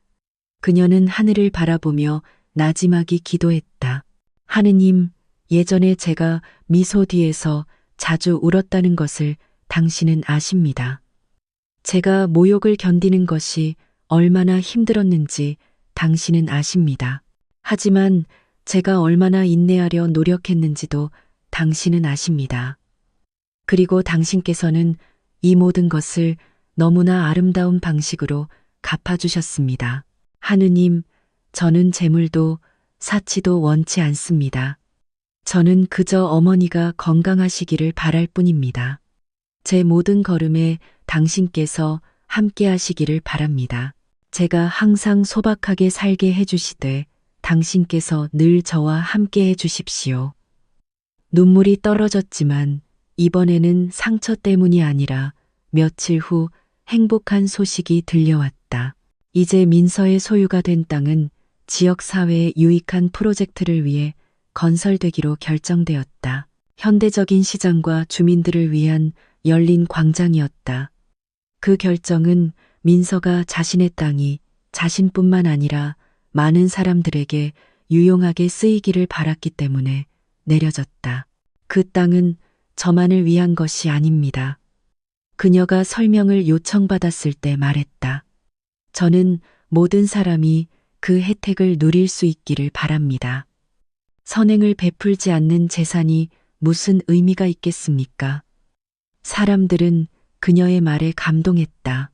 그녀는 하늘을 바라보며 나지막이 기도했다. 하느님, 예전에 제가 미소 뒤에서 자주 울었다는 것을 당신은 아십니다. 제가 모욕을 견디는 것이 얼마나 힘들었는지 당신은 아십니다. 하지만 제가 얼마나 인내하려 노력했는지도 당신은 아십니다. 그리고 당신께서는 이 모든 것을 너무나 아름다운 방식으로 갚아주셨습니다. 하느님, 저는 재물도 사치도 원치 않습니다. 저는 그저 어머니가 건강하시기를 바랄 뿐입니다. 제 모든 걸음에 당신께서 함께 하시기를 바랍니다. 제가 항상 소박하게 살게 해주시되 당신께서 늘 저와 함께 해주십시오. 눈물이 떨어졌지만 이번에는 상처 때문이 아니라 며칠 후 행복한 소식이 들려왔다. 이제 민서의 소유가 된 땅은 지역사회에 유익한 프로젝트를 위해 건설되기로 결정되었다. 현대적인 시장과 주민들을 위한 열린 광장이었다. 그 결정은 민서가 자신의 땅이 자신뿐만 아니라 많은 사람들에게 유용하게 쓰이기를 바랐기 때문에 내려졌다. 그 땅은 저만을 위한 것이 아닙니다. 그녀가 설명을 요청받았을 때 말했다. 저는 모든 사람이 그 혜택을 누릴 수 있기를 바랍니다. 선행을 베풀지 않는 재산이 무슨 의미가 있겠습니까? 사람들은 그녀의 말에 감동했다.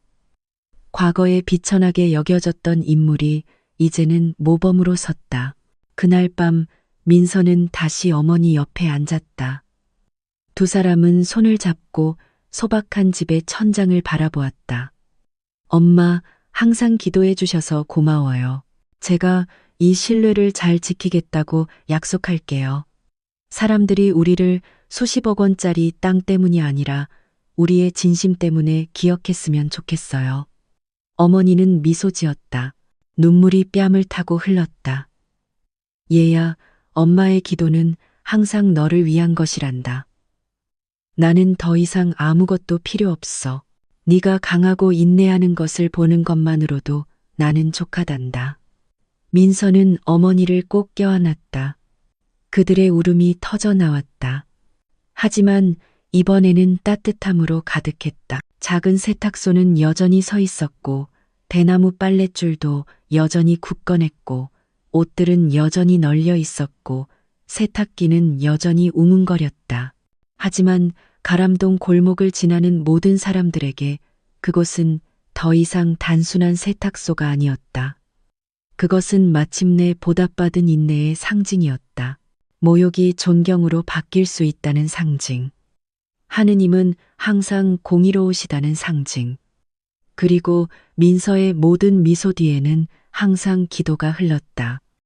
과거에 비천하게 여겨졌던 인물이 이제는 모범으로 섰다. 그날 밤 민서는 다시 어머니 옆에 앉았다. 두 사람은 손을 잡고 소박한 집의 천장을 바라보았다. 엄마, 항상 기도해 주셔서 고마워요. 제가 이 신뢰를 잘 지키겠다고 약속할게요. 사람들이 우리를 수십억 원짜리 땅 때문이 아니라 우리의 진심 때문에 기억했으면 좋겠어요. 어머니는 미소 지었다. 눈물이 뺨을 타고 흘렀다. 얘야, 엄마의 기도는 항상 너를 위한 것이란다. 나는 더 이상 아무것도 필요 없어. 네가 강하고 인내하는 것을 보는 것만으로도 나는 족하단다. 민서는 어머니를 꼭 껴안았다. 그들의 울음이 터져 나왔다. 하지만 이번에는 따뜻함으로 가득했다. 작은 세탁소는 여전히 서 있었고 대나무 빨랫줄도 여전히 굳건했고 옷들은 여전히 널려 있었고 세탁기는 여전히 웅웅거렸다. 하지만 가람동 골목을 지나는 모든 사람들에게 그곳은 더 이상 단순한 세탁소가 아니었다. 그것은 마침내 보답받은 인내의 상징이었다. 모욕이 존경으로 바뀔 수 있다는 상징. 하느님은 항상 공의로우시다는 상징. 그리고 민서의 모든 미소 뒤에는 항상 기도가 흘렀다.